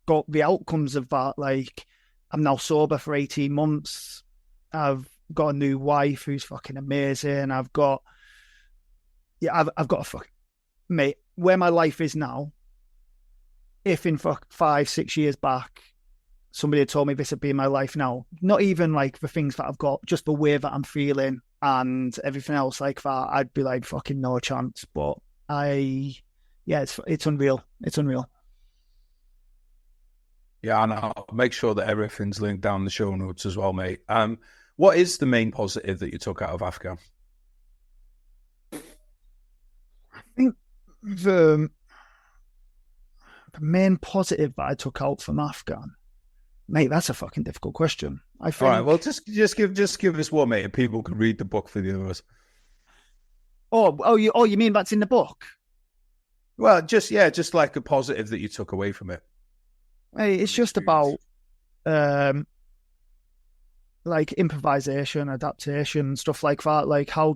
got the outcomes of that. Like, I'm now sober for 18 months. I've got a new wife who's fucking amazing. I've got a fucking, mate, where my life is now, if in 5-6 years back, somebody had told me this would be my life now, not even like the things that I've got, just the way that I'm feeling and everything else like that, I'd be like, fucking no chance. But it's unreal. It's unreal. Yeah, and I'll make sure that everything's linked down in the show notes as well, mate. What is the main positive that you took out of Afghan? I think the main positive that I took out from Afghan, mate, that's a fucking difficult question. I think. All right, well, just give us one, mate, and people can read the book for the others. You mean that's in the book? Well, just like a positive that you took away from it. Hey, it's just about like improvisation, adaptation, stuff like that. Like I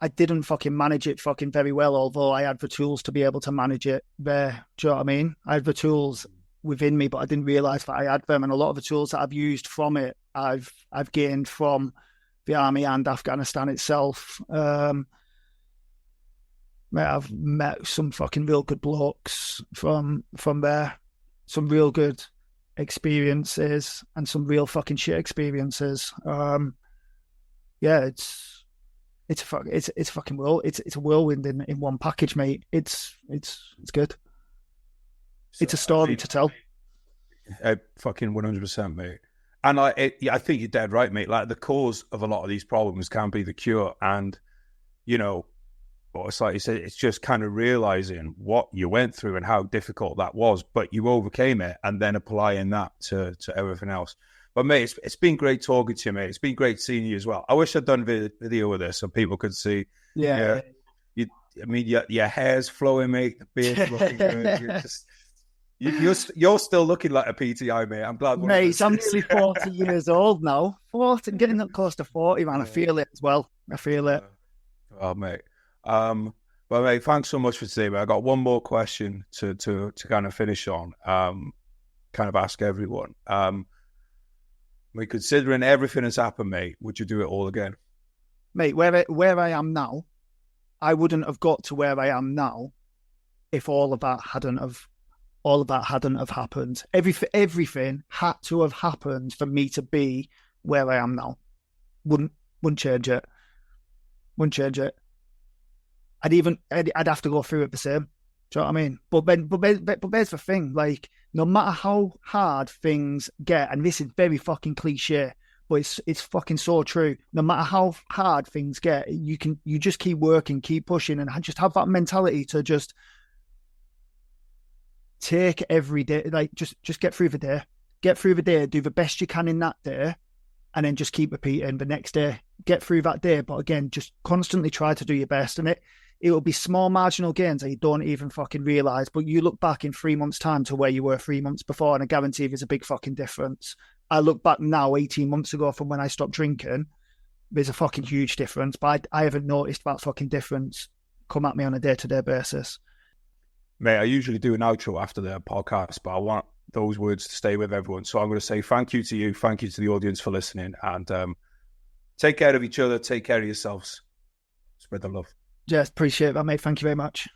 didn't fucking manage it fucking very well, although I had the tools to be able to manage it there. Do you know what I mean? I had the tools within me, but I didn't realize that I had them. And a lot of the tools that I've used from it, I've gained from the army and Afghanistan itself. I've met some fucking real good blokes from there, some real good experiences and some real fucking shit experiences. It's a fucking world. It's a whirlwind in one package, mate. It's good. So it's a story to tell. Fucking 100%, mate. And I think you're dead right, mate. Like, the cause of a lot of these problems can be the cure, and but it's like you said, it's just kind of realizing what you went through and how difficult that was, but you overcame it, and then applying that to everything else. But mate, it's been great talking to you, mate. It's been great seeing you as well. I wish I'd done a video with this so people could see. Yeah. Your hair's flowing, mate. The beard's looking good. You're still looking like a PTI, mate. I'm glad. Mate, I'm nearly 40 years old now. 40, getting up close to 40, man. I feel it as well. I feel it. Oh, mate. But mate, thanks so much for today, mate. I got one more question to kind of finish on. Kind of ask everyone. Considering everything that's happened, mate, would you do it all again? Mate, where I am now, I wouldn't have got to where I am now if all of that hadn't have happened. Everything had to have happened for me to be where I am now. Wouldn't change it. Wouldn't change it. I'd have to go through it the same. Do you know what I mean? But there's the thing. Like, no matter how hard things get, and this is very fucking cliche, but it's fucking so true. No matter how hard things get, you just keep working, keep pushing, and just have that mentality to just take every day. Like, just get through the day. Get through the day. Do the best you can in that day, and then just keep repeating the next day. Get through that day, but again, just constantly try to do your best, and it will be small marginal gains that you don't even fucking realise. But you look back in 3 months' time to where you were 3 months before, and I guarantee there's a big fucking difference. I look back now, 18 months ago from when I stopped drinking, there's a fucking huge difference. But I haven't noticed that fucking difference come at me on a day-to-day basis. Mate, I usually do an outro after the podcast, but I want those words to stay with everyone. So I'm going to say thank you to you, thank you to the audience for listening, and take care of each other, take care of yourselves. Spread the love. Just appreciate that, mate. Thank you very much.